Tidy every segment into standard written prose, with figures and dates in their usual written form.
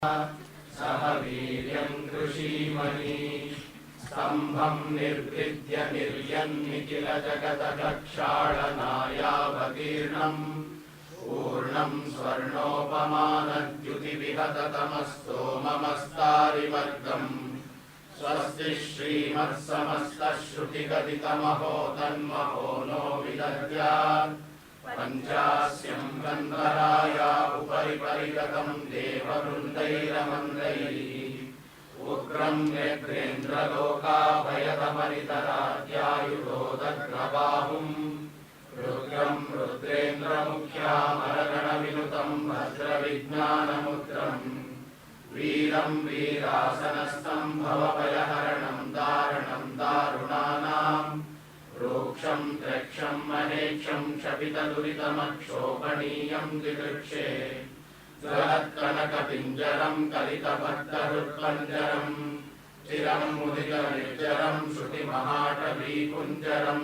सह वीर्यं कृषीमहि स्तम्भं निर्भिद्य निर्यन्निखिल जगदक्षाळनायावतीर्णं पूर्णं स्वर्णोपमानद्युतिविहततमस्तोममस्तारिवर्गम् स्वस्ति श्रीमत्समस्तश्रुतिगदितमहो तन्महो नो विदद्यात् पञ्चास्यं गन्धराया उपरि परिगतं देववृन्दैरमन्दैः उग्रं व्यग्रेन्द्रलोकाभयदमरितराध्यायुधोदग्रबाहुं रुद्रं रुद्रेन्द्रमुख्यामरगणविनुतं भद्रविज्ञानमुद्रं वीरं वीरासनस्थं भवभयहरणं दारणं दारुणानां रूक्षं त्र्यक्षं महेक्षं शपितदुरितमक्षोभणीयं दिदृक्षे ज्वलत्कनकपिञ्जरं कलितभक्तहृत्पञ्जरं चिरं मुदितनिर्जरं श्रुतिमहाटवीकुञ्जरं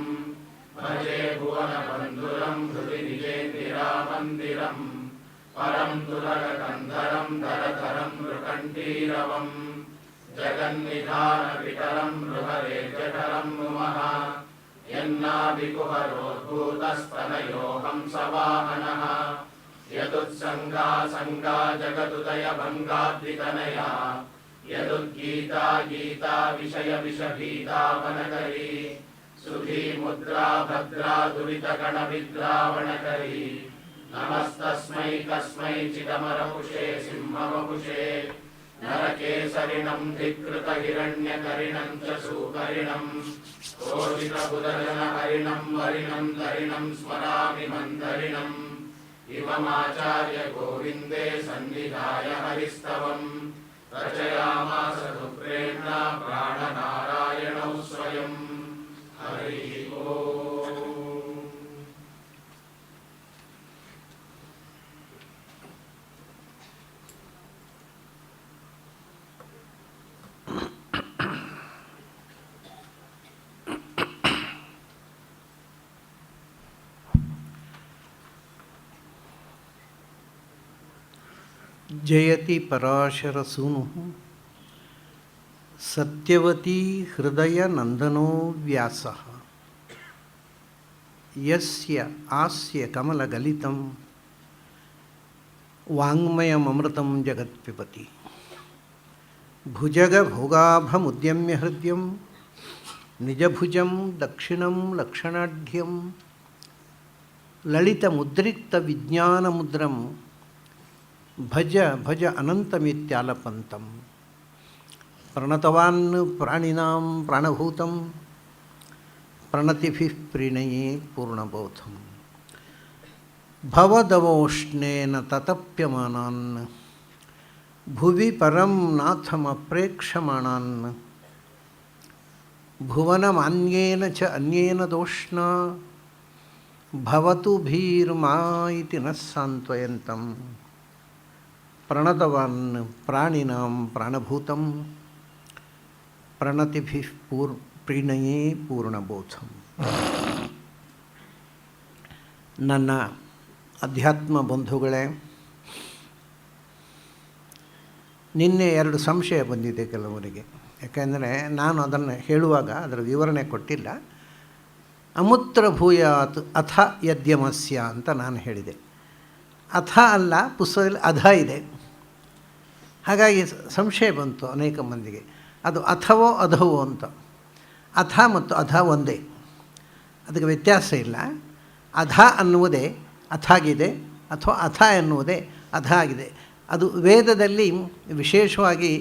भजे भुवनबन्धुरं हृदि निजेन्दिरामन्दिरं परं तुरगकन्धरं धरधरं नृकण्ठीरवं जगन्निधानविठलं नृहरेर्जठरं नुमः यन्नाभिकुहरोद्भूतस्तनयोऽहं सवाहनः यदुत्सङ्गा जगदुदयभङ्गाद्वितनया यदुद्गीता गीता विषयविषभीतावनकरी सुधीमुद्रा भद्रा दुरितगणविद्रावणकरी नमस्तस्मै कस्मैचिदमरपुषे सिंहवपुषे नरकेसरिणं धिक्कृतहिरण्यकरिणं च सुकरिणं कोटितबुधजनहरिणं वरिणं धरिणं स्मरामि मन्दरिणम् इममाचार्य गोविन्दे सन्निधाय हरिस्तवं रचयामास रुद्रेण प्राणनारायणौ स्वयं हरि ओम्। जयति पराशरसूनु सत्यवती हृदय नंदनो व्यासः यस्य आस्य कमलगलितं वाङ्मयममृतं जगत्पिबति भुजगभोगाभमुद्यम्य हृद्यं निजभुजं दक्षिणं लक्षणाढ्यं ललितमुद्रिक्तविज्ञानमुद्रं भज भज अनन्तमित्यालपन्तं प्रणतवान् प्राणिनां प्राणभूतं प्रणतिभिः प्रीणये पूर्णबोधं भवदवोष्णेन ततप्यमानान् भुवि परं नाथमप्रेक्षमाणान् भुवनमान्येन च अन्येन दोष्णा भवतु भीर्मा इति न सान्त्वयन्तं प्रणतवान् प्राणिनां प्राणभूतं प्रणतिभिः प्रीणये पूर्णಬೋधಂ। ನನ್ನ ಅಧ್ಯಾತ್ಮ ಬಂಧುಗಳೇ, ನಿನ್ನೆ ಎರಡು ಸಂಶಯ ಬಂದಿದೆ ಕೆಲವರಿಗೆ. ಯಾಕೆಂದರೆ ನಾನು ಅದನ್ನು ಹೇಳುವಾಗ ಅದರ ವಿವರಣೆ ಕೊಟ್ಟಿಲ್ಲ. ಅಮುತ್ರ ಭೂಯಾತ್ ಅಥ ಯದ್ಯಮಸ್ಯ ಅಂತ ನಾನು ಹೇಳಿದೆ. ಅಥ ಅಲ್ಲ, ಪುಸ್ತಕದಲ್ಲಿ ಅಧ ಇದೆ. ಹಾಗಾಗಿ ಸಂಶಯ ಬಂತು ಅನೇಕ ಮಂದಿಗೆ, ಅದು ಅಥವೋ ಅಧವೋ ಅಂತ. ಅಥ ಮತ್ತು ಅಧ ಒಂದೇ, ಅದಕ್ಕೆ ವ್ಯತ್ಯಾಸ ಇಲ್ಲ. ಅಧ ಅನ್ನುವುದೇ ಅಥಾಗಿದೆ, ಅಥವಾ ಅಥ ಎನ್ನುವುದೇ ಅಧ ಆಗಿದೆ. ಅದು ವೇದದಲ್ಲಿ ವಿಶೇಷವಾಗಿ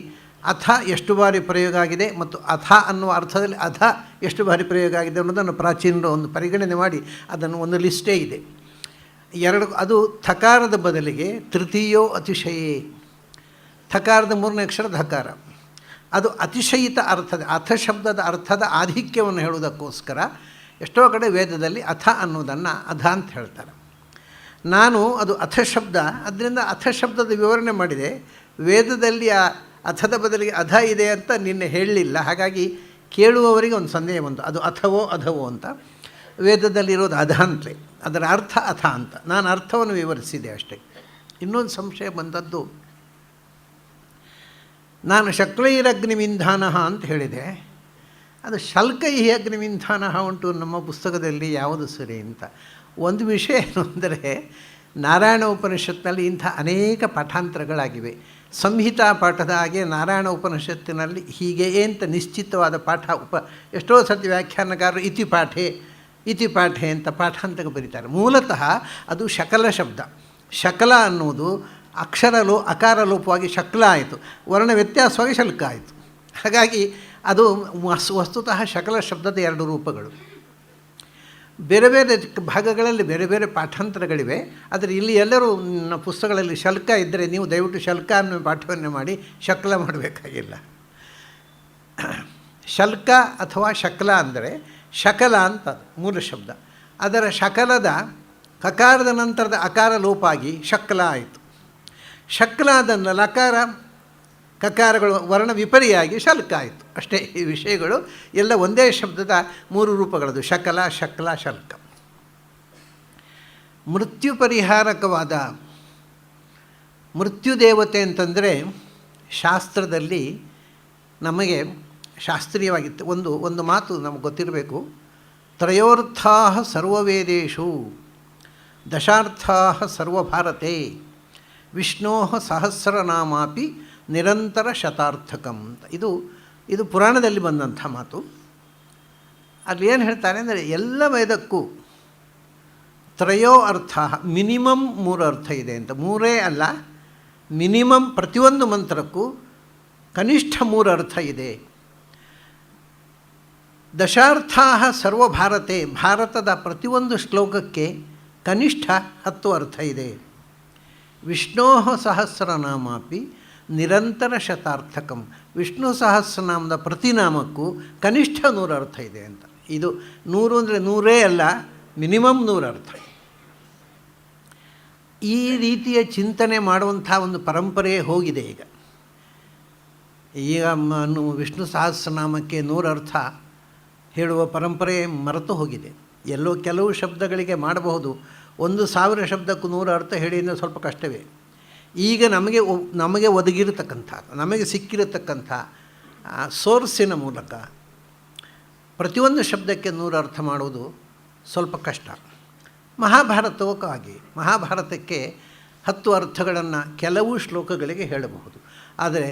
ಅಥ ಎಷ್ಟು ಬಾರಿ ಪ್ರಯೋಗ ಆಗಿದೆ ಮತ್ತು ಅಥ ಅನ್ನುವ ಅರ್ಥದಲ್ಲಿ ಅಧ ಎಷ್ಟು ಬಾರಿ ಪ್ರಯೋಗ ಆಗಿದೆ ಅನ್ನೋದನ್ನು ಪ್ರಾಚೀನರು ಒಂದು ಪರಿಗಣನೆ ಮಾಡಿ ಅದನ್ನು ಒಂದು ಲಿಸ್ಟೇ ಇದೆ. ಎರಡು, ಅದು ಥಕಾರದ ಬದಲಿಗೆ ತೃತೀಯೋ ಅತಿಶಯೇ, ಥಕಾರದ ಮೂರನೇ ಅಕ್ಷರ ಧಕಾರ, ಅದು ಅತಿಶಯಿತ ಅರ್ಥದ ಅಥ ಶಬ್ದದ ಅರ್ಥದ ಆಧಿಕ್ಯವನ್ನು ಹೇಳುವುದಕ್ಕೋಸ್ಕರ ಎಷ್ಟೋ ಕಡೆ ವೇದದಲ್ಲಿ ಅಥ ಅನ್ನೋದನ್ನು ಅಧ ಅಂತ ಹೇಳ್ತಾರೆ. ನಾನು ಅದು ಅಥ ಶಬ್ದ, ಅದರಿಂದ ಅಥ ಶಬ್ದದ ವಿವರಣೆ ಮಾಡಿದೆ. ವೇದದಲ್ಲಿ ಆ ಅಥದ ಬದಲಿಗೆ ಅಧ ಇದೆ ಅಂತ ನಿನ್ನೆ ಹೇಳಲಿಲ್ಲ. ಹಾಗಾಗಿ ಕೇಳುವವರಿಗೆ ಒಂದು ಸಂದೇಹ ಬಂತು, ಅದು ಅಥವೋ ಅಧವೋ ಅಂತ. ವೇದದಲ್ಲಿರೋದು ಅಧ ಅಂತಲೇ, ಅದರ ಅರ್ಥ ಅಥ ಅಂತ. ನಾನು ಅರ್ಥವನ್ನು ವಿವರಿಸಿದೆ ಅಷ್ಟೇ. ಇನ್ನೊಂದು ಸಂಶಯ ಬಂದದ್ದು, ನಾನು ಶಕ್ಲೈರಗ್ನಿಮಿಂಧಾನ ಅಂತ ಹೇಳಿದೆ, ಅದು ಶಲ್ಕೈ ಅಗ್ನಿಮಿಂಧಾನ ಉಂಟು ನಮ್ಮ ಪುಸ್ತಕದಲ್ಲಿ, ಯಾವುದು ಸರಿ ಅಂತ. ಒಂದು ವಿಷಯ ಏನು ಅಂದರೆ, ನಾರಾಯಣ ಉಪನಿಷತ್ತಿನಲ್ಲಿ ಇಂಥ ಅನೇಕ ಪಾಠಾಂತರಗಳಾಗಿವೆ. ಸಂಹಿತಾ ಪಾಠದ ಹಾಗೆ ನಾರಾಯಣ ಉಪನಿಷತ್ತಿನಲ್ಲಿ ಹೀಗೆ ಅಂತ ನಿಶ್ಚಿತವಾದ ಪಾಠ ಎಷ್ಟೋ ಸರ್ತಿ ವ್ಯಾಖ್ಯಾನಕಾರರು ಇತಿ ಪಾಠೆ ಅಂತ ಪಾಠಾಂತರ ಬರೀತಾರೆ. ಮೂಲತಃ ಅದು ಶಕಲ ಶಬ್ದ. ಶಕಲ ಅನ್ನುವುದು ಅಕಾರ ಲೋಪವಾಗಿ ಶಕ್ಲ ಆಯಿತು, ವರ್ಣ ವ್ಯತ್ಯಾಸವಾಗಿ ಶಲ್ಕ ಆಯಿತು. ಹಾಗಾಗಿ ಅದು ವಸ್ತುತಃ ಶಕಲ ಶಬ್ದದ ಎರಡು ರೂಪಗಳು. ಬೇರೆ ಬೇರೆ ಭಾಗಗಳಲ್ಲಿ ಬೇರೆ ಬೇರೆ ಪಾಠಾಂತರಗಳಿವೆ. ಆದರೆ ಇಲ್ಲಿ ಎಲ್ಲರೂ ಪುಸ್ತಕಗಳಲ್ಲಿ ಶಲ್ಕ ಇದ್ದರೆ ನೀವು ದಯವಿಟ್ಟು ಶಲ್ಕ ಅನ್ನೋ ಪಾಠವನ್ನು ಮಾಡಿ, ಶಕ್ಲ ಮಾಡಬೇಕಾಗಿಲ್ಲ. ಶಲ್ಕ ಅಥವಾ ಶಕ್ಲ ಅಂದರೆ ಶಕಲ ಅಂತ ಮೂಲ ಶಬ್ದ. ಅದರ ಶಕಲದ ಕಕಾರದ ನಂತರದ ಅಕಾರ ಲೋಪ ಆಗಿ ಶಕ್ಲ ಆಯಿತು. ಶಕ್ಲ ಆದ ಲಕಾರ ಕಕಾರಗಳು ವರ್ಣ ವಿಪರಿಯಾಗಿ ಶಲ್ಕ ಆಯಿತು. ಅಷ್ಟೇ ಈ ವಿಷಯಗಳು ಎಲ್ಲ ಒಂದೇ ಶಬ್ದದ ಮೂರು ರೂಪಗಳದು: ಶಕಲ, ಶಕ್ಲ, ಶಲ್ಕ. ಮೃತ್ಯು ಪರಿಹಾರಕವಾದ ಮೃತ್ಯುದೇವತೆ ಅಂತಂದರೆ ಶಾಸ್ತ್ರದಲ್ಲಿ ನಮಗೆ ಶಾಸ್ತ್ರೀಯವಾಗಿತ್ತು ಒಂದು ಮಾತು ನಮಗೆ ಗೊತ್ತಿರಬೇಕು. ತ್ರಯೋರ್ಥಾ ಸರ್ವವೇದೇಷು ದಶಾರ್ಥಾ ಸರ್ವಭಾರತೆ ವಿಷ್ಣೋ ಸಹಸ್ರನಾಮಾಪಿ ನಿರಂತರ ಶತಾರ್ಥಕಂ ಅಂತ. ಇದು ಪುರಾಣದಲ್ಲಿ ಬಂದಂಥ ಮಾತು. ಅಲ್ಲಿ ಏನು ಹೇಳ್ತಾರೆ ಅಂದರೆ, ಎಲ್ಲ ವೇದಕ್ಕೂ ತ್ರಯೋ ಅರ್ಥ, ಮಿನಿಮಮ್ 3 ಅರ್ಥ ಇದೆ ಅಂತ. 3 ಅಲ್ಲ, ಮಿನಿಮಮ್ ಪ್ರತಿಯೊಂದು ಮಂತ್ರಕ್ಕೂ ಕನಿಷ್ಠ 3 ಅರ್ಥ ಇದೆ. ದಶಾರ್ಥಾ ಸರ್ವಭಾರತೆ, ಭಾರತದ ಪ್ರತಿಯೊಂದು ಶ್ಲೋಕಕ್ಕೆ ಕನಿಷ್ಠ 10 ಅರ್ಥ ಇದೆ. ವಿಷ್ಣೋ ಸಹಸ್ರನಾಮಾಪಿ ನಿರಂತರ ಶತಾರ್ಥಕಂ, ವಿಷ್ಣು ಸಹಸ್ರನಾಮದ ಪ್ರತಿನಾಮಕ್ಕೂ ಕನಿಷ್ಠ 100 ಅರ್ಥ ಇದೆ ಅಂತ. ಇದು 100 ಅಂದರೆ 100 ಅಲ್ಲ, ಮಿನಿಮಮ್ 100 ಅರ್ಥ. ಈ ರೀತಿಯ ಚಿಂತನೆ ಮಾಡುವಂಥ ಒಂದು ಪರಂಪರೆ ಹೋಗಿದೆ ಈಗ. ವಿಷ್ಣು ಸಹಸ್ರನಾಮಕ್ಕೆ 100 ಅರ್ಥ ಹೇಳುವ ಪರಂಪರೆ ಮರೆತು ಹೋಗಿದೆ. ಎಲ್ಲೋ ಕೆಲವು ಶಬ್ದಗಳಿಗೆ ಮಾಡಬಹುದು, 1000 ಶಬ್ದಕ್ಕೂ 100 ಅರ್ಥ ಹೇಳಿ ಅಂದರೆ ಸ್ವಲ್ಪ ಕಷ್ಟವೇ. ಈಗ ನಮಗೆ ಒದಗಿರತಕ್ಕಂಥ, ನಮಗೆ ಸಿಕ್ಕಿರತಕ್ಕಂಥ ಸೋರ್ಸಿನ ಮೂಲಕ ಪ್ರತಿಯೊಂದು ಶಬ್ದಕ್ಕೆ 100 ಅರ್ಥ ಮಾಡುವುದು ಸ್ವಲ್ಪ ಕಷ್ಟ. ಮಹಾಭಾರತವೂ ಹಾಗೆ. ಮಹಾಭಾರತಕ್ಕೆ 10 ಅರ್ಥಗಳನ್ನು ಕೆಲವು ಶ್ಲೋಕಗಳಿಗೆ ಹೇಳಬಹುದು. ಆದರೆ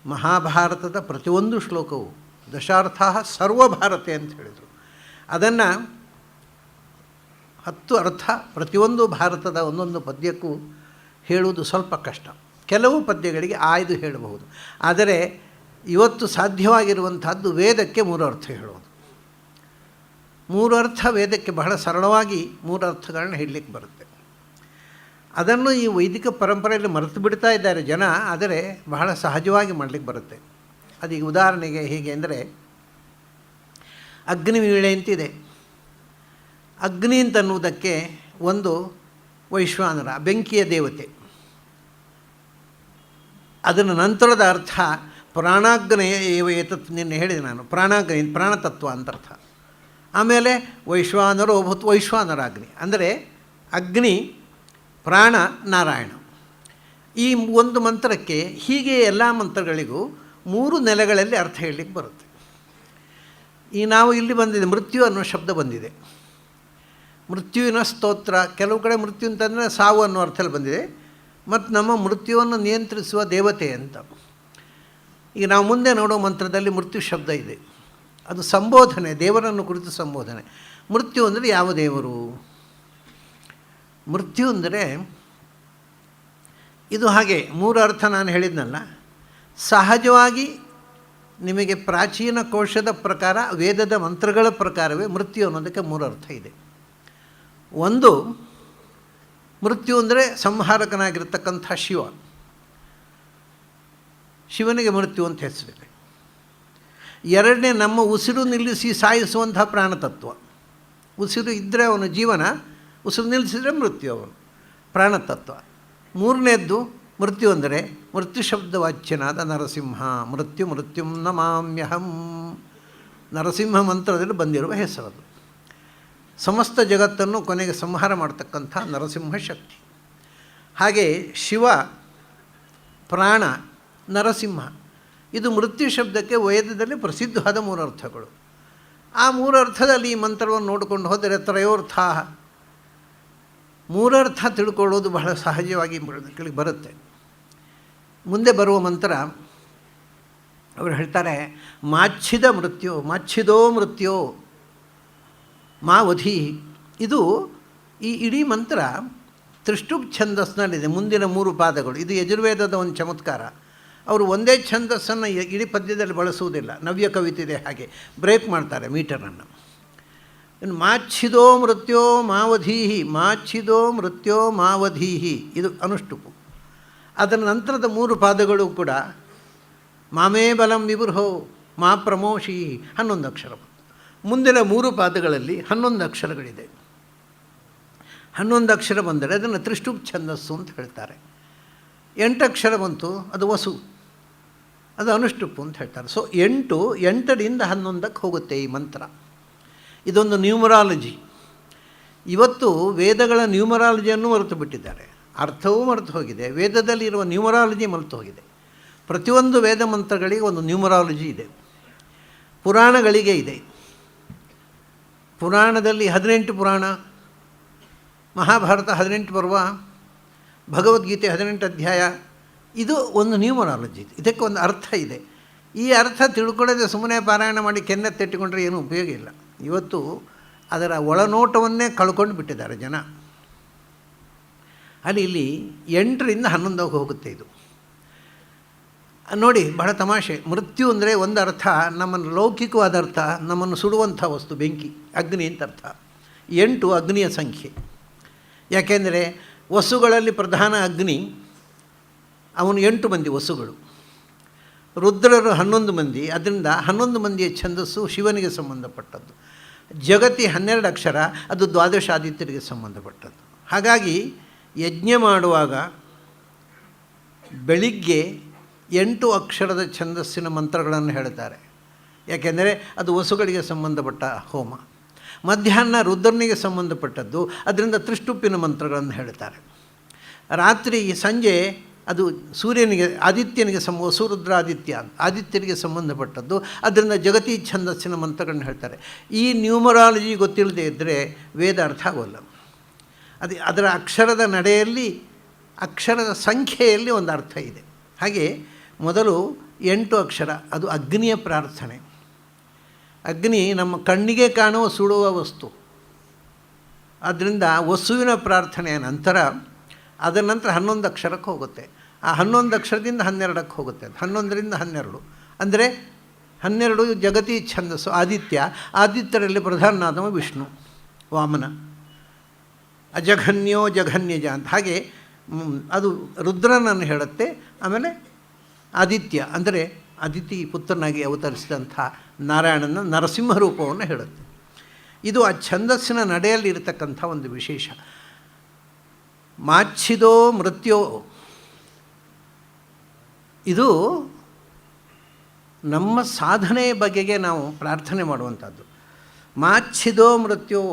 ಮಹಾಭಾರತದ ಪ್ರತಿಯೊಂದು ಶ್ಲೋಕವು ದಶಾರ್ಥ ಸರ್ವಭಾರತೆ ಅಂತ ಹೇಳಿದರು. ಅದನ್ನು 10 ಅರ್ಥ ಪ್ರತಿಯೊಂದು ಭಾರತದ ಒಂದೊಂದು ಪದ್ಯಕ್ಕೂ ಹೇಳುವುದು ಸ್ವಲ್ಪ ಕಷ್ಟ. ಕೆಲವು ಪದ್ಯಗಳಿಗೆ ಆಯ್ದು ಹೇಳಬಹುದು. ಆದರೆ ಇವತ್ತು ಸಾಧ್ಯವಾಗಿರುವಂಥದ್ದು ವೇದಕ್ಕೆ 3 ಅರ್ಥ ಹೇಳೋದು. 3 ಅರ್ಥ ವೇದಕ್ಕೆ ಬಹಳ ಸರಳವಾಗಿ 3 ಅರ್ಥಗಳನ್ನ ಹೇಳಲಿಕ್ಕೆ ಬರುತ್ತೆ. ಅದನ್ನು ಈ ವೈದಿಕ ಪರಂಪರೆಯಲ್ಲಿ ಮರೆತು ಬಿಡ್ತಾ ಇದ್ದಾರೆ ಜನ. ಆದರೆ ಬಹಳ ಸಹಜವಾಗಿ ಮಾಡಲಿಕ್ಕೆ ಬರುತ್ತೆ. ಅದೀಗ ಉದಾಹರಣೆಗೆ ಹೇಗೆ ಅಂದರೆ, ಅಗ್ನಿವೀಳೆ ಅಂತಿದೆ. ಅಗ್ನಿ ಅಂತನ್ನುವುದಕ್ಕೆ ಒಂದು ವೈಶ್ವಾನರ, ಬೆಂಕಿಯ ದೇವತೆ. ಅದರ ನಂತರದ ಅರ್ಥ ಪ್ರಾಣಾಗ್ನೇಯ ಏತತ್, ನಿನ್ನೆ ಹೇಳಿದೆ ನಾನು, ಪ್ರಾಣಾಗ್ನಿ ಪ್ರಾಣತತ್ವ ಅಂತ ಅರ್ಥ. ಆಮೇಲೆ ವೈಶ್ವಾನರೋ ಭೂತ್ ವೈಶ್ವಾನರಾಗ್ನಿ ಅಂದರೆ ಅಗ್ನಿ, ಪ್ರಾಣ, ನಾರಾಯಣ. ಈ ಒಂದು ಮಂತ್ರಕ್ಕೆ ಹೀಗೆ ಎಲ್ಲ ಮಂತ್ರಗಳಿಗೂ 3 ನೆಲೆಗಳಲ್ಲಿ ಅರ್ಥ ಹೇಳಲಿಕ್ಕೆ ಬರುತ್ತೆ. ಈ ನಾವು ಇಲ್ಲಿ ಬಂದಿದೆ, ಮೃತ್ಯು ಅನ್ನೋ ಶಬ್ದ ಬಂದಿದೆ. ಮೃತ್ಯುವಿನ ಸ್ತೋತ್ರ, ಕೆಲವು ಕಡೆ ಮೃತ್ಯು ಅಂತಂದರೆ ಸಾವು ಅನ್ನೋ ಅರ್ಥದಲ್ಲಿ ಬಂದಿದೆ. ಮತ್ತು ನಮ್ಮ ಮೃತ್ಯುವನ್ನು ನಿಯಂತ್ರಿಸುವ ದೇವತೆ ಅಂತ. ಈಗ ನಾವು ಮುಂದೆ ನೋಡೋ ಮಂತ್ರದಲ್ಲಿ ಮೃತ್ಯು ಶಬ್ದ ಇದೆ. ಅದು ಸಂಬೋಧನೆ, ದೇವರನ್ನು ಕುರಿತು ಸಂಬೋಧನೆ. ಮೃತ್ಯು ಅಂದರೆ ಯಾವ ದೇವರು? ಮೃತ್ಯು ಅಂದರೆ ಇದು ಹಾಗೆ 3 ಅರ್ಥ ನಾನು ಹೇಳಿದ್ನಲ್ಲ. ಸಹಜವಾಗಿ ನಿಮಗೆ ಪ್ರಾಚೀನ ಕೋಶದ ಪ್ರಕಾರ, ವೇದದ ಮಂತ್ರಗಳ ಪ್ರಕಾರವೇ ಮೃತ್ಯು ಅನ್ನೋದಕ್ಕೆ 3 ಅರ್ಥ ಇದೆ. ಒಂದು, ಮೃತ್ಯು ಅಂದರೆ ಸಂಹಾರಕನಾಗಿರ್ತಕ್ಕಂಥ ಶಿವ. ಶಿವನಿಗೆ ಮೃತ್ಯು ಅಂತ ಹೆಸರಿದೆ. 2ನೇ, ನಮ್ಮ ಉಸಿರು ನಿಲ್ಲಿಸಿ ಸಾಯಿಸುವಂಥ ಪ್ರಾಣತತ್ವ. ಉಸಿರು ಇದ್ದರೆ ಅವನ ಜೀವನ, ಉಸಿರು ನಿಲ್ಲಿಸಿದರೆ ಮೃತ್ಯು ಅವನು ಪ್ರಾಣತತ್ವ. 3ನೇದ್ದು ಮೃತ್ಯು ಅಂದರೆ ಮೃತ್ಯು ಶಬ್ದವಾಚ್ಯನಾದ ನರಸಿಂಹ. ಮೃತ್ಯುಂ ನಮಾಮ್ಯಹಂ, ನರಸಿಂಹ ಮಂತ್ರದಲ್ಲಿ ಬಂದಿರುವ ಹೆಸರದು. ಸಮಸ್ತ ಜಗತ್ತನ್ನು ಕೊನೆಗೆ ಸಂಹಾರ ಮಾಡ್ತಕ್ಕಂಥ ನರಸಿಂಹ ಶಕ್ತಿ. ಹಾಗೆ ಶಿವ ಪ್ರಾಣ, ನರಸಿಂಹ ಇದು ಮೃತ್ಯು ಶಬ್ದಕ್ಕೆ ವೇದದಲ್ಲಿ ಪ್ರಸಿದ್ಧವಾದ 3 ಅರ್ಥಗಳು. ಆ 3 ಅರ್ಥದಲ್ಲಿ ಈ ಮಂತ್ರವನ್ನು ನೋಡಿಕೊಂಡು ಹೋದರೆ ತ್ರಯೋರ್ಥ, 3 ಅರ್ಥ ತಿಳ್ಕೊಳ್ಳೋದು ಬಹಳ ಸಹಜವಾಗಿ ಬರುತ್ತೆ. ಮುಂದೆ ಬರುವ ಮಂತ್ರ ಅವರು ಹೇಳ್ತಾರೆ, ಮಾಚ್ಛಿದೋ ಮೃತ್ಯೋ ಮಾವಧಿ. ಇದು ಈ ಇಡೀ ಮಂತ್ರ ತ್ರಿಷ್ಟುಪ್ ಛಂದಸ್ನಲ್ಲಿದೆ, ಮುಂದಿನ 3 ಪಾದಗಳು. ಇದು ಯಜುರ್ವೇದದ ಒಂದು ಚಮತ್ಕಾರ. ಅವರು ಒಂದೇ ಛಂದಸ್ಸನ್ನು ಇಡೀ ಪದ್ಯದಲ್ಲಿ ಬಳಸುವುದಿಲ್ಲ, ನವ್ಯ ಕವಿತಿದೆ ಹಾಗೆ ಬ್ರೇಕ್ ಮಾಡ್ತಾರೆ ಮೀಟರನ್ನು. ಇನ್ನು ಮಾಚ್ಛಿದೋ ಮೃತ್ಯೋ ಮಾವಧೀಹಿ ಇದು ಅನುಷ್ಟುಪು. ಅದರ ನಂತರದ 3 ಪಾದಗಳು ಕೂಡ ಮಾಮೇ ಬಲಂ ವಿಭುರ್ಹೋ ಮಾ ಪ್ರಮೋಷಿ 11 ಅಕ್ಷರ. ಮುಂದಿನ 3 ಪಾದಗಳಲ್ಲಿ 11 ಅಕ್ಷರಗಳಿದೆ. 11 ಅಕ್ಷರ ಬಂದರೆ ಅದನ್ನು ತ್ರಿಷ್ಟುಪ್ ಛಂದಸ್ಸು ಅಂತ ಹೇಳ್ತಾರೆ. 8 ಅಕ್ಷರ ಬಂತು, ಅದು ವಸು, ಅದು ಅನುಷ್ಟುಪ್ಪು ಅಂತ ಹೇಳ್ತಾರೆ. ಸೊ 8ರಿಂದ 11ಕ್ಕೆ ಹೋಗುತ್ತೆ ಈ ಮಂತ್ರ. ಇದೊಂದು ನ್ಯೂಮರಾಲಜಿ. ಇವತ್ತು ವೇದಗಳ ನ್ಯೂಮರಾಲಜಿಯನ್ನು ಮರೆತು ಬಿಟ್ಟಿದ್ದಾರೆ, ಅರ್ಥವೂ ಮರೆತು ಹೋಗಿದೆ. ವೇದದಲ್ಲಿ ಇರುವ ನ್ಯೂಮರಾಲಜಿ ಮರೆತು ಹೋಗಿದೆ. ಪ್ರತಿಯೊಂದು ವೇದ ಮಂತ್ರಗಳಿಗೆ ಒಂದು ನ್ಯೂಮರಾಲಜಿ ಇದೆ. ಪುರಾಣಗಳಿಗೆ ಇದೆ. ಪುರಾಣದಲ್ಲಿ 18 ಪುರಾಣ, ಮಹಾಭಾರತ 18 ಪರ್ವ, ಭಗವದ್ಗೀತೆ 18 ಅಧ್ಯಾಯ. ಇದು ಒಂದು ನ್ಯೂಮರಾಲಜಿ. ಇದಕ್ಕೆ ಒಂದು ಅರ್ಥ ಇದೆ. ಈ ಅರ್ಥ ತಿಳ್ಕೊಳ್ಳೋದೆ ಸುಮ್ಮನೆ ಪಾರಾಯಣ ಮಾಡಿ ಕೆನ್ನೆತ್ತಿಟ್ಟುಕೊಂಡ್ರೆ ಏನೂ ಉಪಯೋಗ ಇಲ್ಲ. ಇವತ್ತು ಅದರ ಒಳನೋಟವನ್ನೇ ಕಳ್ಕೊಂಡು ಬಿಟ್ಟಿದ್ದಾರೆ ಜನ. ಇಲ್ಲಿ 8ರಿಂದ 11ಕ್ಕೆ ಹೋಗುತ್ತೆ ಇದು. ನೋಡಿ, ಬಹಳ ತಮಾಷೆ. ಮೃತ್ಯು ಅಂದರೆ ಒಂದು ಅರ್ಥ, ನಮ್ಮನ್ನು ಲೌಕಿಕವಾದ ಅರ್ಥ, ನಮ್ಮನ್ನು ಸುಡುವಂಥ ವಸ್ತು, ಬೆಂಕಿ, ಅಗ್ನಿ ಅಂತ ಅರ್ಥ. 8 ಅಗ್ನಿಯ ಸಂಖ್ಯೆ. ಯಾಕೆಂದರೆ ವಸುಗಳಲ್ಲಿ ಪ್ರಧಾನ ಅಗ್ನಿ, ಅವನು 8 ಮಂದಿ ವಸುಗಳು. ರುದ್ರರು 11 ಮಂದಿ, ಅದರಿಂದ 11 ಮಂದಿಯ ಛಂದಸ್ಸು ಶಿವನಿಗೆ ಸಂಬಂಧಪಟ್ಟದ್ದು. ಜಗತಿ 12 ಅಕ್ಷರ, ಅದು ದ್ವಾದಶಾದಿತ್ಯರಿಗೆ ಸಂಬಂಧಪಟ್ಟದ್ದು. ಹಾಗಾಗಿ ಯಜ್ಞ ಮಾಡುವಾಗ ಬೆಳಿಗ್ಗೆ 8 ಅಕ್ಷರದ ಛಂದಸ್ಸಿನ ಮಂತ್ರಗಳನ್ನು ಹೇಳ್ತಾರೆ. ಯಾಕೆಂದರೆ ಅದು ವಸುಗಳಿಗೆ ಸಂಬಂಧಪಟ್ಟ ಹೋಮ. ಮಧ್ಯಾಹ್ನ ರುದ್ರನಿಗೆ ಸಂಬಂಧಪಟ್ಟದ್ದು, ಅದರಿಂದ ತ್ರಿಷ್ಟುಪ್ಪಿನ ಮಂತ್ರಗಳನ್ನು ಹೇಳ್ತಾರೆ. ರಾತ್ರಿ ಸಂಜೆ ಅದು ಸೂರ್ಯನಿಗೆ, ಆದಿತ್ಯನಿಗೆ ವಸುರುದ್ರ ಆದಿತ್ಯನಿಗೆ ಸಂಬಂಧಪಟ್ಟದ್ದು, ಅದರಿಂದ ಜಗತಿ ಛಂದಸ್ಸಿನ ಮಂತ್ರಗಳನ್ನು ಹೇಳ್ತಾರೆ. ಈ ನ್ಯೂಮರಾಲಜಿ ಗೊತ್ತಿಲ್ಲದೆ ಇದ್ದರೆ ವೇದ ಅರ್ಥ ಆಗೋಲ್ಲ. ಅದರ ಅಕ್ಷರದ ನಡೆಯಲ್ಲಿ, ಅಕ್ಷರದ ಸಂಖ್ಯೆಯಲ್ಲಿ ಒಂದು ಅರ್ಥ ಇದೆ. ಹಾಗೆ ಮೊದಲು 8 ಅಕ್ಷರ, ಅದು ಅಗ್ನಿಯ ಪ್ರಾರ್ಥನೆ. ಅಗ್ನಿ ನಮ್ಮ ಕಣ್ಣಿಗೆ ಕಾಣುವ ಸುಡುವ ವಸ್ತು. ಆದ್ದರಿಂದ ವಸುವಿನ ಪ್ರಾರ್ಥನೆಯ ನಂತರ ಅದರ ನಂತರ 11 ಅಕ್ಷರಕ್ಕೆ ಹೋಗುತ್ತೆ. ಆ 11 ಅಕ್ಷರದಿಂದ 12ಕ್ಕೆ ಹೋಗುತ್ತೆ. 11ರಿಂದ 12 ಅಂದರೆ 12 ಜಗತಿ ಛಂದಸ್ಸು. ಆದಿತ್ಯರಲ್ಲಿ ಪ್ರಧಾನನಾದವ ವಿಷ್ಣು, ವಾಮನ, ಅಜಘನ್ಯೋ ಜಘನ್ಯಜ ಅಂತ. ಹಾಗೆ ಅದು ರುದ್ರನನ್ನು ಹೇಳುತ್ತೆ. ಆಮೇಲೆ ಆದಿತ್ಯ ಅಂದರೆ ಅದಿತಿ ಪುತ್ರನಾಗಿ ಅವತರಿಸಿದಂಥ ನಾರಾಯಣನ ನರಸಿಂಹ ರೂಪವನ್ನು ಹೇಳುತ್ತೆ. ಇದು ಆ ಛಂದಸ್ಸಿನ ನಡೆಯಲ್ಲಿ ಇರತಕ್ಕಂಥ ಒಂದು ವಿಶೇಷ. ಮಾಚ್ಛಿದೋ ಮೃತ್ಯೋ, ಇದು ನಮ್ಮ ಸಾಧನೆಯ ಬಗೆಗೆ ನಾವು ಪ್ರಾರ್ಥನೆ ಮಾಡುವಂಥದ್ದು. ಮಾಚ್ಛಿದೋ ಮೃತ್ಯೋ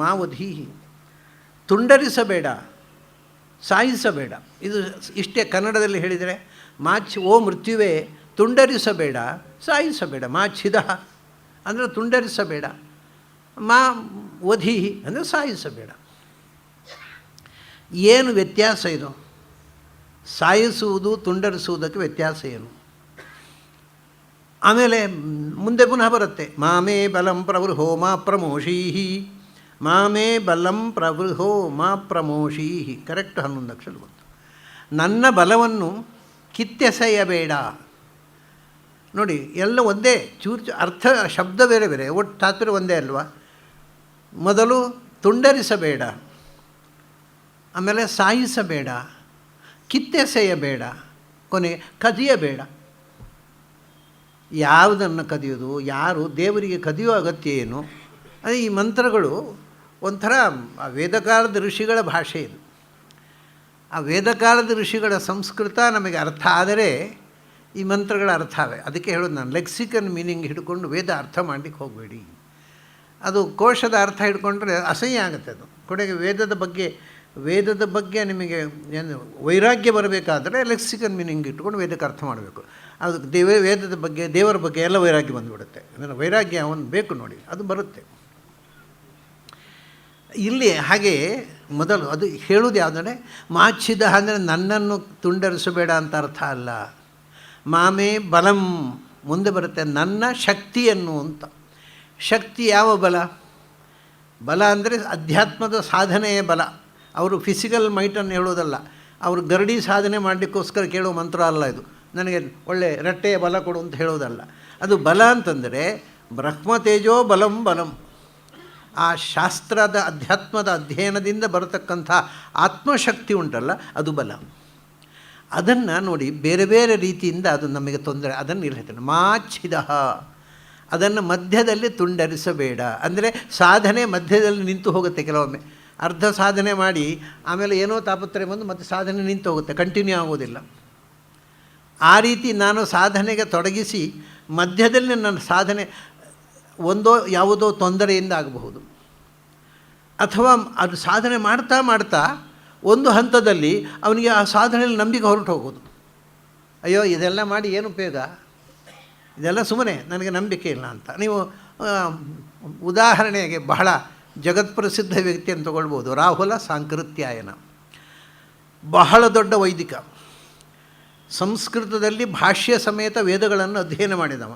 ಮಾವಧೀಹಿ, ತುಂಡರಿಸಬೇಡ, ಸಾಯಿಸಬೇಡ. ಇದು ಇಷ್ಟೇ ಕನ್ನಡದಲ್ಲಿ ಹೇಳಿದರೆ, ಓ ಮೃತ್ಯುವೇ ತುಂಡರಿಸಬೇಡ, ಸಾಯಿಸಬೇಡ. ಮಾಚ್ಛಿದ ಅಂದರೆ ತುಂಡರಿಸಬೇಡ, ವಧೀಹಿ ಅಂದರೆ ಸಾಯಿಸಬೇಡ. ಏನು ವ್ಯತ್ಯಾಸ ಇದು? ಸಾಯಿಸುವುದು ತುಂಡರಿಸುವುದಕ್ಕೆ ವ್ಯತ್ಯಾಸ ಏನು? ಆಮೇಲೆ ಮುಂದೆ ಪುನಃ ಬರುತ್ತೆ, ಮಾಮೇ ಬಲಂ ಪ್ರವೃಹೋ ಮಾ ಪ್ರಮೋಷೀಹಿ, ಮಾಮೇ ಬಲಂ ಪ್ರವೃಹೋ ಮಾ ಪ್ರಮೋಷೀಹಿ. ಕರೆಕ್ಟ್ 11 ಅಕ್ಷರ ಬಂತು. ನನ್ನ ಬಲವನ್ನು ಕಿತ್ತೆಸೆಯಬೇಡ. ನೋಡಿ, ಎಲ್ಲ ಒಂದೇ, ಅರ್ಥ ಶಬ್ದ ಬೇರೆ ಬೇರೆ, ಒಟ್ಟು ತಾತ್ಪರ್ಯ ಒಂದೇ ಅಲ್ವಾ? ಮೊದಲು ತುಂಡರಿಸಬೇಡ, ಆಮೇಲೆ ಸಾಯಿಸಬೇಡ, ಕಿತ್ತೆಸೆಯಬೇಡ, ಕೊನೆಗೆ ಕದಿಯಬೇಡ. ಯಾವುದನ್ನು ಕದಿಯೋದು? ಯಾರು ದೇವರಿಗೆ ಕದಿಯೋ ಅಗತ್ಯ ಏನು? ಅದೇ ಈ ಮಂತ್ರಗಳು ಒಂಥರ ವೇದಕಾಲದ ಋಷಿಗಳ ಭಾಷೆ ಇದು. ಆ ವೇದಕಾಲದ ಋಷಿಗಳ ಸಂಸ್ಕೃತ ನಮಗೆ ಅರ್ಥ ಆದರೆ ಈ ಮಂತ್ರಗಳ ಅರ್ಥ ಆವೆ. ಅದಕ್ಕೆ ಹೇಳೋದು ನಾನು, ಲೆಕ್ಸಿಕನ್ ಮೀನಿಂಗ್ ಹಿಡ್ಕೊಂಡು ವೇದ ಅರ್ಥ ಮಾಡಲಿಕ್ಕೆ ಹೋಗಬೇಡಿ. ಅದು ಕೋಶದ ಅರ್ಥ ಹಿಡ್ಕೊಂಡ್ರೆ ಅಸಹ್ಯ ಆಗುತ್ತೆ. ಅದು ಕೊನೆಗೆ ವೇದದ ಬಗ್ಗೆ ವೇದದ ಬಗ್ಗೆ ನಿಮಗೆ ಏನು ವೈರಾಗ್ಯ ಬರಬೇಕಾದ್ರೆ ಲೆಕ್ಸಿಕನ್ ಮೀನಿಂಗ್ ಇಟ್ಕೊಂಡು ವೇದಕ್ಕೆ ಅರ್ಥ ಮಾಡಬೇಕು. ಅದು ವೇದದ ಬಗ್ಗೆ ದೇವರ ಬಗ್ಗೆ ಎಲ್ಲ ವೈರಾಗ್ಯ ಬಂದುಬಿಡುತ್ತೆ. ಅದನ್ನು ವೈರಾಗ್ಯ ಅವನು ಬೇಕು ನೋಡಿ, ಅದು ಬರುತ್ತೆ. ಇಲ್ಲಿ ಹಾಗೆ ಮೊದಲು ಅದು ಹೇಳೋದು ಯಾವುದಂದರೆ ಮಾಚ್ಛಿದ ಅಂದರೆ ನನ್ನನ್ನು ತುಂಡರಿಸಬೇಡ ಅಂತ ಅರ್ಥ ಅಲ್ಲ. ಮಾಮೇ ಬಲಂ ಮುಂದೆ ಬರುತ್ತೆ, ನನ್ನ ಶಕ್ತಿಯನ್ನು ಅಂತ. ಶಕ್ತಿ ಯಾವ ಬಲ? ಬಲ ಅಂದರೆ ಅಧ್ಯಾತ್ಮದ ಸಾಧನೆಯೇ ಬಲ. ಅವರು ಫಿಸಿಕಲ್ ಮೈಟನ್ನು ಹೇಳೋದಲ್ಲ, ಅವರು ಗರಡಿ ಸಾಧನೆ ಮಾಡಲಿಕ್ಕೋಸ್ಕರ ಕೇಳೋ ಮಂತ್ರ ಅಲ್ಲ ಇದು. ನನಗೆ ಒಳ್ಳೆ ರಟ್ಟೆಯ ಬಲ ಕೊಡು ಅಂತ ಹೇಳೋದಲ್ಲ. ಅದು ಬಲ ಅಂತಂದರೆ ಬ್ರಹ್ಮತೇಜೋ ಬಲಂ ಬಲಂ. ಆ ಶಾಸ್ತ್ರದ ಅಧ್ಯಾತ್ಮದ ಅಧ್ಯಯನದಿಂದ ಬರತಕ್ಕಂಥ ಆತ್ಮಶಕ್ತಿ ಉಂಟಲ್ಲ, ಅದು ಬಲ. ಅದನ್ನು ನೋಡಿ ಬೇರೆ ಬೇರೆ ರೀತಿಯಿಂದ ಅದು ನಮಗೆ ತೊಂದರೆ. ಅದನ್ನು ಇಲ್ಲಿ ಹೇಳ್ತಾನೆ ಮಾಚ್ಛಿದ, ಅದನ್ನು ಮಧ್ಯದಲ್ಲಿ ತುಂಡರಿಸಬೇಡ. ಅಂದರೆ ಸಾಧನೆ ಮಧ್ಯದಲ್ಲಿ ನಿಂತು ಹೋಗುತ್ತೆ. ಕೆಲವೊಮ್ಮೆ ಅರ್ಧ ಸಾಧನೆ ಮಾಡಿ ಆಮೇಲೆ ಏನೋ ತಾಪತ್ರೆ ಬಂದು ಮತ್ತೆ ಸಾಧನೆ ನಿಂತು ಹೋಗುತ್ತೆ, ಕಂಟಿನ್ಯೂ ಆಗೋದಿಲ್ಲ. ಆ ರೀತಿ ನಾನು ಸಾಧನೆಗೆ ತೊಡಗಿಸಿ ಮಧ್ಯದಲ್ಲಿ ನನ್ನ ಸಾಧನೆ ಒಂದೋ ಯಾವುದೋ ತೊಂದರೆಯಿಂದ ಆಗಬಹುದು, ಅಥವಾ ಅದು ಸಾಧನೆ ಮಾಡ್ತಾ ಮಾಡ್ತಾ ಒಂದು ಹಂತದಲ್ಲಿ ಅವನಿಗೆ ಆ ಸಾಧನೆಯಲ್ಲಿ ನಂಬಿಕೆ ಹೊರಟು ಹೋಗೋದು. ಅಯ್ಯೋ ಇದೆಲ್ಲ ಮಾಡಿ ಏನು ಉಪಯೋಗ, ಇದೆಲ್ಲ ಸುಮ್ಮನೆ, ನನಗೆ ನಂಬಿಕೆ ಇಲ್ಲ ಅಂತ. ನೀವು ಉದಾಹರಣೆಗೆ ಬಹಳ ಜಗತ್ಪ್ರಸಿದ್ಧ ವ್ಯಕ್ತಿಯನ್ನು ತಗೊಳ್ಬೋದು, ರಾಹುಲ ಸಾಂಕೃತ್ಯಾಯನ. ಬಹಳ ದೊಡ್ಡ ವೈದಿಕ, ಸಂಸ್ಕೃತದಲ್ಲಿ ಭಾಷ್ಯ ಸಮೇತ ವೇದಗಳನ್ನು ಅಧ್ಯಯನ ಮಾಡಿದವ.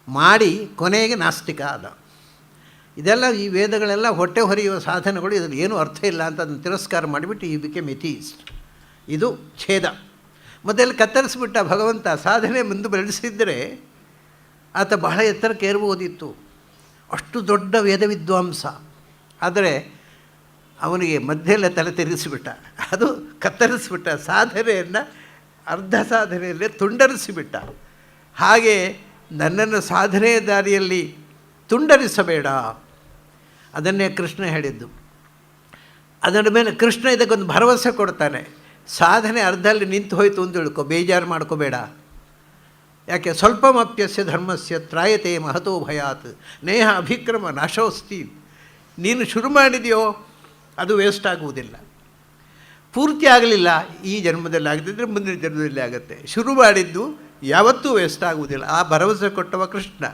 ಮಾಡಿ ಕೊನೆಗೆ ನಾಸ್ತಿಕ ಆದ. ಇದೆಲ್ಲ ಈ ವೇದಗಳೆಲ್ಲ ಹೊಟ್ಟೆ ಹೊರೆಯುವ ಸಾಧನೆಗಳು, ಇದರಲ್ಲಿ ಏನೂ ಅರ್ಥ ಇಲ್ಲ ಅಂತ ಅದನ್ನು ತಿರಸ್ಕಾರ ಮಾಡಿಬಿಟ್ಟು ಈ ಬಿಕೆಮ್ ಎಥೀಸ್ಟ್. ಇದು ಛೇದ. ಮೊದಲು ಕತ್ತರಿಸಿಬಿಟ್ಟ ಭಗವಂತ. ಸಾಧನೆ ಮುಂದೆ ಬೆಳೆಸಿದ್ದರೆ ಆತ ಬಹಳ ಎತ್ತರಕ್ಕೆ ಏರ್ಬೋದಿತ್ತು, ಅಷ್ಟು ದೊಡ್ಡ ವೇದ ವಿದ್ವಾಂಸ. ಆದರೆ ಅವನಿಗೆ ಮಧ್ಯೆಲ್ಲ ತಲೆ ತಿರುಗಿಸಿಬಿಟ್ಟ, ಅದು ಕತ್ತರಿಸಿಬಿಟ್ಟ. ಸಾಧನೆಯನ್ನು ಅರ್ಧ ಸಾಧನೆಯಲ್ಲೇ ತುಂಡರಿಸಿಬಿಟ್ಟ. ಹಾಗೆ ನನ್ನನ್ನು ಸಾಧನೆಯ ದಾರಿಯಲ್ಲಿ ತುಂಡರಿಸಬೇಡ, ಅದನ್ನೇ ಕೃಷ್ಣ ಹೇಳಿದ್ದು. ಅದರ ಮೇಲೆ ಕೃಷ್ಣ ಇದಕ್ಕೊಂದು ಭರವಸೆ ಕೊಡ್ತಾನೆ. ಸಾಧನೆ ಅರ್ಧದಲ್ಲಿ ನಿಂತು ಹೋಯಿತು ಅಂತ ತಿಳ್ಕೊ, ಬೇಜಾರು ಮಾಡ್ಕೋಬೇಡ. ಯಾಕೆ ಸ್ವಲ್ಪಮಪ್ಯಸ್ಯ ಧರ್ಮಸ್ಯ ತ್ರಾಯತೆ ಮಹತೋ ಭಯಾತ್ ನೇಹ ಅಭಿಕ್ರಮ ನಾಶೋಸ್ತಿ. ನೀನು ಶುರು ಮಾಡಿದೆಯೋ ಅದು ವೇಸ್ಟ್ ಆಗುವುದಿಲ್ಲ. ಪೂರ್ತಿ ಆಗಲಿಲ್ಲ, ಈ ಜನ್ಮದಲ್ಲಿ ಆಗದಿದ್ದರೆ ಮುಂದಿನ ಜನ್ಮದಲ್ಲಿ ಆಗುತ್ತೆ. ಶುರು ಮಾಡಿದ್ದು ಯಾವತ್ತೂ ವೇಸ್ಟ್ ಆಗುವುದಿಲ್ಲ. ಆ ಭರವಸೆ ಕೊಟ್ಟವ ಕೃಷ್ಣ.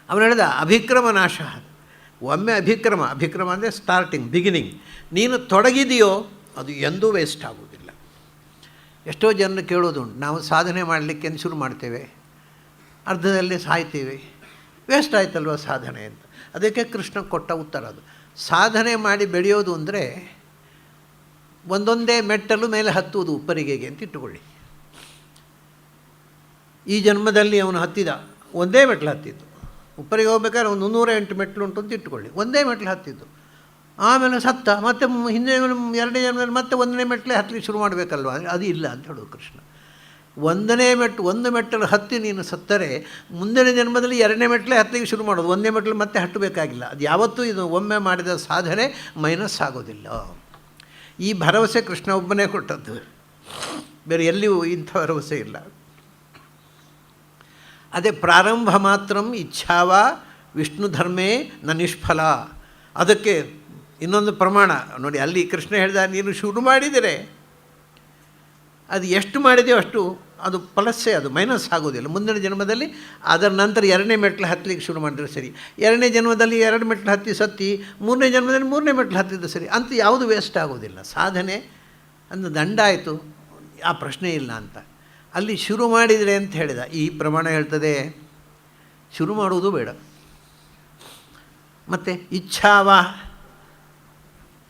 ಅವನು ಹೇಳಿದ ಅಭಿಕ್ರಮ ನಾಶ. ಒಮ್ಮೆ ಅಭಿಕ್ರಮ ಅಂದರೆ ಸ್ಟಾರ್ಟಿಂಗ್, ಬಿಗಿನಿಂಗ್. ನೀನು ತೊಡಗಿದೆಯೋ ಅದು ಎಂದೂ ವೇಸ್ಟ್ ಆಗುವುದಿಲ್ಲ. ಎಷ್ಟೋ ಜನರು ಕೇಳೋದುಂಟು, ನಾವು ಸಾಧನೆ ಮಾಡಲಿಕ್ಕೆ ಶುರು ಮಾಡ್ತೇವೆ, ಅರ್ಧದಲ್ಲಿ ಸಾಯ್ತೀವಿ, ವೇಸ್ಟ್ ಆಯ್ತಲ್ವ ಸಾಧನೆ ಅಂತ. ಅದಕ್ಕೆ ಕೃಷ್ಣ ಕೊಟ್ಟ ಉತ್ತರ ಅದು. ಸಾಧನೆ ಮಾಡಿ ಬೆಳೆಯೋದು ಅಂದರೆ ಒಂದೊಂದೇ ಮೆಟ್ಟಲು ಮೇಲೆ ಹತ್ತುವುದು ಉಪ್ಪರಿಗೆಗೆ ಅಂತ ಇಟ್ಟುಕೊಳ್ಳಿ. ಈ ಜನ್ಮದಲ್ಲಿ ಅವನು ಹತ್ತಿದ, ಒಂದೇ ಮೆಟ್ಲು ಹತ್ತಿದ್ದು. ಉಪ್ಪರಿಗೆ ಹೋಗ್ಬೇಕಾದ್ರೆ ಒಂದು 108 ಮೆಟ್ಲು ಉಂಟು ಅಂತ ಇಟ್ಟುಕೊಳ್ಳಿ, ಒಂದೇ ಮೆಟ್ಲು ಹತ್ತಿದ್ದು. ಆಮೇಲೆ ಸತ್ತ, ಮತ್ತೆ ಹಿಂದೆ 2ನೇ ಜನ್ಮದಲ್ಲಿ ಮತ್ತೆ 1ನೇ ಮೆಟ್ಲೆ ಹತ್ತಲಿಕ್ಕೆ ಶುರು ಮಾಡಬೇಕಲ್ವ, ಅದು ಇಲ್ಲ ಅಂತ ಹೇಳೋದು ಕೃಷ್ಣ. ಒಂದು ಮೆಟ್ಟಲು ಹತ್ತಿ ನೀನು ಸತ್ತರೆ ಮುಂದಿನ ಜನ್ಮದಲ್ಲಿ 2ನೇ ಮೆಟ್ಲೆ ಹತ್ತಲಿಕ್ಕೆ ಶುರು ಮಾಡೋದು. 1ನೇ ಮೆಟ್ಲು ಮತ್ತೆ ಹತ್ತಬೇಕಾಗಿಲ್ಲ. ಅದು ಯಾವತ್ತೂ ಇದು ಒಮ್ಮೆ ಮಾಡಿದ ಸಾಧನೆ ಮೈನಸ್ ಆಗೋದಿಲ್ಲ. ಈ ಭರವಸೆ ಕೃಷ್ಣ ಒಬ್ಬನೇ ಕೊಟ್ಟದ್ದು, ಬೇರೆ ಎಲ್ಲಿಯೂ ಇಂಥ ಭರವಸೆ ಇಲ್ಲ. ಅದೇ ಪ್ರಾರಂಭ ಮಾತ್ರ ಇಚ್ಛಾವ ವಿಷ್ಣು ಧರ್ಮೇ ನ ನಿಷ್ಫಲ. ಅದಕ್ಕೆ ಇನ್ನೊಂದು ಪ್ರಮಾಣ ನೋಡಿ, ಅಲ್ಲಿ ಕೃಷ್ಣ ಹೇಳಿದ ನೀನು ಶುರು ಮಾಡಿದರೆ ಅದು ಎಷ್ಟು ಮಾಡಿದೆಯೋ ಅಷ್ಟು ಅದು ಪ್ಲಸ್ಸೇ, ಅದು ಮೈನಸ್ ಆಗೋದಿಲ್ಲ. ಮುಂದಿನ ಜನ್ಮದಲ್ಲಿ ಅದರ ನಂತರ 2ನೇ ಮೆಟ್ಲು ಹತ್ತಲಿಕ್ಕೆ ಶುರು ಮಾಡಿದ್ರೆ ಸರಿ. 2ನೇ ಜನ್ಮದಲ್ಲಿ 2 ಮೆಟ್ಲು ಹತ್ತಿ ಸತ್ತಿ, 3ನೇ ಜನ್ಮದಲ್ಲಿ 3ನೇ ಮೆಟ್ಲು ಹತ್ತಿದ್ದು ಸರಿ. ಅಂತ ಯಾವುದು ವೇಸ್ಟ್ ಆಗೋದಿಲ್ಲ. ಸಾಧನೆ ಅಂದು ದಂಡ ಆಯಿತು, ಆ ಪ್ರಶ್ನೆ ಇಲ್ಲ ಅಂತ. ಅಲ್ಲಿ ಶುರು ಮಾಡಿದರೆ ಅಂತ ಹೇಳಿದ. ಈ ಪ್ರಮಾಣ ಹೇಳ್ತದೆ ಶುರು ಮಾಡುವುದು ಬೇಡ. ಮತ್ತು ಇಚ್ಛಾವ,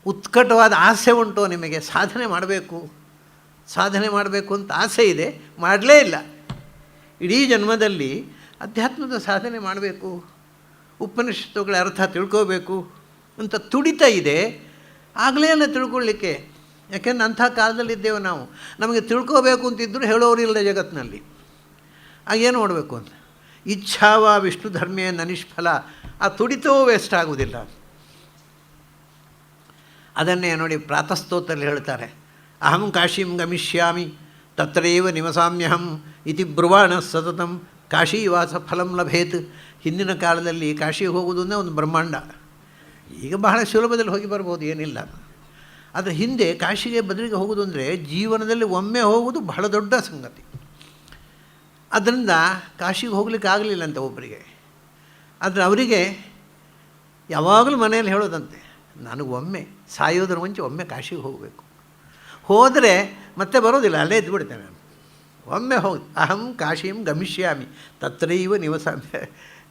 ಉತ್ಕಟವಾದ ಆಸೆ ಉಂಟು ನಿಮಗೆ, ಸಾಧನೆ ಮಾಡಬೇಕು ಅಂತ ಆಸೆ ಇದೆ, ಮಾಡಲೇ ಇಲ್ಲ. ಇಡೀ ಜನ್ಮದಲ್ಲಿ ಅಧ್ಯಾತ್ಮದ ಸಾಧನೆ ಮಾಡಬೇಕು, ಉಪನಿಷತ್ತುಗಳ ಅರ್ಥ ತಿಳ್ಕೋಬೇಕು ಅಂತ ತುಡಿತ ಇದೆ, ಆಗಲೇ ಇಲ್ಲ ತಿಳ್ಕೊಳ್ಳಿಕ್ಕೆ. ಯಾಕೆಂದ್ರೆ ಅಂಥ ಕಾಲದಲ್ಲಿದ್ದೇವೆ ನಾವು. ನಮಗೆ ತಿಳ್ಕೋಬೇಕು ಅಂತಿದ್ದರೂ ಹೇಳೋರಿಲ್ಲ ಜಗತ್ತಿನಲ್ಲಿ. ಆಗೇನು ಮಾಡಬೇಕು ಅಂತ ಇಚ್ಛಾವ ವಿಷ್ಣು ಧರ್ಮೇ ನ ನಿಷ್ಫಲ. ಆ ತುಡಿತವೂ ವೇಸ್ಟ್ ಆಗುವುದಿಲ್ಲ. ಅದನ್ನೇ ನೋಡಿ ಪ್ರಾತಸ್ತೋತ್ರದಲ್ಲಿ ಹೇಳ್ತಾರೆ, ಅಹಂ ಕಾಶೀಂ ಗಮಿಷ್ಯಾಮಿ ತತ್ರೈವ ನಿವಸಾಮ್ಯಹಂ ಇತಿ ಬ್ರುವಾಣ ಸತತಂ ಕಾಶೀವಾಸ ಫಲಂ ಲಭೇತ್. ಹಿಂದಿನ ಕಾಲದಲ್ಲಿ ಕಾಶಿಗೆ ಹೋಗುವುದು ಅಂದರೆ ಒಂದು ಬ್ರಹ್ಮಾಂಡ. ಈಗ ಬಹಳ ಸುಲಭದಲ್ಲಿ ಹೋಗಿ ಬರ್ಬೋದು, ಏನಿಲ್ಲ. ಆದರೆ ಹಿಂದೆ ಕಾಶಿಗೆ ಬದಲಿಗೆ ಹೋಗೋದು ಅಂದರೆ ಜೀವನದಲ್ಲಿ ಒಮ್ಮೆ ಹೋಗೋದು ಬಹಳ ದೊಡ್ಡ ಸಂಗತಿ. ಅದರಿಂದ ಕಾಶಿಗೆ ಹೋಗ್ಲಿಕ್ಕೆ ಆಗಲಿಲ್ಲ ಅಂತ ಒಬ್ಬರಿಗೆ. ಆದರೆ ಅವರಿಗೆ ಯಾವಾಗಲೂ ಮನೆಯಲ್ಲಿ ಹೇಳೋದಂತೆ, ನನಗೆ ಒಮ್ಮೆ ಸಾಯೋದ್ರ ಮುಂಚೆ ಒಮ್ಮೆ ಕಾಶಿಗೆ ಹೋಗಬೇಕು, ಹೋದರೆ ಮತ್ತೆ ಬರೋದಿಲ್ಲ, ಅಲ್ಲೇ ಇದ್ದುಬಿಡ್ತೇನೆ ನಾನು. ಒಮ್ಮೆ ಹೋಗಿ ಅಹಂ ಕಾಶಿಂ ಗಮಿಷ್ಯಾಮಿ ತತ್ರೈವ ನಿವಸಾಮಿ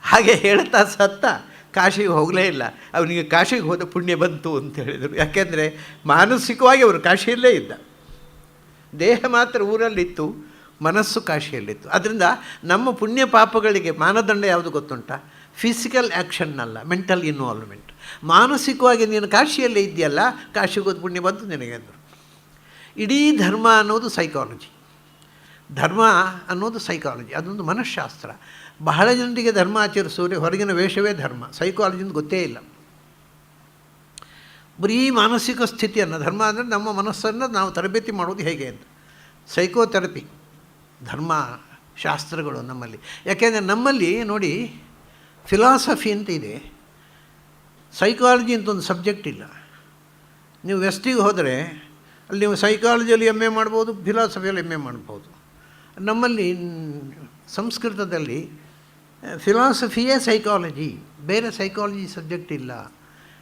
ಹಾಗೆ ಹೇಳ್ತಾ ಸತ್ತ. ಕಾಶಿಗೆ ಹೋಗಲೇ ಇಲ್ಲ. ಅವನಿಗೆ ಕಾಶಿಗೆ ಹೋದ ಪುಣ್ಯ ಬಂತು ಅಂತ ಹೇಳಿದರು. ಯಾಕೆಂದರೆ ಮಾನಸಿಕವಾಗಿ ಅವರು ಕಾಶಿಯಲ್ಲೇ ಇದ್ದ, ದೇಹ ಮಾತ್ರ ಊರಲ್ಲಿತ್ತು, ಮನಸ್ಸು ಕಾಶಿಯಲ್ಲಿತ್ತು. ಅದರಿಂದ ನಮ್ಮ ಪುಣ್ಯ ಪಾಪಗಳಿಗೆ ಮಾನದಂಡ ಯಾವುದು ಗೊತ್ತುಂಟ? ಫಿಸಿಕಲ್ ಆ್ಯಕ್ಷನ್ ಅಲ್ಲ, ಮೆಂಟಲ್ ಇನ್ವಾಲ್ವ್ಮೆಂಟ್. ಮಾನಸಿಕವಾಗಿ ನೀನು ಕಾಶಿಯಲ್ಲೇ ಇದೆಯಲ್ಲ, ಕಾಶಿಗೆ ಹೋದ ಪುಣ್ಯ ಬಂತು ನಿನಗೆ ಅಂದರು. ಇಡೀ ಧರ್ಮ ಅನ್ನೋದು ಸೈಕಾಲಜಿ. ಧರ್ಮ ಅನ್ನೋದು ಸೈಕಾಲಜಿ, ಅದೊಂದು ಮನಃಶಾಸ್ತ್ರ. ಬಹಳ ಜನರಿಗೆ ಧರ್ಮ ಆಚರಿಸೋರೆ ಹೊರಗಿನ ವೇಷವೇ ಧರ್ಮ, ಸೈಕಾಲಜಿಯಿಂದ ಗೊತ್ತೇ ಇಲ್ಲ. ಬರೀ ಮಾನಸಿಕ ಸ್ಥಿತಿಯನ್ನು, ಧರ್ಮ ಅಂದರೆ ನಮ್ಮ ಮನಸ್ಸನ್ನು ನಾವು ತರಬೇತಿ ಮಾಡೋದು ಹೇಗೆ ಅಂತ, ಸೈಕೋಥೆರಪಿ ಧರ್ಮ ಶಾಸ್ತ್ರಗಳು ನಮ್ಮಲ್ಲಿ. ಯಾಕೆಂದರೆ ನಮ್ಮಲ್ಲಿ ನೋಡಿ, ಫಿಲಾಸಫಿ ಅಂತ ಇದೆ, ಸೈಕಾಲಜಿ ಅಂತ ಒಂದು ಸಬ್ಜೆಕ್ಟ್ ಇಲ್ಲ. ನೀವು ವೆಸ್ಟಿಗೆ ಹೋದರೆ ಅಲ್ಲಿ ನೀವು ಸೈಕಾಲಜಿಯಲ್ಲಿ ಎಮ್ ಎ ಮಾಡ್ಬೋದು, ಫಿಲಾಸಫಿಯಲ್ಲಿ ಎಮ್ ಎ ಮಾಡ್ಬೋದು. ನಮ್ಮಲ್ಲಿ ಸಂಸ್ಕೃತದಲ್ಲಿ ಫಿಲಾಸಫಿಯೇ ಸೈಕಾಲಜಿ, ಬೇರೆ ಸೈಕಾಲಜಿ ಸಬ್ಜೆಕ್ಟ್ ಇಲ್ಲ.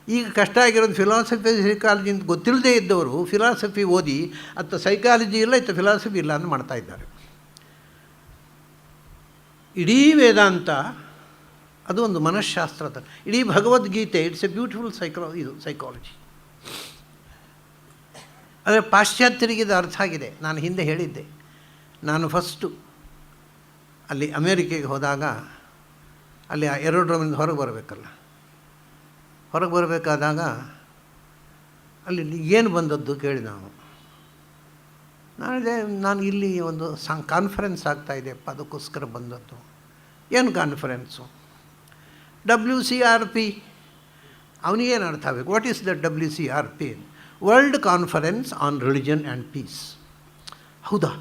ಈಗ ಕಷ್ಟ ಆಗಿರೋದು ಫಿಲಾಸಫಿ ಸೈಕಾಲಜಿ ಅಂತ ಗೊತ್ತಿಲ್ಲದೇ ಇದ್ದವರು ಫಿಲಾಸಫಿ ಓದಿ ಅಥವಾ ಸೈಕಾಲಜಿ ಇಲ್ಲ ಇತ್ತು ಫಿಲಾಸಫಿ ಇಲ್ಲ ಅಂತ ಮಾಡ್ತಾಯಿದ್ದಾರೆ. ಇಡೀ ವೇದಾಂತ ಅದು ಒಂದು ಮನಃಶಾಸ್ತ್ರದ, ಇಡೀ Bhagavad Gita it's a beautiful psychology. ಆದರೆ ಪಾಶ್ಚಾತ್ಯರಿಗೆ ಇದು ಅರ್ಥ ಆಗಿದೆ. ನಾನು ಹಿಂದೆ ಹೇಳಿದ್ದೆ, ನಾನು ಫಸ್ಟು ಅಲ್ಲಿ ಅಮೇರಿಕೆಗೆ ಹೋದಾಗ ಅಲ್ಲಿ ಏರೋಡ್ರೋಮಿಂದ ಹೊರಗೆ ಬರಬೇಕಲ್ಲ, ಹೊರಗೆ ಬರಬೇಕಾದಾಗ ಅಲ್ಲಿ ಏನು ಬಂದದ್ದು ಕೇಳಿದ ನಾನು ಇಲ್ಲಿ ಒಂದು ಕಾನ್ಫರೆನ್ಸ್ ಆಗ್ತಾಯಿದೆಯಪ್ಪ, ಅದಕ್ಕೋಸ್ಕರ ಬಂದದ್ದು. ಏನು ಕಾನ್ಫರೆನ್ಸು? WCRP. ಅವನಿಗೇನು ಅರ್ಥ ಆಗಬೇಕು? What is the WCRP? World conference on religion and peace. ಹೌದಾ,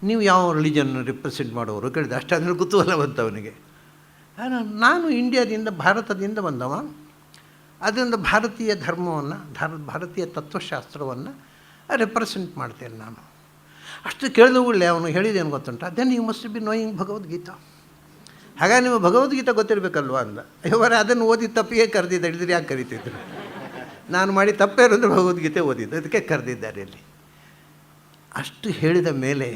ನೀವು ಯಾವ ರಿಲಿಜನ್ ರಿಪ್ರೆಸೆಂಟ್ ಮಾಡೋರು ಕೇಳಿದೆ. ಅಷ್ಟಾದ್ರೆ ಕುತೂಹಲ ಬಂತು ಅವನಿಗೆ. ನಾನು ಇಂಡಿಯಾದಿಂದ, ಭಾರತದಿಂದ ಬಂದವ, ಅದರಿಂದ ಭಾರತೀಯ ಧರ್ಮವನ್ನು, ಭಾರತೀಯ ತತ್ವಶಾಸ್ತ್ರವನ್ನು ರೆಪ್ರೆಸೆಂಟ್ ಮಾಡ್ತೇನೆ ನಾನು. ಅಷ್ಟು ಕೇಳಿದವುಗಳೇ ಅವನು ಹೇಳಿದೇನು ಗೊತ್ತುಂಟ? Then you must be knowing Bhagavad Gita. ಹಾಗಾಗಿ ನೀವು ಭಗವದ್ಗೀತೆ ಗೊತ್ತಿರಬೇಕಲ್ವ ಅಂದ. ಇವರೇ ಅದನ್ನು ಓದಿ ತಪ್ಪಿಗೆ ಕರೆದಿದ್ದ, ಹಿಡಿದ್ರೆ ಯಾಕೆ ಕರಿತಿದ್ರು? ನಾನು ಮಾಡಿ ತಪ್ಪೇ ಇರೋದ್ರೆ ಭಗವದ್ಗೀತೆ ಓದಿದ್ದು, ಅದಕ್ಕೆ ಕರೆದಿದ್ದಾರೆ ಇಲ್ಲಿ. ಅಷ್ಟು ಹೇಳಿದ ಮೇಲೆ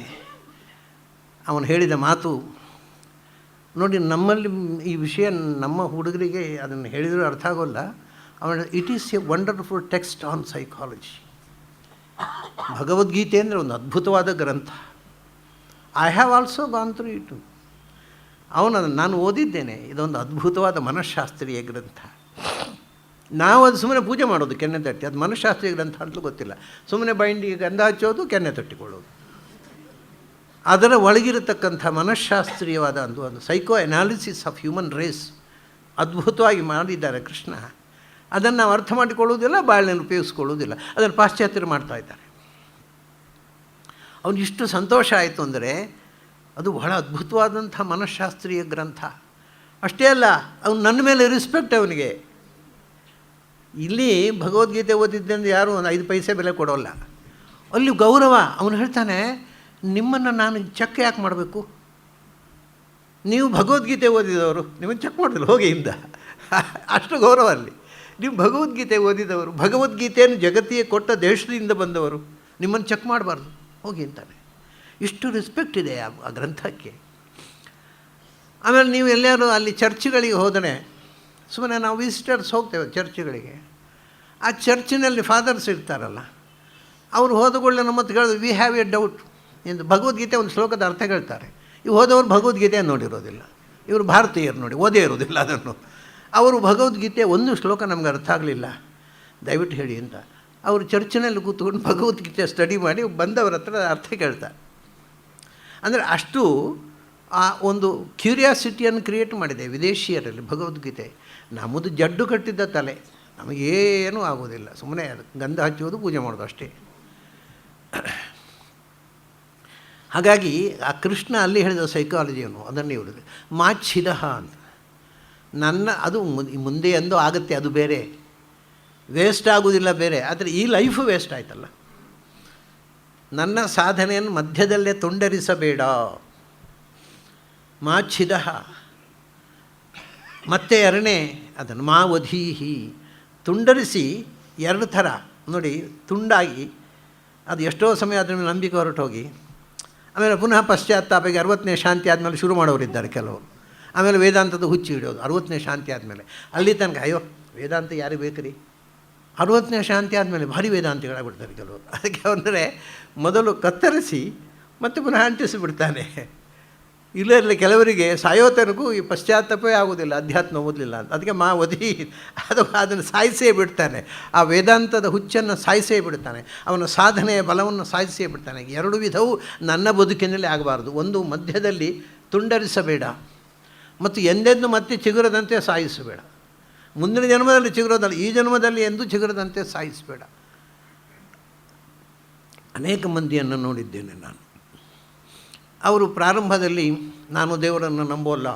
ಅವನು ಹೇಳಿದ ಮಾತು ನೋಡಿ, ನಮ್ಮಲ್ಲಿ ಈ ವಿಷಯ ನಮ್ಮ ಹುಡುಗರಿಗೆ ಅದನ್ನು ಹೇಳಿದರೂ ಅರ್ಥ ಆಗೋಲ್ಲ. ಅವನ it is a wonderful text on psychology. Bhagavad Gita ಅಂದರೆ ಒಂದು ಅದ್ಭುತವಾದ ಗ್ರಂಥ. I have also gone through it. ಅವನನ್ನು ನಾನು ಓದಿದ್ದೇನೆ. ಇದೊಂದು ಅದ್ಭುತವಾದ ಮನಃಶಾಸ್ತ್ರೀಯ ಗ್ರಂಥ. ನಾವು ಅದು ಸುಮ್ಮನೆ ಪೂಜೆ ಮಾಡೋದು, ಕೆನ್ನೆ ತಟ್ಟಿ. ಅದು ಮನಃಶಾಸ್ತ್ರೀಯ ಗ್ರಂಥ ಅಂತಲೂ ಗೊತ್ತಿಲ್ಲ. ಸುಮ್ಮನೆ ಬೈಂಡಿಗೆ ಗಂಧ ಹಚ್ಚೋದು, ಕೆನ್ನೆ ತಟ್ಟಿಕೊಳ್ಳೋದು. ಅದರ ಒಳಗಿರತಕ್ಕಂಥ ಮನಃಶಾಸ್ತ್ರೀಯವಾದ ಒಂದು psycho analysis of human race ಅದ್ಭುತವಾಗಿ ಮಾಡಿದ್ದಾರೆ ಕೃಷ್ಣ. ಅದನ್ನು ನಾವು ಅರ್ಥ ಮಾಡಿಕೊಳ್ಳುವುದಿಲ್ಲ, ಬಾಳ್ನಲ್ಲಿ ಉಪಯೋಗಿಸ್ಕೊಳ್ಳೋದಿಲ್ಲ. ಅದನ್ನು ಪಾಶ್ಚಾತ್ಯರು ಮಾಡ್ತಾಯಿದ್ದಾರೆ. ಅವನಿಷ್ಟು ಸಂತೋಷ ಆಯಿತು ಅಂದರೆ ಅದು ಬಹಳ ಅದ್ಭುತವಾದಂಥ ಮನಃಶಾಸ್ತ್ರೀಯ ಗ್ರಂಥ. ಅಷ್ಟೇ ಅಲ್ಲ, ಅವನು ನನ್ನ ಮೇಲೆ ರೆಸ್ಪೆಕ್ಟ್ ಅವನಿಗೆ. ಇಲ್ಲಿ ಭಗವದ್ಗೀತೆ ಓದಿದ್ದರಿಂದ ಯಾರೂ ಒಂದು 5 ಪೈಸೆ ಬೆಲೆ ಕೊಡೋಲ್ಲ. ಅಲ್ಲಿ ಗೌರವ. ಅವನು ಹೇಳ್ತಾನೆ, ನಿಮ್ಮನ್ನು ನಾನು ಚೆಕ್ ಯಾಕೆ ಮಾಡಬೇಕು? ನೀವು ಭಗವದ್ಗೀತೆ ಓದಿದವರು, ನಿಮ್ಮನ್ನು ಚೆಕ್ ಮಾಡೋದಿಲ್ಲ, ಹೋಗಿ ಇಂದ. ಅಷ್ಟು ಗೌರವ ಅಲ್ಲಿ. ನೀವು ಭಗವದ್ಗೀತೆ ಓದಿದವರು, ಭಗವದ್ಗೀತೆಯನ್ನು ಜಗತ್ತಿಗೆ ಕೊಟ್ಟ ದೇಶದಿಂದ ಬಂದವರು, ನಿಮ್ಮನ್ನು ಚೆಕ್ ಮಾಡಬಾರ್ದು, ಹೋಗಿ ಅಂತಾನೆ. ಇಷ್ಟು ರೆಸ್ಪೆಕ್ಟ್ ಇದೆ ಆ ಗ್ರಂಥಕ್ಕೆ. ಆಮೇಲೆ ನೀವು ಎಲ್ಲರೂ ಅಲ್ಲಿ ಚರ್ಚ್ಗಳಿಗೆ ಹೋದರೆ, ಸುಮ್ಮನೆ ನಾವು ವಿಸಿಟರ್ಸ್ ಹೋಗ್ತೇವೆ ಚರ್ಚ್ಗಳಿಗೆ, ಆ ಚರ್ಚಿನಲ್ಲಿ ಫಾದರ್ಸ್ ಇರ್ತಾರಲ್ಲ, ಅವರು ಹೋದಕೊಳ್ಳೆ ನಮ್ಮ ಹತ್ರ ಕೇಳಿದ್ರು, ವಿ ಹ್ಯಾವ್ ಎ ಡೌಟ್ ಎಂದು ಭಗವದ್ಗೀತೆ ಒಂದು ಶ್ಲೋಕದ ಅರ್ಥ ಹೇಳ್ತಾರೆ. ಇವು ಹೋದವರು ಭಗವದ್ಗೀತೆಯನ್ನು ನೋಡಿರೋದಿಲ್ಲ, ಇವರು ಭಾರತೀಯರು ನೋಡಿ ಓದೇ ಇರೋದಿಲ್ಲ ಅದನ್ನು. ಅವರು ಭಗವದ್ಗೀತೆ ಒಂದು ಶ್ಲೋಕ ನಮ್ಗೆ ಅರ್ಥ ಆಗಲಿಲ್ಲ, ದಯವಿಟ್ಟು ಹೇಳಿ ಅಂತ. ಅವರು ಚರ್ಚಿನಲ್ಲಿ ಕೂತ್ಕೊಂಡು ಭಗವದ್ಗೀತೆ ಸ್ಟಡಿ ಮಾಡಿ ಬಂದವರ ಹತ್ರ ಅರ್ಥ ಕೇಳ್ತಾರೆ. ಅಂದರೆ ಅಷ್ಟು ಆ ಒಂದು ಕ್ಯೂರಿಯಾಸಿಟಿಯನ್ನು ಕ್ರಿಯೇಟ್ ಮಾಡಿದೆ ವಿದೇಶಿಯರಲ್ಲಿ ಭಗವದ್ಗೀತೆ. ನಮ್ಮದು ಜಡ್ಡು ಕಟ್ಟಿದ್ದ ತಲೆ, ನಮಗೇನೂ ಆಗೋದಿಲ್ಲ, ಸುಮ್ಮನೆ ಗಂಧ ಹಚ್ಚುವುದು, ಪೂಜೆ ಮಾಡೋದು ಅಷ್ಟೇ. ಹಾಗಾಗಿ ಆ ಕೃಷ್ಣ ಅಲ್ಲಿ ಹೇಳಿದ ಸೈಕಾಲಜಿಯನ್ನು ಅದನ್ನೇ ಹೇಳಿದೆ. ಮಾಚ್ಛಿದ ಅಂತ ನನ್ನ ಅದು ಮುಂದೆ ಎಂದೋ ಆಗುತ್ತೆ, ಅದು ಬೇರೆ. ವೇಸ್ಟ್ ಆಗೋದಿಲ್ಲ ಬೇರೆ, ಆದರೆ ಈ ಲೈಫು ವೇಸ್ಟ್ ಆಯ್ತಲ್ಲ. ನನ್ನ ಸಾಧನೆಯನ್ನು ಮಧ್ಯದಲ್ಲೇ ತುಂಡರಿಸಬೇಡ. ಮಾಚ್ಛಿದ. ಮತ್ತೆ ಎರಡನೇ ಅದನ್ನು ಮಾವಧೀಹಿ, ತುಂಡರಿಸಿ ಎರಡು ಥರ ನೋಡಿ, ತುಂಡಾಗಿ ಅದು ಎಷ್ಟೋ ಸಮಯ ಅದರ ಮೇಲೆ ನಂಬಿಕೆ ಹೊರಟೋಗಿ ಆಮೇಲೆ ಪುನಃ ಪಶ್ಚಾತ್ತಾಪಿಗೆ 60ನೇ ಶಾಂತಿ ಆದಮೇಲೆ ಶುರು ಮಾಡೋರಿದ್ದಾರೆ ಕೆಲವರು. ಆಮೇಲೆ ವೇದಾಂತದ ಹುಚ್ಚಿ ಹಿಡಿಯೋದು 60ನೇ ಶಾಂತಿ ಆದಮೇಲೆ. ಅಲ್ಲಿ ತನಕ ಅಯ್ಯೋ ವೇದಾಂತ ಯಾರಿಗೆ ಬೇಕ್ರಿ, 60ನೇ ಶಾಂತಿ ಆದಮೇಲೆ ಭಾರಿ ವೇದಾಂತಿಗಳಾಗ್ಬಿಡ್ತಾರೆ ಕೆಲವರು. ಅದಕ್ಕೆ ಅಂದರೆ ಮೊದಲು ಕತ್ತರಿಸಿ ಮತ್ತೆ ಪುನಃ ಅಂಟಿಸಿಬಿಡ್ತಾನೆ. ಇಲ್ಲರಲ್ಲಿ ಕೆಲವರಿಗೆ ಸಾಯೋತನಗೂ ಈ ಪಶ್ಚಾತ್ತಾಪವೇ ಆಗೋದಿಲ್ಲ, ಅಧ್ಯಾತ್ಮ ಓದಲಿಲ್ಲ ಅಂತ. ಅದಕ್ಕೆ ಮಾವಧಿ ಅದನ್ನು ಸಾಯಿಸೇ ಬಿಡ್ತಾನೆ. ಆ ವೇದಾಂತದ ಹುಚ್ಚನ್ನು ಸಾಯಿಸೇ ಬಿಡ್ತಾನೆ, ಅವನ ಸಾಧನೆಯ ಬಲವನ್ನು ಸಾಯಿಸೇ ಬಿಡ್ತಾನೆ. ಎರಡು ವಿಧವು ನನ್ನ ಬದುಕಿನಲ್ಲಿ ಆಗಬಾರ್ದು. ಒಂದು ಮಧ್ಯದಲ್ಲಿ ತುಂಡರಿಸಬೇಡ, ಮತ್ತು ಎಂದೆಂದು ಮತ್ತೆ ಚಿಗುರದಂತೆ ಸಾಯಿಸಬೇಡ. ಮುಂದಿನ ಜನ್ಮದಲ್ಲಿ ಚಿಗುರೋದಲ್ಲ, ಈ ಜನ್ಮದಲ್ಲಿ ಎಂದೂ ಚಿಗುರದಂತೆ ಸಾಯಿಸಬೇಡ. ಅನೇಕ ಮಂದಿಯನ್ನು ನೋಡಿದ್ದೇನೆ ನಾನು. ಅವರು ಪ್ರಾರಂಭದಲ್ಲಿ ನಾನು ದೇವರನ್ನು ನಂಬೋಲ್ಲ,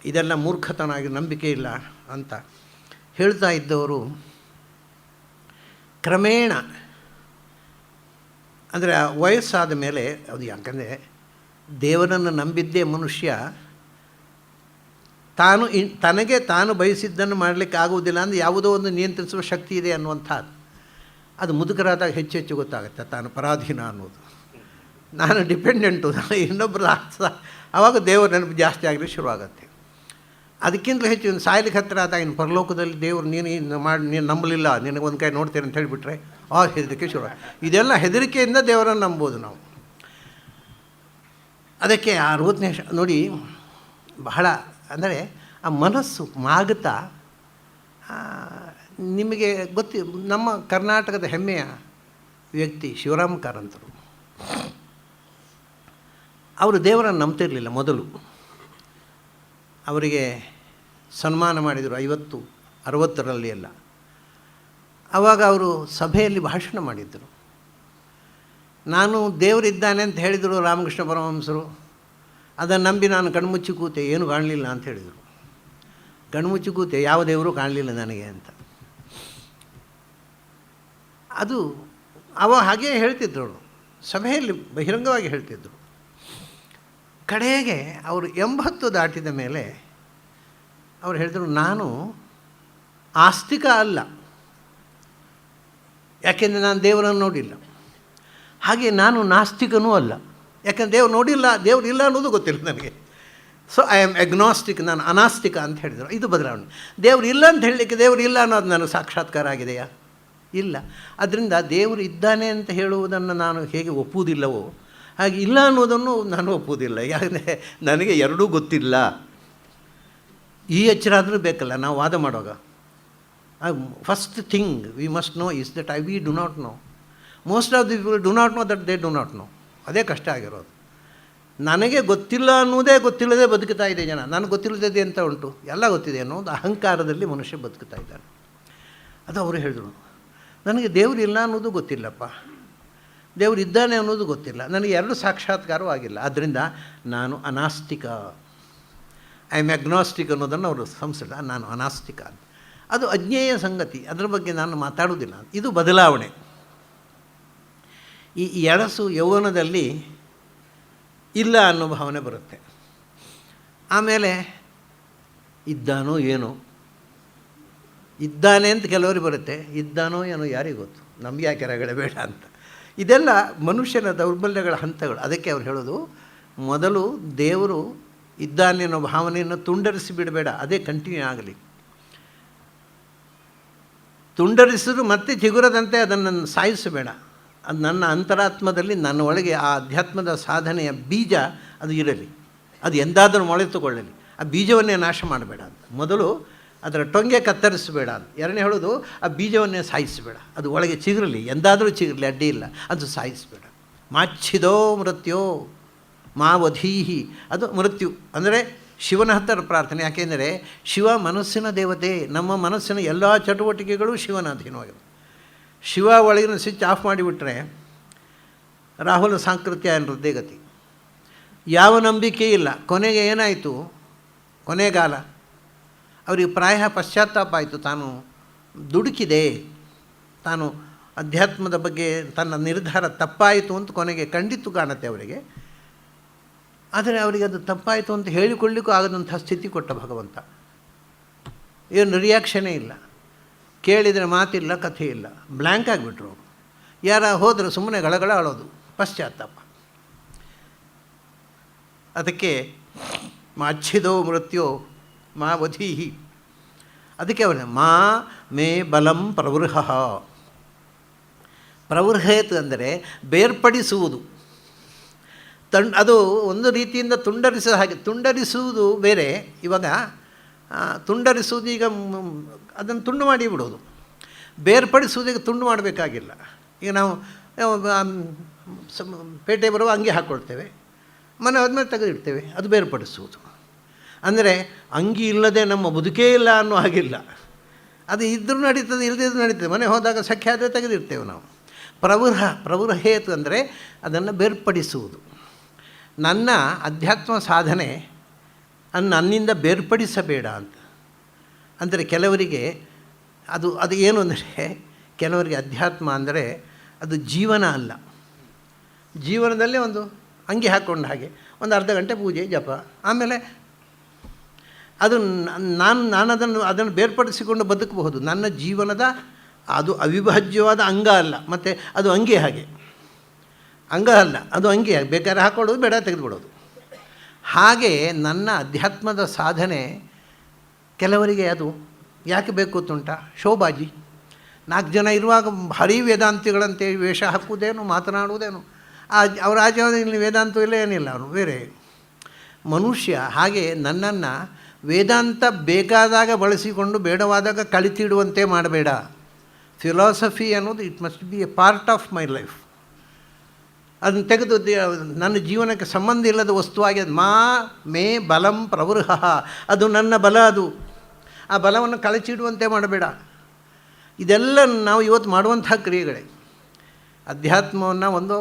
ಇದೆಲ್ಲ ಮೂರ್ಖತನಾಗಿ ನಂಬಿಕೆ ಇಲ್ಲ ಅಂತ ಹೇಳ್ತಾ ಇದ್ದವರು ಕ್ರಮೇಣ ಅಂದರೆ ವಯಸ್ಸಾದ ಮೇಲೆ ಅದು, ಯಾಕಂದರೆ ದೇವರನ್ನು ನಂಬಿದ್ದೇ ಮನುಷ್ಯ ತನಗೆ ತಾನು ಬಯಸಿದ್ದನ್ನು ಮಾಡಲಿಕ್ಕೆ ಆಗುವುದಿಲ್ಲ ಅಂದರೆ ಯಾವುದೋ ಒಂದು ನಿಯಂತ್ರಿಸುವ ಶಕ್ತಿ ಇದೆ ಅನ್ನುವಂಥದ್ದು. ಅದು ಮುದುಕರಾದಾಗ ಹೆಚ್ಚು ಹೆಚ್ಚು ಗೊತ್ತಾಗುತ್ತೆ ತಾನು ಪರಾಧೀನ ಅನ್ನೋದು. ನಾನು ಡಿಪೆಂಡೆಂಟು, ನಾನು ಇನ್ನೊಬ್ಬರು ಆವಾಗ ದೇವರ ನೆನಪು ಜಾಸ್ತಿ ಆಗಲಿ ಶುರುವಾಗತ್ತೆ. ಅದಕ್ಕಿಂತಲೂ ಹೆಚ್ಚು ಇನ್ನು ಸಾಯ್ಲಿಕ್ಕೆ ಹತ್ತಿರ ಆದಾಗ ಇನ್ನು ಪರಲೋಕದಲ್ಲಿ ದೇವರು ನೀನು ನಂಬಲಿಲ್ಲ, ನಿನಗೆ ಒಂದು ಕೈ ನೋಡ್ತೇನೆ ಅಂತ ಹೇಳಿಬಿಟ್ರೆ ಹೆದರಿಕೆ ಶುರು. ಇದೆಲ್ಲ ಹೆದರಿಕೆಯಿಂದ ದೇವರನ್ನು ನಂಬೋದು ನಾವು. ಅದಕ್ಕೆ ಆ 60ನೇ ನೋಡಿ ಬಹಳ ಅಂದರೆ ಆ ಮನಸ್ಸು ಮಾಗುತ್ತಾ. ನಿಮಗೆ ನಮ್ಮ ಕರ್ನಾಟಕದ ಹೆಮ್ಮೆಯ ವ್ಯಕ್ತಿ ಶಿವರಾಮ್ ಕಾರಂತರು, ಅವರು ದೇವರನ್ನು ನಂಬ್ತಿರಲಿಲ್ಲ ಮೊದಲು. ಅವರಿಗೆ ಸನ್ಮಾನ ಮಾಡಿದರು 50-60ರಲ್ಲಿ ಎಲ್ಲ. ಆವಾಗ ಅವರು ಸಭೆಯಲ್ಲಿ ಭಾಷಣ ಮಾಡಿದ್ದರು. ನಾನು ದೇವರಿದ್ದಾನೆ ಅಂತ ಹೇಳಿದರು ರಾಮಕೃಷ್ಣ ಪರಮಹಂಸರು. ಅದನ್ನು ನಂಬಿ ನಾನು ಕಣ್ಮುಚ್ಚಿ ಕೂತೆ, ಏನು ಕಾಣಲಿಲ್ಲ ಅಂತ ಹೇಳಿದರು. ಕಣ್ಮುಚ್ಚಿ ಕೂತೆ, ಯಾವ ದೇವರು ಕಾಣಲಿಲ್ಲ ನನಗೆ ಅಂತ. ಅದು ಹಾಗೇ ಹೇಳ್ತಿದ್ರು, ಸಭೆಯಲ್ಲಿ ಬಹಿರಂಗವಾಗಿ ಹೇಳ್ತಿದ್ದರು. ಕಡೆಗೆ ಅವರು 80 ದಾಟಿದ ಮೇಲೆ ಅವರು ಹೇಳಿದರು, ನಾನು ಆಸ್ತಿಕ ಅಲ್ಲ, ಯಾಕೆಂದರೆ ನಾನು ದೇವರನ್ನು ನೋಡಿಲ್ಲ. ಹಾಗೆ ನಾನು ನಾಸ್ತಿಕನೂ ಅಲ್ಲ, ಯಾಕೆಂದರೆ ದೇವರು ಇಲ್ಲ ಅನ್ನೋದು ಗೊತ್ತಿಲ್ಲ ನನಗೆ. ಸೊ ಐ ಆಮ್ ಎಗ್ನಾಸ್ಟಿಕ್, ನಾನು ಅನಾಸ್ತಿಕ ಅಂತ ಹೇಳಿದರು. ಇದು ಬದಲಾವಣೆ. ದೇವರು ಇಲ್ಲ ಅಂತ ಹೇಳಲಿಕ್ಕೆ ದೇವರು ಇಲ್ಲ ಅನ್ನೋದು ನನಗೆ ಸಾಕ್ಷಾತ್ಕಾರ ಆಗಿದೆಯಾ? ಇಲ್ಲ. ಅದರಿಂದ ದೇವರು ಇದ್ದಾನೆ ಅಂತ ಹೇಳುವುದನ್ನು ನಾನು ಹೇಗೆ ಒಪ್ಪುವುದಿಲ್ಲವೋ ಹಾಗೆ ಇಲ್ಲ ಅನ್ನೋದನ್ನು ನಾನು ಒಪ್ಪುವುದಿಲ್ಲ. ಯಾಕಂದರೆ ನನಗೆ ಎರಡೂ ಗೊತ್ತಿಲ್ಲ. ಈ ಎಚ್ಚರ ಆದರೂ ಬೇಕಲ್ಲ ನಾವು ವಾದ ಮಾಡುವಾಗ. First thing we must know is that we do not know. Most of the people do not know that they do not know. ಅದೇ ಕಷ್ಟ ಆಗಿರೋದು. ನನಗೆ ಗೊತ್ತಿಲ್ಲ ಅನ್ನೋದೇ ಗೊತ್ತಿಲ್ಲದೆ ಬದುಕ್ತಾ ಇದೆ ಜನ. ನನಗೆ ಗೊತ್ತಿಲ್ಲದೆ ಅಂತ ಉಂಟು, ಎಲ್ಲ ಗೊತ್ತಿದೆ ಅನ್ನೋದು ಅಹಂಕಾರದಲ್ಲಿ ಮನುಷ್ಯ ಬದುಕ್ತಾ ಇದ್ದಾನೆ. ಅದು ಅವರು ಹೇಳಿದ್ರು, ನನಗೆ ದೇವರು ಇಲ್ಲ ಅನ್ನೋದು ಗೊತ್ತಿಲ್ಲಪ್ಪ, ದೇವರು ಇದ್ದಾನೆ ಅನ್ನೋದು ಗೊತ್ತಿಲ್ಲ, ನನಗೆ ಎರಡು ಸಾಕ್ಷಾತ್ಕಾರವೂ ಆಗಿಲ್ಲ. ಆದ್ದರಿಂದ ನಾನು ಅನಾಸ್ತಿಕ, ಐ ಆಮ್ ಅಗ್ನಾಸ್ಟಿಕ್ ಅನ್ನೋದನ್ನು ಅವರು ಸಂಸದ, ನಾನು ಅನಾಸ್ತಿಕ ಅಂತ. ಅದು ಅಜ್ಞೇಯ ಸಂಗತಿ, ಅದರ ಬಗ್ಗೆ ನಾನು ಮಾತಾಡುವುದಿಲ್ಲ. ಇದು ಬದಲಾವಣೆ. ಈ ಎಳಸು ಯೌವನದಲ್ಲಿ ಇಲ್ಲ ಅನ್ನೋ ಭಾವನೆ ಬರುತ್ತೆ. ಆಮೇಲೆ ಇದ್ದಾನೋ ಏನೋ, ಇದ್ದಾನೆ ಅಂತ ಕೆಲವರಿಗೆ ಬರುತ್ತೆ, ಇದ್ದಾನೋ ಏನೋ ಯಾರಿಗೆ ಗೊತ್ತು, ನಮಗೆ ಯಾಕೆ ರಗಳೆ ಬೇಡ ಅಂತ. ಇದೆಲ್ಲ ಮನುಷ್ಯನ ದೌರ್ಬಲ್ಯಗಳ ಹಂತಗಳು. ಅದಕ್ಕೆ ಅವ್ರು ಹೇಳೋದು, ಮೊದಲು ದೇವರು ಇದ್ದಾನೆ ಅನ್ನೋ ಭಾವನೆಯನ್ನು ತುಂಡರಿಸಿ ಬಿಡಬೇಡ, ಅದೇ ಕಂಟಿನ್ಯೂ ಆಗಲಿ. ತುಂಡರಿಸಿದ್ರು ಮತ್ತೆ ಚಿಗುರದಂತೆ ಅದನ್ನು ಸಾಯಿಸಬೇಡ. ಅದು ನನ್ನ ಅಂತರಾತ್ಮದಲ್ಲಿ, ನನ್ನ ಒಳಗೆ ಆ ಅಧ್ಯಾತ್ಮದ ಸಾಧನೆಯ ಬೀಜ ಅದು ಇರಲಿ, ಅದು ಎಂದಾದರೂ ಮೊಳೆತುಕೊಳ್ಳಲಿ. ಆ ಬೀಜವನ್ನೇ ನಾಶ ಮಾಡಬೇಡ ಅಂತ. ಮೊದಲು ಅದರ ಟೊಂಗೆ ಕತ್ತರಿಸಬೇಡ ಅಂತ. ಎರಡನೇ ಹೇಳೋದು, ಆ ಬೀಜವನ್ನೇ ಸಾಯಿಸಬೇಡ, ಅದು ಒಳಗೆ ಚಿಗುರಲಿ, ಎಂದಾದರೂ ಚಿಗುರಲಿ, ಅಡ್ಡಿ ಇಲ್ಲ, ಅದು ಸಾಯಿಸಬೇಡ. ಮಾಚ್ಛಿದೋ ಮೃತ್ಯೋ ಮಾವಧೀಹಿ, ಅದು ಮೃತ್ಯು ಅಂದರೆ ಶಿವನ ಹತ್ತಿರ ಪ್ರಾರ್ಥನೆ. ಯಾಕೆಂದರೆ ಶಿವ ಮನಸ್ಸಿನ ದೇವತೆ. ನಮ್ಮ ಮನಸ್ಸಿನ ಎಲ್ಲ ಚಟುವಟಿಕೆಗಳು ಶಿವನ ಅಧೀನವಾಗಿವೆ. ಶಿವ ಒಳಗಿನ ಸ್ವಿಚ್ ಆಫ್ ಮಾಡಿಬಿಟ್ರೆ ರಾಹುಲ ಸಾಂಕೃತ್ಯ ಅನ್ನೋದೇ ಗತಿ. ಯಾವ ನಂಬಿಕೆ ಇಲ್ಲ. ಕೊನೆಗೆ ಏನಾಯಿತು, ಕೊನೆಗಾಲ ಅವರಿಗೆ ಪ್ರಾಯ ಪಶ್ಚಾತ್ತಾಪ ಆಯಿತು, ತಾನು ದುಡುಕಿದೆ, ತಾನು ಅಧ್ಯಾತ್ಮದ ಬಗ್ಗೆ ತನ್ನ ನಿರ್ಧಾರ ತಪ್ಪಾಯಿತು ಅಂತ ಕೊನೆಗೆ ಖಂಡಿತು ಕಾಣುತ್ತೆ ಅವರಿಗೆ. ಆದರೆ ಅವರಿಗೆ ಅದು ತಪ್ಪಾಯಿತು ಅಂತ ಹೇಳಿಕೊಳ್ಳಿಕ್ಕೂ ಆಗದಂಥ ಸ್ಥಿತಿ ಕೊಟ್ಟ ಭಗವಂತ. ಏನು ರಿಯಾಕ್ಷನೇ ಇಲ್ಲ, ಕೇಳಿದರೆ ಮಾತಿಲ್ಲ, ಕಥೆ ಇಲ್ಲ, ಬ್ಲ್ಯಾಂಕ್ ಆಗಿಬಿಟ್ರು. ಯಾರ ಹೋದರೆ ಸುಮ್ಮನೆ ಗಳಗಳ ಅಳೋದು, ಪಶ್ಚಾತ್ತಾಪ. ಅದಕ್ಕೆ ಮಾಚ್ಛಿದೋ ಮೃತ್ಯೋ ಮಾ ವಧೀಹಿ. ಅದಕ್ಕೆ ಅವನ ಮಾ ಮೇ ಬಲಂ ಪ್ರವೃಹ. ಪ್ರವೃಹೇತ್ ಅಂದರೆ ಬೇರ್ಪಡಿಸುವುದು. ಅದು ಒಂದು ರೀತಿಯಿಂದ ತುಂಡರಿಸೋ ಹಾಗೆ. ತುಂಡರಿಸುವುದು ಬೇರೆ. ಇವಾಗ ತುಂಡರಿಸುವುದು ಈಗ ಅದನ್ನು ತುಂಡು ಮಾಡಿ ಬಿಡೋದು. ಬೇರ್ಪಡಿಸುವುದೀಗ ತುಂಡು ಮಾಡಬೇಕಾಗಿಲ್ಲ. ಈಗ ನಾವು ಪೇಟೆ ಬರುವ ಅಂಗಿ ಹಾಕ್ಕೊಳ್ತೇವೆ, ಮನೆ ಆದಮೇಲೆ ತೆಗೆದಿಡ್ತೇವೆ, ಅದು ಬೇರ್ಪಡಿಸುವುದು. ಅಂದರೆ ಅಂಗಿ ಇಲ್ಲದೆ ನಮ್ಮ ಬದುಕೇ ಇಲ್ಲ ಅನ್ನೋ ಹಾಗಿಲ್ಲ. ಅದು ಇದ್ದರೂ ನಡೀತದೆ, ಇಲ್ಲದಿದ್ರೂ ನಡೀತದೆ. ಮನೆ ಹೋದಾಗ ಸಖ್ಯ ಆದರೆ ತೆಗೆದಿರ್ತೇವೆ ನಾವು. ಪ್ರವೃಹೇತು ಅಂದರೆ ಅದನ್ನು ಬೇರ್ಪಡಿಸುವುದು. ನನ್ನ ಅಧ್ಯಾತ್ಮ ಸಾಧನೆ ನನ್ನಿಂದ ಬೇರ್ಪಡಿಸಬೇಡ ಅಂತ. ಅಂದರೆ ಕೆಲವರಿಗೆ ಅದು ಏನು ಅಂದರೆ, ಕೆಲವರಿಗೆ ಅಧ್ಯಾತ್ಮ ಅಂದರೆ ಅದು ಜೀವನ ಅಲ್ಲ. ಜೀವನದಲ್ಲೇ ಒಂದು ಅಂಗಿ ಹಾಕ್ಕೊಂಡ ಹಾಗೆ ಒಂದು ಅರ್ಧ ಗಂಟೆ ಪೂಜೆ ಜಪ, ಆಮೇಲೆ ಅದು ನಾನು ಅದನ್ನು ಬೇರ್ಪಡಿಸಿಕೊಂಡು ಬದುಕಬಹುದು. ನನ್ನ ಜೀವನದ ಅದು ಅವಿಭಾಜ್ಯವಾದ ಅಂಗ ಅಲ್ಲ. ಮತ್ತು ಅದು ಅಂಗಿ ಹಾಗೆ, ಅಂಗ ಅಲ್ಲ, ಅದು ಅಂಗಿ ಹಾಗೆ. ಬೇಕಾದ್ರೆ ಹಾಕ್ಕೊಳ್ಳೋದು, ಬೇಡ ತೆಗೆದುಬಿಡೋದು. ಹಾಗೆ ನನ್ನ ಅಧ್ಯಾತ್ಮದ ಸಾಧನೆ ಕೆಲವರಿಗೆ ಅದು ಯಾಕೆ ಬೇಕು ಅಂತುಂಟ, ಶೋಭಾಜಿ. 4 ಜನ ಇರುವಾಗ ಭಾರೀ ವೇದಾಂತಿಗಳಂತೆ ವೇಷ ಹಾಕುವುದೇನು, ಮಾತನಾಡುವುದೇನು. ಅವರ ಆಚರಣೆಯಲ್ಲಿ ವೇದಾಂತ ಇಲ್ಲ, ಏನಿಲ್ಲ, ಅವರು ಬೇರೆ ಮನುಷ್ಯ. ಹಾಗೆ ನನ್ನನ್ನು ವೇದಾಂತ ಬೇಕಾದಾಗ ಬಳಸಿಕೊಂಡು ಬೇಡವಾದಾಗ ಕಳಿತಿಡುವಂತೆ ಮಾಡಬೇಡ. ಫಿಲಾಸಫಿ ಅನ್ನೋದು it must be A part of my life. ಅದನ್ನು ತೆಗೆದು ನನ್ನ ಜೀವನಕ್ಕೆ ಸಂಬಂಧ ಇಲ್ಲದ ವಸ್ತುವಾಗಿ ಅದು ಮಾ ಮೇ ಬಲಂ ಪ್ರವೃಹ. ಅದು ನನ್ನ ಬಲ, ಅದು ಆ ಬಲವನ್ನು ಕಳಚಿಡುವಂತೆ ಮಾಡಬೇಡ. ಇದೆಲ್ಲ ನಾವು ಇವತ್ತು ಮಾಡುವಂಥ ಕ್ರಿಯೆಗಳೇ. ಅಧ್ಯಾತ್ಮವನ್ನು ಒಂದು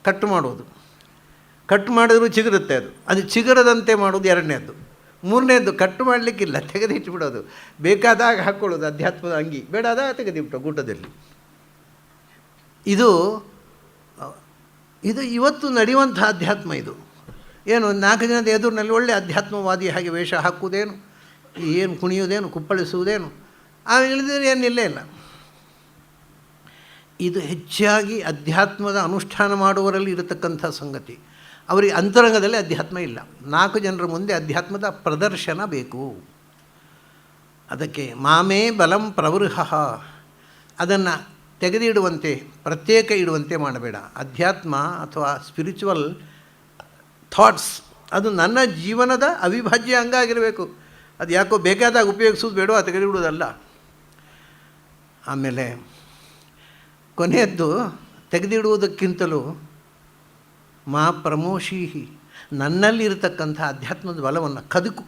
ಕಟ್ಟು ಮಾಡೋದು, ಕಟ್ಟು ಮಾಡಿದ್ರು ಚಿಗುರುತ್ತೆ. ಅದು ಚಿಗುರದಂತೆ ಮಾಡೋದು ಎರಡನೇದ್ದು. ಮೂರನೇದ್ದು ಕಟ್ಟು ಮಾಡಲಿಕ್ಕಿಲ್ಲ, ತೆಗೆದಿಟ್ಟುಬಿಡೋದು. ಬೇಕಾದಾಗ ಹಾಕ್ಕೊಳ್ಳೋದು ಅಧ್ಯಾತ್ಮದ ಅಂಗಿ, ಬೇಡಾದಾಗ ತೆಗೆದಿಬಿಟ್ಟು ಗೂಟದಲ್ಲಿ. ಇದು ಇವತ್ತು ನಡೆಯುವಂಥ ಅಧ್ಯಾತ್ಮ. ಇದು ಏನು 4 ಜನದ ಎದುರಿನಲ್ಲಿ ಒಳ್ಳೆಯ ಅಧ್ಯಾತ್ಮವಾದಿ ಹಾಗೆ ವೇಷ ಹಾಕುವುದೇನು, ಏನು ಕುಣಿಯುವುದೇನು, ಕುಪ್ಪಳಿಸುವುದೇನು, ಇಳಿದ್ರೆ ಏನಿಲ್ಲೇ ಇಲ್ಲ. ಇದು ಹೆಚ್ಚಾಗಿ ಅಧ್ಯಾತ್ಮದ ಅನುಷ್ಠಾನ ಮಾಡುವವರಲ್ಲಿ ಇರತಕ್ಕಂಥ ಸಂಗತಿ. ಅವರಿಗೆ ಅಂತರಂಗದಲ್ಲಿ ಅಧ್ಯಾತ್ಮ ಇಲ್ಲ. 4 ಜನರ ಮುಂದೆ ಅಧ್ಯಾತ್ಮದ ಪ್ರದರ್ಶನ ಬೇಕು. ಅದಕ್ಕೆ ಮಾಮೇ ಬಲಂ ಪ್ರವೃಹ. ಅದನ್ನು ತೆಗೆದಿಡುವಂತೆ, ಪ್ರತ್ಯೇಕ ಇಡುವಂತೆ ಮಾಡಬೇಡ. ಅಧ್ಯಾತ್ಮ ಅಥವಾ ಸ್ಪಿರಿಚುವಲ್ ಥಾಟ್ಸ್ ಅದು ನನ್ನ ಜೀವನದ ಅವಿಭಾಜ್ಯ ಅಂಗ ಆಗಿರಬೇಕು. ಅದು ಯಾಕೋ ಬೇಕಾದಾಗ ಉಪಯೋಗಿಸೋದು ಬೇಡೋ ಅದು ತೆಗೆದಿಡುವುದಲ್ಲ. ಆಮೇಲೆ ಕೊನೆಯದ್ದು ತೆಗೆದಿಡುವುದಕ್ಕಿಂತಲೂ ಮಾ ಪ್ರಮೋಷೀಹಿ. ನನ್ನಲ್ಲಿರತಕ್ಕಂಥ ಅಧ್ಯಾತ್ಮದ ಬಲವನ್ನು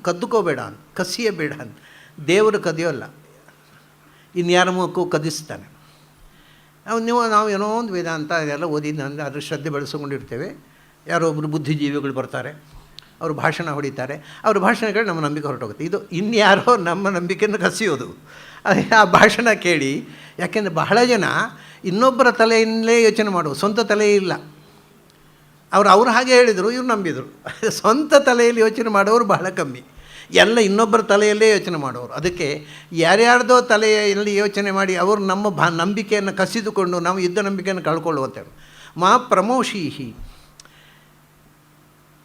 ಕದ್ದುಕೋಬೇಡ ಅಂತ, ಕಸಿಯಬೇಡ ಅಂತ. ದೇವರು ಕದಿಯೋಲ್ಲ, ಇನ್ಯಾರ ಮೂಲಕವೂ ಕದಿಸ್ತಾನೆ. ನಾವು ಏನೋ ಒಂದು ವೇದಾಂತ ಇದೆಲ್ಲ ಓದಿ ಅದ್ರ ಶ್ರದ್ಧೆ ಬೆಳೆಸ್ಕೊಂಡಿರ್ತೇವೆ. ಯಾರೋ ಒಬ್ಬರು ಬುದ್ಧಿಜೀವಿಗಳು ಬರ್ತಾರೆ, ಅವರು ಭಾಷಣ ಹೊಡಿತಾರೆ, ಅವ್ರ ಭಾಷಣಗಳು ನಮ್ಮ ನಂಬಿಕೆ ಹೊರಟೋಗುತ್ತೆ. ಇದು ಇನ್ಯಾರೋ ನಮ್ಮ ನಂಬಿಕೆಯನ್ನು ಕಸಿಯೋದು ಆ ಭಾಷಣ ಕೇಳಿ. ಯಾಕೆಂದರೆ ಬಹಳ ಜನ ಇನ್ನೊಬ್ಬರ ತಲೆಯಲ್ಲೇ ಯೋಚನೆ ಮಾಡುವ, ಸ್ವಂತ ತಲೆ ಇಲ್ಲ. ಅವರು ಹಾಗೆ ಹೇಳಿದರು, ಇವ್ರು ನಂಬಿದರು. ಸ್ವಂತ ತಲೆಯಲ್ಲಿ ಯೋಚನೆ ಮಾಡೋರು ಬಹಳ ಕಮ್ಮಿ, ಎಲ್ಲ ಇನ್ನೊಬ್ಬರ ತಲೆಯಲ್ಲೇ ಯೋಚನೆ ಮಾಡೋರು. ಅದಕ್ಕೆ ಯಾರ್ಯಾರ್ದೋ ತಲೆಯಲ್ಲಿ ಯೋಚನೆ ಮಾಡಿ ಅವರು ನಮ್ಮ ನಂಬಿಕೆಯನ್ನು ಕಸಿದುಕೊಂಡು ನಾವು ಯುದ್ಧ ನಂಬಿಕೆಯನ್ನು ಕಳ್ಕೊಳ್ಳುವಂಥೇಳು. ಮಾ ಪ್ರಮೋಷೀಹಿ.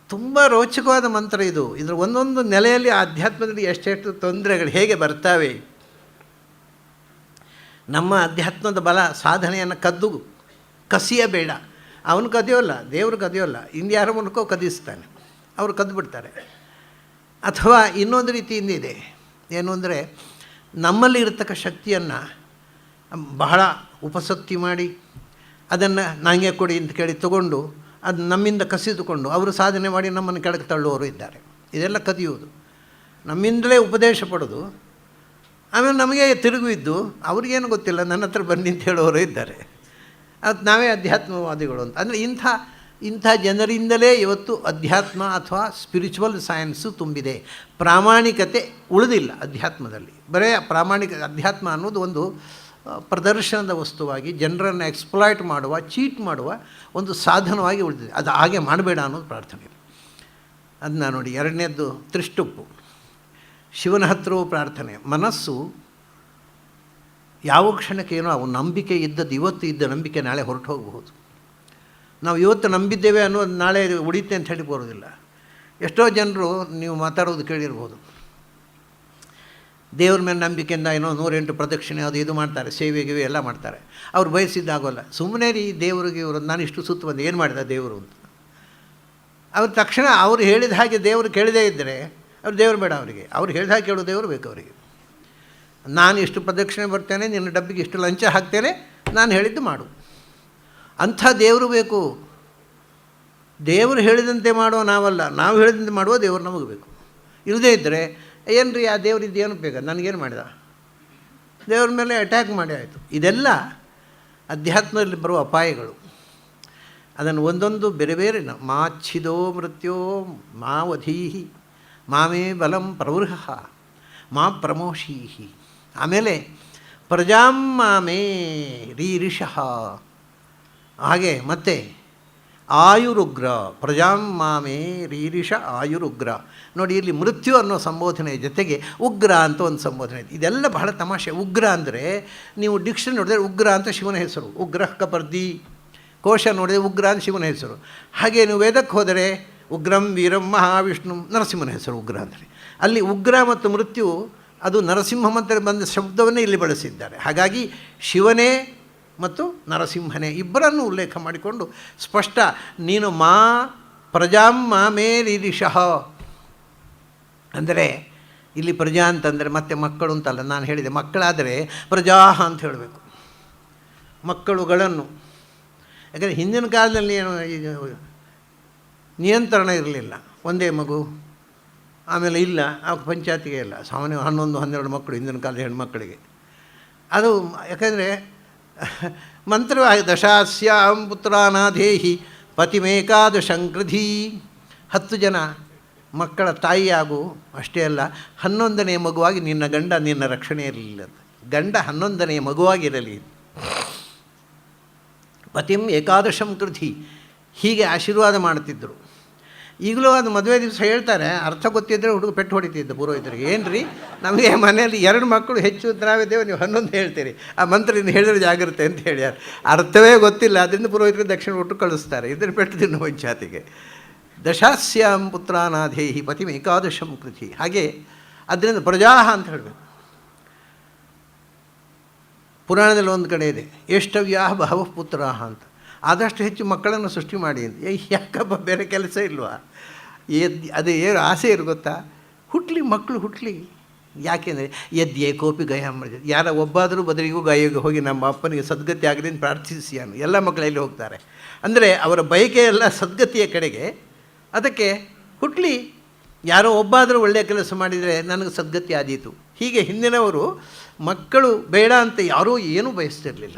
ತುಂಬ ರೋಚಕವಾದ ಮಂತ್ರ ಇದು. ಇದರ ಒಂದೊಂದು ನೆಲೆಯಲ್ಲಿ ಆಧ್ಯಾತ್ಮದಲ್ಲಿ ಎಷ್ಟೆಷ್ಟು ತೊಂದರೆಗಳು ಹೇಗೆ ಬರ್ತಾವೆ. ನಮ್ಮ ಅಧ್ಯಾತ್ಮದ ಬಲ ಸಾಧನೆಯನ್ನು ಕಸಿಯಬೇಡ. ಅವನು ಕದಿಯೋಲ್ಲ, ದೇವರು ಕದಿಯೋಲ್ಲ, ಇನ್ಯಾರ ಮೂಲಕ ಕದಿಸ್ತಾನೆ, ಅವರು ಕದ್ದುಬಿಡ್ತಾರೆ. ಅಥವಾ ಇನ್ನೊಂದು ರೀತಿಯಿಂದ ಇದೆ, ಏನು ಅಂದರೆ ನಮ್ಮಲ್ಲಿ ಇರತಕ್ಕ ಶಕ್ತಿಯನ್ನು ಬಹಳ ಉಪಸಕ್ತಿ ಮಾಡಿ ಅದನ್ನು ನನಗೆ ಕೊಡಿ ಅಂತ ಕೇಳಿ ತಗೊಂಡು ಅದು ನಮ್ಮಿಂದ ಕಸಿದುಕೊಂಡು ಅವರು ಸಾಧನೆ ಮಾಡಿ ನಮ್ಮನ್ನು ಕೆಳಗೆ ತಳ್ಳುವವರು ಇದ್ದಾರೆ. ಇದೆಲ್ಲ ಕದಿಯುವುದು. ನಮ್ಮಿಂದಲೇ ಉಪದೇಶ ಪಡೋದು, ಆಮೇಲೆ ನಮಗೆ ತಿರುಗು ಇದ್ದು ಅವ್ರಿಗೇನು ಗೊತ್ತಿಲ್ಲ, ನನ್ನ ಹತ್ರ ಬನ್ನಿ ಅಂತ ಹೇಳೋರು ಇದ್ದಾರೆ. ಅದು ನಾವೇ ಅಧ್ಯಾತ್ಮವಾದಿಗಳು ಅಂತ. ಅಂದರೆ ಇಂಥ ಇಂಥ ಜನರಿಂದಲೇ ಇವತ್ತು ಅಧ್ಯಾತ್ಮ ಅಥವಾ ಸ್ಪಿರಿಚುವಲ್ ಸೈನ್ಸು ತುಂಬಿದೆ. ಪ್ರಾಮಾಣಿಕತೆ ಉಳಿದಿಲ್ಲ ಅಧ್ಯಾತ್ಮದಲ್ಲಿ. ಬರೇ ಅಧ್ಯಾತ್ಮ ಅನ್ನೋದು ಒಂದು ಪ್ರದರ್ಶನದ ವಸ್ತುವಾಗಿ ಜನರನ್ನು ಎಕ್ಸ್ಪ್ಲಾಯ್ಟ್ ಮಾಡುವ, ಚೀಟ್ ಮಾಡುವ ಒಂದು ಸಾಧನವಾಗಿ ಉಳಿದಿದೆ. ಅದು ಹಾಗೆ ಮಾಡಬೇಡ ಅನ್ನೋದು ಪ್ರಾರ್ಥನೆ. ಅದನ್ನ ನೋಡಿ. ಎರಡನೇದ್ದು ತ್ರಿಷ್ಟುಪ್ಪು. ಶಿವನ ಹತ್ರವೂ ಪ್ರಾರ್ಥನೆ. ಮನಸ್ಸು ಯಾವ ಕ್ಷಣಕ್ಕೇನೋ ಅವು ನಂಬಿಕೆ ಇದ್ದದ್ದು, ಇವತ್ತು ಇದ್ದ ನಂಬಿಕೆ ನಾಳೆ ಹೊರಟು ಹೋಗಬಹುದು. ನಾವು ಇವತ್ತು ನಂಬಿದ್ದೇವೆ ಅನ್ನೋದು ನಾಳೆ ಉಳಿತೆ ಅಂತ ಹೇಳಿ ಬರೋದಿಲ್ಲ. ಎಷ್ಟೋ ಜನರು ನೀವು ಮಾತಾಡೋದು ಕೇಳಿರ್ಬೋದು, ದೇವ್ರ ಮೇಲೆ ನಂಬಿಕೆಯಿಂದ ಏನೋ 108 ಪ್ರದಕ್ಷಿಣೆ ಅದು ಇದು ಮಾಡ್ತಾರೆ, ಸೇವೆಗೆ ಎಲ್ಲ ಮಾಡ್ತಾರೆ. ಅವ್ರು ಬಯಸಿದ್ದಾಗೋಲ್ಲ. ಸುಮ್ಮನೆ ರೀ ದೇವ್ರಿಗೆ ಇವರು ನಾನು ಇಷ್ಟು ಸುತ್ತು ಬಂದು ಏನು ಮಾಡಿದ ದೇವರು ಅಂತ. ಅವ್ರ ತಕ್ಷಣ ಅವ್ರು ಹೇಳಿದ ಹಾಗೆ ದೇವರು ಕೇಳದೇ ಇದ್ದರೆ ಅವ್ರು ದೇವರು ಬೇಡ ಅವರಿಗೆ. ಅವ್ರು ಹೇಳಿದ ಹಾಗೆ ಕೇಳೋ ದೇವರು ಬೇಕು ಅವರಿಗೆ. ನಾನು ಇಷ್ಟು ಪ್ರದಕ್ಷಿಣೆ ಬರ್ತೇನೆ, ನಿನ್ನ ಡಬ್ಬಿಗೆ ಇಷ್ಟು ಲಂಚ ಹಾಕ್ತೇನೆ, ನಾನು ಹೇಳಿದ್ದು ಮಾಡು. ಅಂಥ ದೇವರು ಬೇಕು. ದೇವರು ಹೇಳಿದಂತೆ ಮಾಡುವ ನಾವಲ್ಲ, ನಾವು ಹೇಳಿದಂತೆ ಮಾಡುವ ದೇವರು ನಮಗೆ ಬೇಕು. ಇಲ್ಲದೇ ಇದ್ದರೆ ಏನು ರೀ ಆ ದೇವರಿದ್ದು ಏನು ಬೇಕಾ, ನನಗೇನು ಮಾಡಿದ, ದೇವ್ರ ಮೇಲೆ ಅಟ್ಯಾಕ್ ಮಾಡಿ ಆಯಿತು. ಇದೆಲ್ಲ ಅಧ್ಯಾತ್ಮದಲ್ಲಿ ಬರುವ ಅಪಾಯಗಳು. ಅದನ್ನು ಒಂದೊಂದು ಬೇರೆ ಬೇರೆ ಮಾಚ್ಛಿದೋ ಮೃತ್ಯೋ ಮಾವಧೀಹಿ ಮಾಮೇ ಬಲಂ ಪ್ರವೃಹ ಮಾ ಪ್ರಮೋಷೀಹಿ. ಆಮೇಲೆ ಪ್ರಜಾಂ ಮಾಮೇ ರೀರಿಷಃ. ಹಾಗೆ ಮತ್ತೆ ಆಯುರುಗ್ರ. ಪ್ರಜಾಂ ಮಾಮೇ ರೀರಿಷ ಆಯುರುಗ್ರ. ನೋಡಿ, ಇಲ್ಲಿ ಮೃತ್ಯು ಅನ್ನೋ ಸಂಬೋಧನೆ ಜೊತೆಗೆ ಉಗ್ರ ಅಂತ ಒಂದು ಸಂಬೋಧನೆ ಇದೆ. ಇದೆಲ್ಲ ಬಹಳ ತಮಾಷೆ. ಉಗ್ರ ಅಂದರೆ ನೀವು ಡಿಕ್ಷನರಿ ನೋಡಿದ್ರೆ ಉಗ್ರ ಅಂತ ಶಿವನ ಹೆಸರು, ಉಗ್ರಃ ಕಪರ್ದಿ. ಕೋಶ ನೋಡಿದರೆ ಉಗ್ರ ಅಂತ ಶಿವನ ಹೆಸರು. ಹಾಗೆ ನೀವು ವೇದಕ್ಕೆ ಹೋದರೆ ಉಗ್ರಂ ವೀರಂ ಮಹಾವಿಷ್ಣು ನರಸಿಂಹನ ಹೆಸರು ಉಗ್ರ ಅಂದರೆ. ಅಲ್ಲಿ ಉಗ್ರ ಮತ್ತು ಮೃತ್ಯು ಅದು ನರಸಿಂಹ ಮಂತ್ರ ಬಂದ ಶಬ್ದವನ್ನೇ ಇಲ್ಲಿ ಬಳಸಿದ್ದಾರೆ. ಹಾಗಾಗಿ ಶಿವನೇ ಮತ್ತು ನರಸಿಂಹನೇ ಇಬ್ಬರನ್ನು ಉಲ್ಲೇಖ ಮಾಡಿಕೊಂಡು ಸ್ಪಷ್ಟ, ನೀನು ಮಾ ಪ್ರಜಾಂ ಮಾಮೇ ರೀರಿಷಃ ಅಂದರೆ ಇಲ್ಲಿ ಪ್ರಜಾ ಅಂತಂದರೆ ಮತ್ತೆ ಮಕ್ಕಳು ಅಂತಲ್ಲ. ನಾನು ಹೇಳಿದೆ ಮಕ್ಕಳಾದರೆ ಪ್ರಜಾಹ ಅಂತ ಹೇಳಬೇಕು, ಮಕ್ಕಳುಗಳನ್ನು. ಯಾಕಂದರೆ ಹಿಂದಿನ ಕಾಲದಲ್ಲಿ ಏನು ನಿಯಂತ್ರಣ ಇರಲಿಲ್ಲ. ಒಂದೇ ಮಗು, ಆಮೇಲೆ ಇಲ್ಲ ಆ ಪಂಚಾಯತಿಗೆ ಇಲ್ಲ. ಸಾಮಾನ್ಯ 11-12 ಮಕ್ಕಳು ಹಿಂದಿನ ಕಾಲದ ಹೆಣ್ಮಕ್ಕಳಿಗೆ. ಅದು ಯಾಕಂದರೆ ಮಂತ್ರ ದಶಾಸ್ಯಾಂ ಪುತ್ರಾನಾಧೇಹಿ ಪತಿಮೇಕಾದಶಂಕೃಧಿ. 10 ಜನ ಮಕ್ಕಳ ತಾಯಿಯಾಗು. ಅಷ್ಟೇ ಅಲ್ಲ, 11ನೇ ಮಗುವಾಗಿ ನಿನ್ನ ಗಂಡ ನಿನ್ನ ರಕ್ಷಣೆ ಇರಲಿಲ್ಲ. ಗಂಡ 11ನೇ ಮಗುವಾಗಿರಲಿ. ಪತಿಂ ಏಕಾದಶಂ ಕೃಧಿ. ಹೀಗೆ ಆಶೀರ್ವಾದ ಮಾಡ್ತಿದ್ದರು. ಈಗಲೂ ಅದು ಮದುವೆ ದಿವಸ ಹೇಳ್ತಾರೆ, ಅರ್ಥ ಗೊತ್ತಿದ್ದರೆ ಹುಡುಗ ಪೆಟ್ಟು ಹೊಡಿತಿದ್ದ ಪುರೋಹಿತರಿಗೆ. ಏನು ರೀ, ನಮಗೆ ಮನೆಯಲ್ಲಿ 2 ಮಕ್ಕಳು ಹೆಚ್ಚು ನಾವಿದ್ದೇವೆ, ನೀವು 11 ಹೇಳ್ತೀರಿ, ಆ ಮಂತ್ರ ಇನ್ನು ಹೇಳಿದ್ರೆ ಜಾಗ್ರತೆ ಅಂತ ಹೇಳ್ಯಾರ. ಅರ್ಥವೇ ಗೊತ್ತಿಲ್ಲ, ಅದರಿಂದ ಪುರೋಹಿತರು ದಕ್ಷಿಣ ಒಟ್ಟು ಕಳಿಸ್ತಾರೆ. ಇದರ ಪೆಟ್ಟು ತಿನ್ನು ಪಂಚಾತಿಗೆ. ದಶಾಸ್ಯಾಂ ಪುತ್ರಾನಾಧೇಹಿ ಪತಿಂ ಏಕಾದಶಂ ಕೃತಿ. ಹಾಗೆ ಅದರಿಂದ ಪ್ರಜಾಹ ಅಂತ ಹೇಳಬೇಕು. ಪುರಾಣದಲ್ಲಿ ಒಂದು ಕಡೆ ಇದೆ, ಏಷ್ಟವ್ಯಾಹ ಬಹವಃ ಪುತ್ರಾಹ ಅಂತ. ಆದಷ್ಟು ಹೆಚ್ಚು ಮಕ್ಕಳನ್ನು ಸೃಷ್ಟಿ ಮಾಡಿ ಅಂತ. ಯಾಕಪ್ಪ ಬೇರೆ ಕೆಲಸ ಇಲ್ವಾ? ಅದು ಏನು ಆಸೆ ಇರು ಗೊತ್ತಾ? ಮಕ್ಕಳು ಹುಟ್ಟಲಿ. ಯಾಕೆಂದರೆ ಏಕೋಪಿ ಗಯ ಮಾಡಿದೆ. ಯಾರ ಒಬ್ಬಾದರೂ ಬದಲಿಗೂ ಗಾಯಿಗೆ ಹೋಗಿ ನಮ್ಮ ಅಪ್ಪನಿಗೆ ಸದ್ಗತಿ ಆಗಲಿ ಅಂತ ಪ್ರಾರ್ಥಿಸಿ ಅನ್ನು. ಎಲ್ಲ ಮಕ್ಕಳಲ್ಲಿ ಹೋಗ್ತಾರೆ. ಅಂದರೆ ಅವರ ಬಯಕೆ ಎಲ್ಲ ಸದ್ಗತಿಯ ಕಡೆಗೆ. ಅದಕ್ಕೆ ಹುಟ್ಟಲಿ, ಯಾರೋ ಒಬ್ಬಾದರೂ ಒಳ್ಳೆಯ ಕೆಲಸ ಮಾಡಿದರೆ ನನಗೆ ಸದ್ಗತಿ ಆದೀತು. ಹೀಗೆ ಹಿಂದಿನವರು ಮಕ್ಕಳು ಬೇಡ ಅಂತ ಯಾರೂ ಏನೂ ಬಯಸ್ತಿರಲಿಲ್ಲ.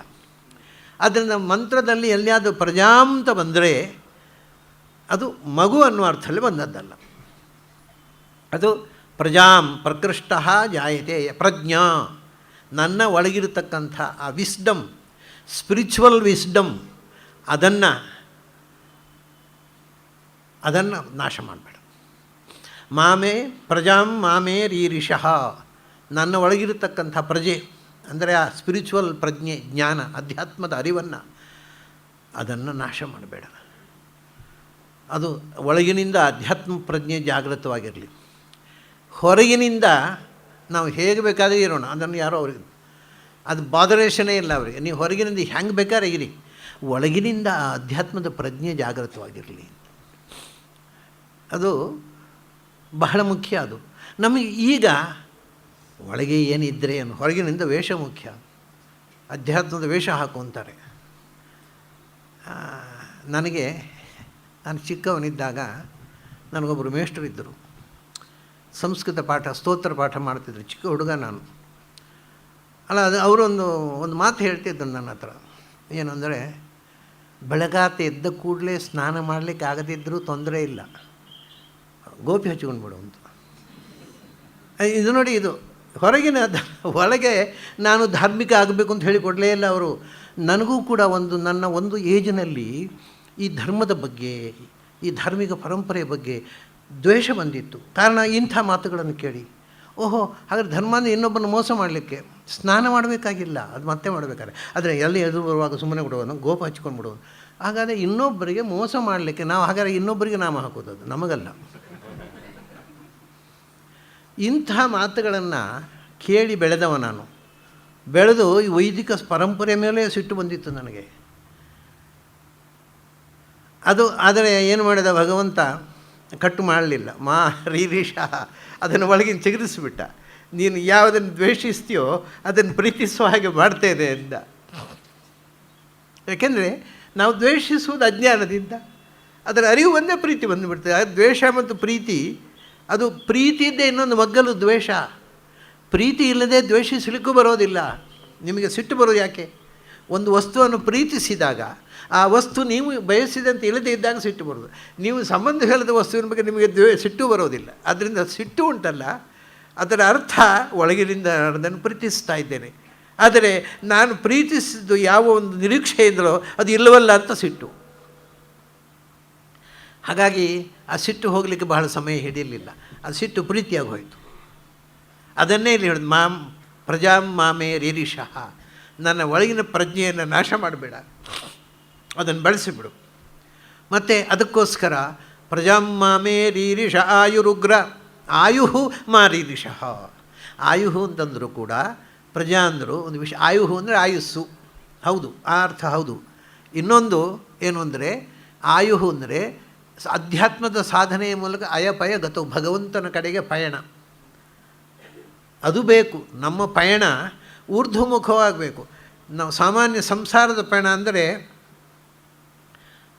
ಆದ್ದರಿಂದ ಮಂತ್ರದಲ್ಲಿ ಎಲ್ಲಿಯಾದರೂ ಪ್ರಜಾಂತ ಬಂದರೆ ಅದು ಮಗು ಅನ್ನುವ ಅರ್ಥದಲ್ಲಿ ಬಂದದ್ದಲ್ಲ. ಅದು ಪ್ರಜಾಂ ಪ್ರಕೃಷ್ಟ ಜಾಯತೆ ಪ್ರಜ್ಞಾ. ನನ್ನ ಒಳಗಿರತಕ್ಕಂಥ ಆ ವಿಸ್ಡಮ್, ಸ್ಪಿರಿಚುವಲ್ ವಿಸ್ಡಮ್, ಅದನ್ನು ನಾಶ ಮಾಡಬೇಡ. ಮಾಮೇ ಪ್ರಜಾಂ ಮಾಮೇ ರೀರಿಷಃ. ನನ್ನ ಒಳಗಿರತಕ್ಕಂಥ ಪ್ರಜೆ ಅಂದರೆ ಆ ಸ್ಪಿರಿಚುವಲ್ ಪ್ರಜ್ಞೆ, ಜ್ಞಾನ, ಅಧ್ಯಾತ್ಮದ ಅರಿವನ್ನು ಅದನ್ನು ನಾಶ ಮಾಡಬೇಡ. ಅದು ಒಳಗಿನಿಂದ ಅಧ್ಯಾತ್ಮ ಪ್ರಜ್ಞೆ ಜಾಗೃತವಾಗಿರಲಿ. ಹೊರಗಿನಿಂದ ನಾವು ಹೇಗೆ ಬೇಕಾದರೆ ಇರೋಣ, ಅದನ್ನು ಯಾರೋ ಅವ್ರಿಗೆ ಅದು ಬಾದರೇಷನೇ ಇಲ್ಲ ಅವರಿಗೆ. ನೀವು ಹೊರಗಿನಿಂದ ಹೆಂಗೆ ಬೇಕಾದ್ರೆ ಇರಿ, ಒಳಗಿನಿಂದ ಆ ಅಧ್ಯಾತ್ಮದ ಪ್ರಜ್ಞೆ ಜಾಗೃತವಾಗಿರಲಿ. ಅದು ಬಹಳ ಮುಖ್ಯ. ಅದು ನಮಗೆ ಈಗ ಒಳಗೆ ಏನಿದ್ದರೆ ಏನು, ಹೊರಗಿನಿಂದ ವೇಷ ಮುಖ್ಯ. ಅಧ್ಯಾತ್ಮದ ವೇಷ ಹಾಕುವಂತಾರೆ. ನಾನು ಚಿಕ್ಕವನಿದ್ದಾಗ ನನಗೊಬ್ಬರು ಮೇಷ್ಟ್ರಿದ್ದರು. ಸಂಸ್ಕೃತ ಪಾಠ, ಸ್ತೋತ್ರ ಪಾಠ ಮಾಡ್ತಿದ್ರು. ಚಿಕ್ಕ ಹುಡುಗ ನಾನು. ಅಲ್ಲ, ಅದು ಅವರೊಂದು ಮಾತು ಹೇಳ್ತಿದ್ದರು ನನ್ನ ಹತ್ರ. ಏನು ಅಂದರೆ, ಬೆಳಗಾತ ಎದ್ದ ಕೂಡಲೇ ಸ್ನಾನ ಮಾಡಲಿಕ್ಕೆ ಆಗದಿದ್ದರೂ ತೊಂದರೆ ಇಲ್ಲ, ಗೋಪಿ ಹಚ್ಕೊಂಡು ಬಿಡುವಂತ. ಇದು ನೋಡಿ, ಇದು ಹೊರಗಿನ ಒಳಗೆ ನಾನು ಧಾರ್ಮಿಕ ಆಗಬೇಕು ಅಂತ ಹೇಳಿಕೊಡಲೇ ಇಲ್ಲ ಅವರು. ನನಗೂ ಕೂಡ ನನ್ನ ಒಂದು ಏಜಿನಲ್ಲಿ ಈ ಧರ್ಮದ ಬಗ್ಗೆ, ಈ ಧಾರ್ಮಿಕ ಪರಂಪರೆಯ ಬಗ್ಗೆ ದ್ವೇಷ ಬಂದಿತ್ತು. ಕಾರಣ ಇಂಥ ಮಾತುಗಳನ್ನು ಕೇಳಿ, ಓಹೋ ಹಾಗಾದ್ರೆ ಧರ್ಮ ಅಂದರೆ ಇನ್ನೊಬ್ಬನ ಮೋಸ ಮಾಡಲಿಕ್ಕೆ, ಸ್ನಾನ ಮಾಡಬೇಕಾಗಿಲ್ಲ, ಅದು ಮತ್ತೆ ಮಾಡಬೇಕಾದ್ರೆ, ಆದರೆ ಎಲ್ಲಿ ಎದುರು ಬರುವಾಗ ಸುಮ್ಮನೆ ಬಿಡೋದು, ಗೋಪ ಹಚ್ಕೊಂಡು ಬಿಡೋದು. ಹಾಗಾದರೆ ಇನ್ನೊಬ್ಬರಿಗೆ ಮೋಸ ಮಾಡಲಿಕ್ಕೆ ನಾವು ಹಾಗಾದರೆ ಇನ್ನೊಬ್ಬರಿಗೆ ನಾಮ ಹಾಕೋದು, ಅದು ನಮಗಲ್ಲ. ಇಂಥ ಮಾತುಗಳನ್ನು ಕೇಳಿ ಬೆಳೆದವ ನಾನು. ಬೆಳೆದು ಈ ವೈದಿಕ ಪರಂಪರೆ ಮೇಲೆ ಸಿಟ್ಟು ಬಂದಿತ್ತು ನನಗೆ. ಆದರೆ ಏನು ಮಾಡಿದ ಭಗವಂತ, ಕಟ್ಟು ಮಾಡಲಿಲ್ಲ. ರೀರೀಶ ಅದನ್ನು ಒಳಗಿನ ಚಿಗುರಿಸಿಬಿಟ್ಟ. ನೀನು ಯಾವುದನ್ನು ದ್ವೇಷಿಸ್ತೀಯೋ ಅದನ್ನು ಪ್ರೀತಿಸುವ ಹಾಗೆ ಮಾಡ್ತೇನೆ ಅಂದ. ಯಾಕೆಂದರೆ ನಾವು ದ್ವೇಷಿಸುವುದು ಅಜ್ಞಾನದಿಂದ, ಅದರ ಅರಿವು ಒಂದೇ ಪ್ರೀತಿ ಬಂದುಬಿಡ್ತದೆ. ಅದು ದ್ವೇಷ ಮತ್ತು ಪ್ರೀತಿ, ಅದು ಪ್ರೀತಿ ಇದ್ದೇ ಇನ್ನೊಂದು ಮಗ್ಗಲು ದ್ವೇಷ. ಪ್ರೀತಿ ಇಲ್ಲದೆ ದ್ವೇಷಿಸಲಿಕ್ಕೂ ಬರೋದಿಲ್ಲ. ನಿಮಗೆ ಸಿಟ್ಟು ಬರೋದು ಯಾಕೆ? ಒಂದು ವಸ್ತುವನ್ನು ಪ್ರೀತಿಸಿದಾಗ ಆ ವಸ್ತು ನೀವು ಬಯಸಿದಂತೆ ಇಲ್ಲದೇ ಇದ್ದಾಗ ಸಿಟ್ಟು ಬರೋದು. ನೀವು ಸಂಬಂಧ ಹೇಳದ ವಸ್ತುವಿನ ಬಗ್ಗೆ ನಿಮಗೆ ಸಿಟ್ಟು ಬರೋದಿಲ್ಲ. ಅದರಿಂದ ಸಿಟ್ಟು ಉಂಟಲ್ಲ, ಅದರ ಅರ್ಥ ಒಳಗಿನಿಂದ ಅದನ್ನು ಪ್ರೀತಿಸ್ತಾ ಇದ್ದೇನೆ. ಆದರೆ ನಾನು ಪ್ರೀತಿಸಿದ್ದು ಯಾವ ಒಂದು ನಿರೀಕ್ಷೆ ಇದ್ದರೋ ಅದು ಇಲ್ಲವಲ್ಲ ಅಂತ ಸಿಟ್ಟು. ಹಾಗಾಗಿ ಆ ಸಿಟ್ಟು ಹೋಗಲಿಕ್ಕೆ ಬಹಳ ಸಮಯ ಹಿಡಿಯಲಿಲ್ಲ. ಆ ಸಿಟ್ಟು ಪ್ರೀತಿಯಾಗಿ ಹೋಯಿತು. ಅದನ್ನೇ ಇಲ್ಲಿ ಹೇಳಿದ್ದು, ಪ್ರಜಾಂ ಮಾಮೇ ರೀರಿಷಃ, ನನ್ನ ಒಳಗಿನ ಪ್ರಜ್ಞೆಯನ್ನು ನಾಶ ಮಾಡಬೇಡ, ಅದನ್ನು ಬೆಳೆಸಿಬಿಡು. ಮತ್ತು ಅದಕ್ಕೋಸ್ಕರ ಪ್ರಜಾಂ ಮಾಮೇ ರೀರಿಷ ಆಯುರುಗ್ರ, ಆಯುಹು ಮಾ ರೀರಿಷಃ. ಆಯುಹು ಅಂತಂದರೂ ಕೂಡ ಪ್ರಜಾ ಅಂದರು ಒಂದು ವಿಷಯ. ಆಯುಹು ಅಂದರೆ ಆಯುಸ್ಸು, ಹೌದು, ಆ ಅರ್ಥ ಹೌದು. ಇನ್ನೊಂದು ಏನು ಅಂದರೆ, ಆಯುಹು ಅಂದರೆ ಅಧ್ಯಾತ್ಮದ ಸಾಧನೆಯ ಮೂಲಕ ಅಯಪಯ ಗತವು, ಭಗವಂತನ ಕಡೆಗೆ ಪಯಣ, ಅದು ಬೇಕು. ನಮ್ಮ ಪಯಣ ಊರ್ಧ್ವಮುಖವಾಗಬೇಕು. ನಾವು ಸಾಮಾನ್ಯ ಸಂಸಾರದ ಪಯಣ ಅಂದರೆ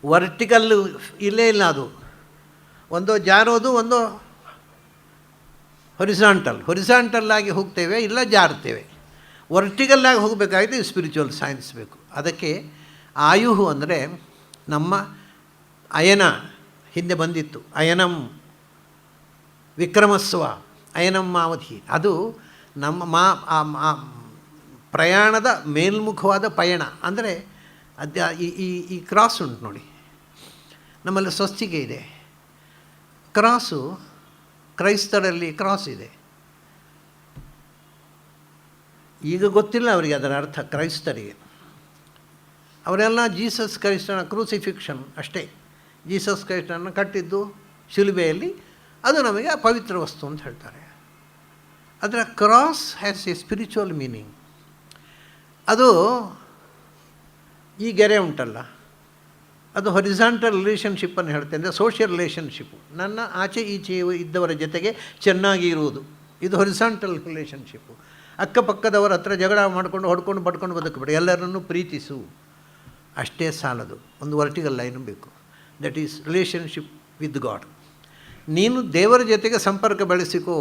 ವರ್ಟಿಕಲ್ಲು ಇಲ್ಲೇ ಇಲ್ಲ, ಅದು ಒಂದೋ ಜಾರೋದು, ಒಂದೋ ಹೊರಿಸಾಂಟಲ್ಲಾಗಿ ಹೋಗ್ತೇವೆ, ಇಲ್ಲ ಜಾರ್ತೇವೆ. ವರ್ಟಿಕಲ್ಲಾಗಿ ಹೋಗಬೇಕಾಗಿದೆ ಸ್ಪಿರಿಚುವಲ್ ಸೈನ್ಸ್ ಬೇಕು. ಅದಕ್ಕೆ ಆಯುಹು ಅಂದರೆ ನಮ್ಮ ಅಯನ ಹಿಂದೆ ಬಂದಿತ್ತು. ಅಯನಂ ವಿಕ್ರಮಸ್ವ ಅಯನಂ ಮಾವಧಿ, ಅದು ನಮ್ಮ ಪ್ರಯಾಣದ ಮೇಲ್ಮುಖವಾದ ಪಯಣ. ಅಂದರೆ ಈ ಕ್ರಾಸ್ ಉಂಟು ನೋಡಿ, ನಮ್ಮಲ್ಲಿ ಸ್ವಸ್ತಿಗೆ ಇದೆ, ಕ್ರಾಸು ಕ್ರೈಸ್ತರಲ್ಲಿ ಕ್ರಾಸ್ ಇದೆ. ಈಗ ಗೊತ್ತಿಲ್ಲ ಅವರಿಗೆ ಅದರ ಅರ್ಥ, ಕ್ರೈಸ್ತರಿಗೆ. ಅವರೆಲ್ಲ ಜೀಸಸ್ ಕ್ರೈಸ್ತನ ಕ್ರೂಸಿಫಿಕ್ಷನ್ ಅಷ್ಟೇ. ಜೀಸಸ್ ಕ್ರೈಸ್ತನನ್ನು ಕಟ್ಟಿದ್ದು ಶಿಲುಬೆಯಲ್ಲಿ, ಅದು ನಮಗೆ ಪವಿತ್ರ ವಸ್ತು ಅಂತ ಹೇಳ್ತಾರೆ. ಅದರ cross has A spiritual meaning. ಅದು ಈ ಗೆರೆ ಉಂಟಲ್ಲ, ಅದು ಹೊರಿಸಾಂಟಲ್ ರಿಲೇಷನ್ಶಿಪ್ಪನ್ನು ಹೇಳ್ತೇನೆ, ಅಂದರೆ ಸೋಷಿಯಲ್ ರಿಲೇಷನ್ಶಿಪ್ಪು. ನನ್ನ ಆಚೆ ಈಚೆ ಇದ್ದವರ ಜೊತೆಗೆ ಚೆನ್ನಾಗಿ ಇರುವುದು, ಇದು ಹೊರಿಸಾಂಟಲ್ ರಿಲೇಷನ್ಶಿಪ್ಪು. ಅಕ್ಕಪಕ್ಕದವರ ಹತ್ರ ಜಗಳ ಮಾಡಿಕೊಂಡು ಹೊಡ್ಕೊಂಡು ಬಡ್ಕೊಂಡು ಬದುಕಬೇಡ, ಎಲ್ಲರನ್ನೂ ಪ್ರೀತಿಸು. ಅಷ್ಟೇ ಸಾಲದು, ಒಂದು ವರ್ಟಿಕಲ್ ಲೈನು ಬೇಕು. That is relationship with god. ನೀನು ದೇವರ ಜೊತೆಗೆ ಸಂಪರ್ಕ ಬೆಳೆಸಿಕೋ.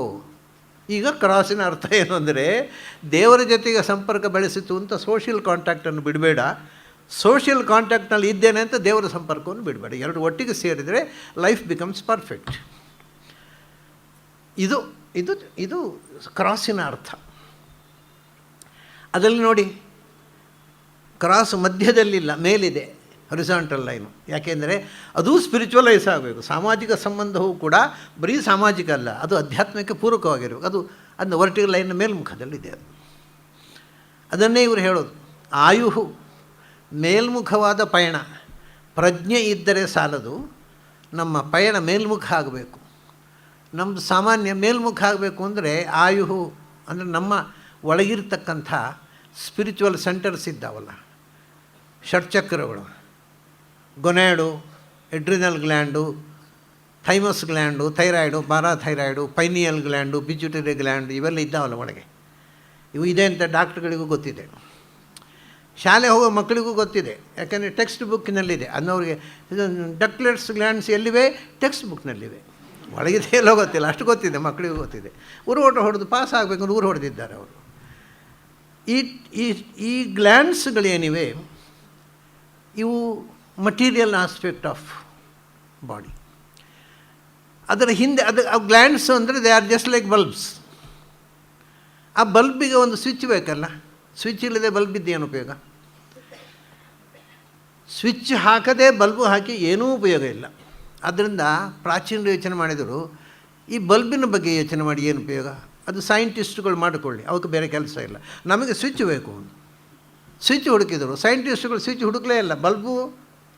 ಈಗ ಕ್ರಾಸಿನ ಅರ್ಥ ಏನು ಅಂದರೆ, ದೇವರ ಜೊತೆಗೆ ಸಂಪರ್ಕ ಬೆಳೆಸಿತು ಅಂತ ಸೋಷಿಯಲ್ ಕಾಂಟ್ಯಾಕ್ಟನ್ನು ಬಿಡಬೇಡ, ಸೋಷಿಯಲ್ ಕಾಂಟ್ಯಾಕ್ಟ್ನಲ್ಲಿ ಇದ್ದೇನೆ ಅಂತ ದೇವರ ಸಂಪರ್ಕವನ್ನು ಬಿಡಬೇಡ. ಎರಡು ಒಟ್ಟಿಗೆ ಸೇರಿದರೆ ಲೈಫ್ ಬಿಕಮ್ಸ್ ಪರ್ಫೆಕ್ಟ್. ಇದು ಇದು ಇದು ಕ್ರಾಸಿನ ಅರ್ಥ. ಅದರಲ್ಲಿ ನೋಡಿ, ಕ್ರಾಸ್ ಮಧ್ಯದಲ್ಲಿಲ್ಲ, ಮೇಲಿದೆ ಹೊರಿಸಾಂಟಲ್ ಲೈನು. ಯಾಕೆಂದರೆ ಅದು ಸ್ಪಿರಿಚುವಲೈಸ್ ಆಗಬೇಕು. ಸಾಮಾಜಿಕ ಸಂಬಂಧವೂ ಕೂಡ ಬರೀ ಸಾಮಾಜಿಕ ಅಲ್ಲ, ಅದು ಅಧ್ಯಾತ್ಮಕ್ಕೆ ಪೂರಕವಾಗಿರಬೇಕು. ಅದನ್ನು ವರ್ಟಿಕಲ್ ಲೈನ್ ಮೇಲ್ಮುಖದಲ್ಲಿದೆ. ಅದನ್ನೇ ಇವರು ಹೇಳೋದು, ಆಯುಹು ಮೇಲ್ಮುಖವಾದ ಪಯಣ. ಪ್ರಜ್ಞೆ ಇದ್ದರೆ ಸಾಲದು, ನಮ್ಮ ಪಯಣ ಮೇಲ್ಮುಖ ಆಗಬೇಕು. ನಮ್ಮದು ಸಾಮಾನ್ಯ ಮೇಲ್ಮುಖ ಆಗಬೇಕು ಅಂದರೆ ಆಯುಹು ಅಂದರೆ ನಮ್ಮ ಒಳಗಿರ್ತಕ್ಕಂಥ ಸ್ಪಿರಿಚುವಲ್ ಸೆಂಟರ್ಸ್ ಇದ್ದಾವಲ್ಲ, ಷಟ್ಚಕ್ರಗಳು, gonad, adrenal gland, thymus gland, thyroid, parathyroid, pineal gland, pituitary gland, ಇವೆಲ್ಲ ಇದ್ದಾವಲ್ಲ ಒಳಗೆ. ಇವು ಇದೆ ಅಂತ ಡಾಕ್ಟ್ರುಗಳಿಗೂ ಗೊತ್ತಿದೆ, ಶಾಲೆ ಹೋಗೋ ಮಕ್ಕಳಿಗೂ ಗೊತ್ತಿದೆ. ಯಾಕೆಂದರೆ ಟೆಕ್ಸ್ಟ್ ಬುಕ್ಕಿನಲ್ಲಿದೆ. ಅನ್ನೋರಿಗೆ ಡಕ್ಲೆಟ್ಸ್ ಗ್ಲ್ಯಾಂಡ್ಸ್ ಎಲ್ಲಿವೆ? ಟೆಕ್ಸ್ಟ್ ಬುಕ್ನಲ್ಲಿವೆ. ಒಳಗಿದೆ ಎಲ್ಲೋ ಗೊತ್ತಿಲ್ಲ, ಅಷ್ಟು ಗೊತ್ತಿದೆ, ಮಕ್ಕಳಿಗೂ ಗೊತ್ತಿದೆ. ಊರು ಓಟ ಹೊಡೆದು ಪಾಸ್ ಆಗಬೇಕು ಊರು ಹೊಡೆದಿದ್ದಾರೆ ಅವರು. ಈ ಗ್ಲ್ಯಾಂಡ್ಸ್ಗಳೇನಿವೆ ಇವು ಮಟೀರಿಯಲ್ ಆಸ್ಪೆಕ್ಟ್ ಆಫ್ ಬಾಡಿ. ಅದರ ಹಿಂದೆ ಆ ಗ್ಲ್ಯಾಂಡ್ಸ್ ಅಂದರೆ they are just like bulbs. ಆ ಬಲ್ಬಿಗೆ ಒಂದು ಸ್ವಿಚ್ ಬೇಕಲ್ಲ, ಸ್ವಿಚ್ ಇಲ್ಲದೆ ಬಲ್ಬ್ ಇದ್ದೇನು ಉಪಯೋಗ? ಸ್ವಿಚ್ ಹಾಕದೆ ಬಲ್ಬು ಹಾಕಿ ಏನೂ ಉಪಯೋಗ ಇಲ್ಲ. ಆದ್ದರಿಂದ ಪ್ರಾಚೀನರು ಯೋಚನೆ ಮಾಡಿದರು, ಈ ಬಲ್ಬಿನ ಬಗ್ಗೆ ಯೋಚನೆ ಮಾಡಿ ಏನು ಉಪಯೋಗ? ಅದು ಸೈಂಟಿಸ್ಟ್ಗಳು ಮಾಡಿಕೊಳ್ಳಿ, ಅವಕ್ಕೆ ಬೇರೆ ಕೆಲಸ ಇಲ್ಲ, ನಮಗೆ ಸ್ವಿಚ್ ಬೇಕು. ಸ್ವಿಚ್ ಹುಡುಕಿದರು, ಸೈಂಟಿಸ್ಟ್ಗಳು ಸ್ವಿಚ್ ಹುಡುಕಲೇ ಇಲ್ಲ, ಬಲ್ಬು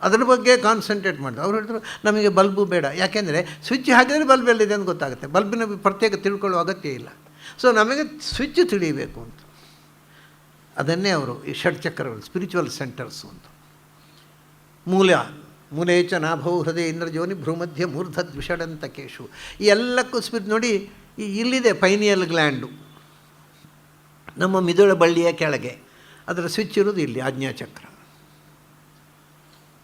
ಅದ್ರ ಬಗ್ಗೆ ಕಾನ್ಸಂಟ್ರೇಟ್ ಮಾಡಿದ್ರು. ಅವ್ರು ಹೇಳಿದ್ರು ನಮಗೆ ಬಲ್ಬು ಬೇಡ, ಯಾಕೆಂದರೆ ಸ್ವಿಚ್ ಹಾಕಿದರೆ ಬಲ್ಬ್ ಎಲ್ಲಿದೆ ಅಂತ ಗೊತ್ತಾಗುತ್ತೆ, ಬಲ್ಬಿನ ಪ್ರತ್ಯೇಕ ತಿಳ್ಕೊಳ್ಳೋ ಅಗತ್ಯ ಇಲ್ಲ. ಸೊ ನಮಗೆ ಸ್ವಿಚ್ ತಿಳಿಯಬೇಕು ಅಂತ. ಅದನ್ನೇ ಅವರು ಈ ಷಡ್ಚಕ್ರಗಳು ಸ್ಪಿರಿಚುವಲ್ ಸೆಂಟರ್ಸು ಅಂತ. ಮೂಲೇಚ ನಾಭೌ ಹೃದಯ ಇಂದ್ರಜೋನಿ ಭ್ರೂಮಧ್ಯ ಮೂರ್ಧದ್ವಿಷಡಂತ ಕೇಶು, ಈ ಎಲ್ಲಕ್ಕೂ ನೋಡಿ ಇಲ್ಲಿದೆ ಪೈನಿಯಲ್ ಗ್ಲ್ಯಾಂಡು ನಮ್ಮ ಮಿದುಳ ಬಳ್ಳಿಯ ಕೆಳಗೆ, ಅದರ ಸ್ವಿಚ್ ಇರೋದು ಇಲ್ಲಿ ಆಜ್ಞಾಚಕ್ರ.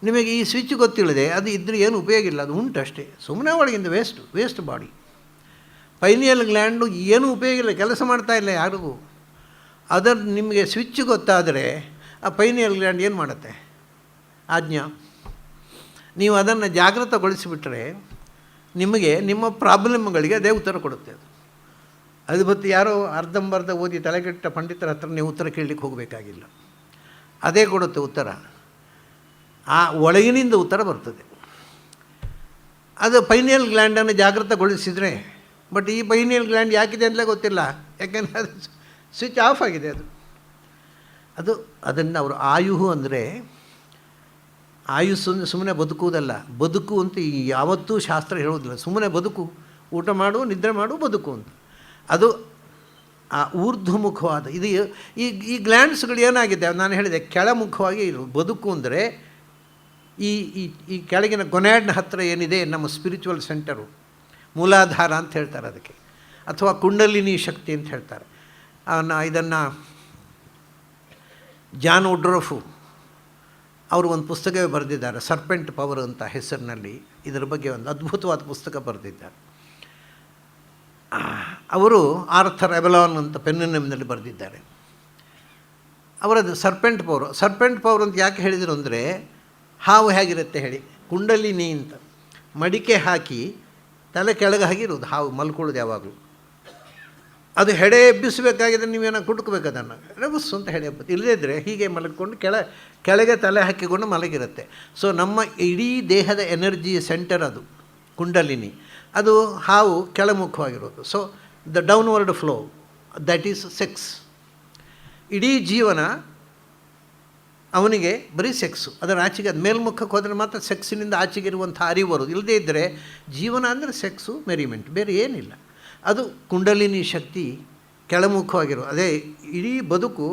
ನಿಮಗೆ ಈ ಸ್ವಿಚ್ ಗೊತ್ತಿಲ್ಲದೆ ಅದು ಇದ್ದರೆ ಏನು ಉಪಯೋಗ ಇಲ್ಲ, ಅದು ಉಂಟಷ್ಟೇ, ಸುಮ್ಮನೆ ಒಳಗಿಂದ ವೇಸ್ಟ್ ಬಾಡಿ. ಪೈನಿಯಲ್ ಗ್ಲ್ಯಾಂಡು ಏನೂ ಉಪಯೋಗ ಇಲ್ಲ, ಕೆಲಸ ಮಾಡ್ತಾ ಇಲ್ಲ ಯಾರಿಗೂ. ಅದರ ನಿಮಗೆ ಸ್ವಿಚ್ ಗೊತ್ತಾದರೆ ಆ ಪೈನಿಯಲ್ ಗ್ಲ್ಯಾಂಡ್ ಏನು ಮಾಡುತ್ತೆ? ಆಜ್ಞಾ. ನೀವು ಅದನ್ನು ಜಾಗೃತಗೊಳಿಸಿಬಿಟ್ರೆ ನಿಮಗೆ ನಿಮ್ಮ ಪ್ರಾಬ್ಲಮ್ಗಳಿಗೆ ಅದೇ ಉತ್ತರ ಕೊಡುತ್ತೆ. ಅದು ಬತ್ತು ಯಾರೋ ಅರ್ಧಂಬರ್ಧ ಓದಿ ತಲೆಗೆಟ್ಟ ಪಂಡಿತರ ಹತ್ರ ನೀವು ಉತ್ತರ ಕೇಳಲಿಕ್ಕೆ ಹೋಗಬೇಕಾಗಿಲ್ಲ, ಅದೇ ಕೊಡುತ್ತೆ ಉತ್ತರ. ಆ ಒಳಗಿನಿಂದ ಉತ್ತರ ಬರ್ತದೆ. ಅದು ಪೈನಿಯಲ್ ಗ್ಲ್ಯಾಂಡನ್ನು ಜಾಗೃತಗೊಳಿಸಿದರೆ, ಬಟ್ ಈ ಪೈನಿಯಲ್ ಗ್ಲ್ಯಾಂಡ್ ಯಾಕಿದೆ ಅಂತಲೇ ಗೊತ್ತಿಲ್ಲ, ಯಾಕೆಂದರೆ ಅದು ಸ್ವಿಚ್ ಆಫ್ ಆಗಿದೆ. ಅದನ್ನು ಅವರು ಆಯುಹು ಅಂದರೆ ಆಯುಸ್ಸು ಸುಮ್ಮನೆ ಬದುಕುವುದಲ್ಲ, ಬದುಕು ಅಂತ ಯಾವತ್ತೂ ಶಾಸ್ತ್ರ ಹೇಳೋದಿಲ್ಲ. ಸುಮ್ಮನೆ ಬದುಕು, ಊಟ ಮಾಡು, ನಿದ್ರೆ ಮಾಡು, ಬದುಕು ಅಂತ. ಅದು ಆ ಊರ್ಧ್ವಮುಖವಾದ ಇದು. ಈ ಗ್ಲ್ಯಾಂಡ್ಸ್ಗಳು ಏನಾಗಿದೆ ನಾನು ಹೇಳಿದೆ, ಕೆಳಮುಖವಾಗಿ ಇರು. ಬದುಕು ಅಂದರೆ ಈ ಕೆಳಗಿನ ಗೊನ್ಯಾಡ್ನ ಹತ್ತಿರ ಏನಿದೆ ನಮ್ಮ ಸ್ಪಿರಿಚುವಲ್ ಸೆಂಟರು, ಮೂಲಾಧಾರ ಅಂತ ಹೇಳ್ತಾರೆ ಅದಕ್ಕೆ, ಅಥವಾ ಕುಂಡಲಿನಿ ಶಕ್ತಿ ಅಂತ ಹೇಳ್ತಾರೆ. ಇದನ್ನು ಜಾನ್ ವುಡ್ರೋಫು ಅವರು ಒಂದು ಪುಸ್ತಕವೇ ಬರೆದಿದ್ದಾರೆ, ಸರ್ಪೆಂಟ್ ಪವರ್ ಅಂತ ಹೆಸರಿನಲ್ಲಿ. ಇದರ ಬಗ್ಗೆ ಒಂದು ಅದ್ಭುತವಾದ ಪುಸ್ತಕ ಬರೆದಿದ್ದಾರೆ. ಅವರು ಆರ್ಥರ್ ಎಬಲಾನ್ ಅಂತ ಪೆನ್ನಿನಲ್ಲಿ ಬರೆದಿದ್ದಾರೆ. ಅವರದು ಸರ್ಪೆಂಟ್ ಪವರ್ ಅಂತ ಯಾಕೆ ಹೇಳಿದರು ಅಂದರೆ, ಹಾವು ಹೇಗಿರುತ್ತೆ ಹೇಳಿ, ಕುಂಡಲಿನಿ ಅಂತ ಮಡಿಕೆ ಹಾಕಿ ತಲೆ ಕೆಳಗೆ ಹಾಗಿರೋದು ಹಾವು ಮಲ್ಕೊಳ್ಳೋದು ಯಾವಾಗಲೂ. ಅದು ಹೆಡೆ ಎಬ್ಬಿಸಬೇಕಾಗಿದ್ರೆ ನೀವೇನೋ ಕುಟ್ಕೋಬೇಕು, ಅದನ್ನು ಎಬ್ಬಿಸು ಅಂತ ಹೆಡೆ ಎಬ್ಬತ್ತು. ಇಲ್ಲದಿದ್ದರೆ ಹೀಗೆ ಮಲಗಿಕೊಂಡು ಕೆಳಗೆ ತಲೆ ಹಾಕಿಕೊಂಡು ಮಲಗಿರುತ್ತೆ. ಸೊ ನಮ್ಮ ಇಡೀ ದೇಹದ ಎನರ್ಜಿ ಸೆಂಟರ್ ಅದು ಕುಂಡಲಿನಿ. ಅದು ಹಾವು ಕೆಳಮುಖವಾಗಿರೋದು. So the downward flow, that is sex. ಇಡೀ ಜೀವನ ಅವನಿಗೆ ಬರೀ ಸೆಕ್ಸು. ಅದರ ಆಚೆಗೆ ಅದು ಮೇಲ್ಮುಖಕ್ಕೆ ಹೋದರೆ ಮಾತ್ರ ಸೆಕ್ಸಿನಿಂದ ಆಚೆಗೆ ಇರುವಂಥ ಅರಿವು ಬರೋದು. ಇಲ್ಲದೇ ಇದ್ದರೆ ಜೀವನ ಅಂದರೆ ಸೆಕ್ಸು, ಮೆರಿಮೆಂಟ್, ಬೇರೆ ಏನಿಲ್ಲ. ಅದು ಕುಂಡಲಿನಿ ಶಕ್ತಿ ಕೆಳಮುಖವಾಗಿರೋ, ಅದೇ ಇಡೀ ಬದುಕು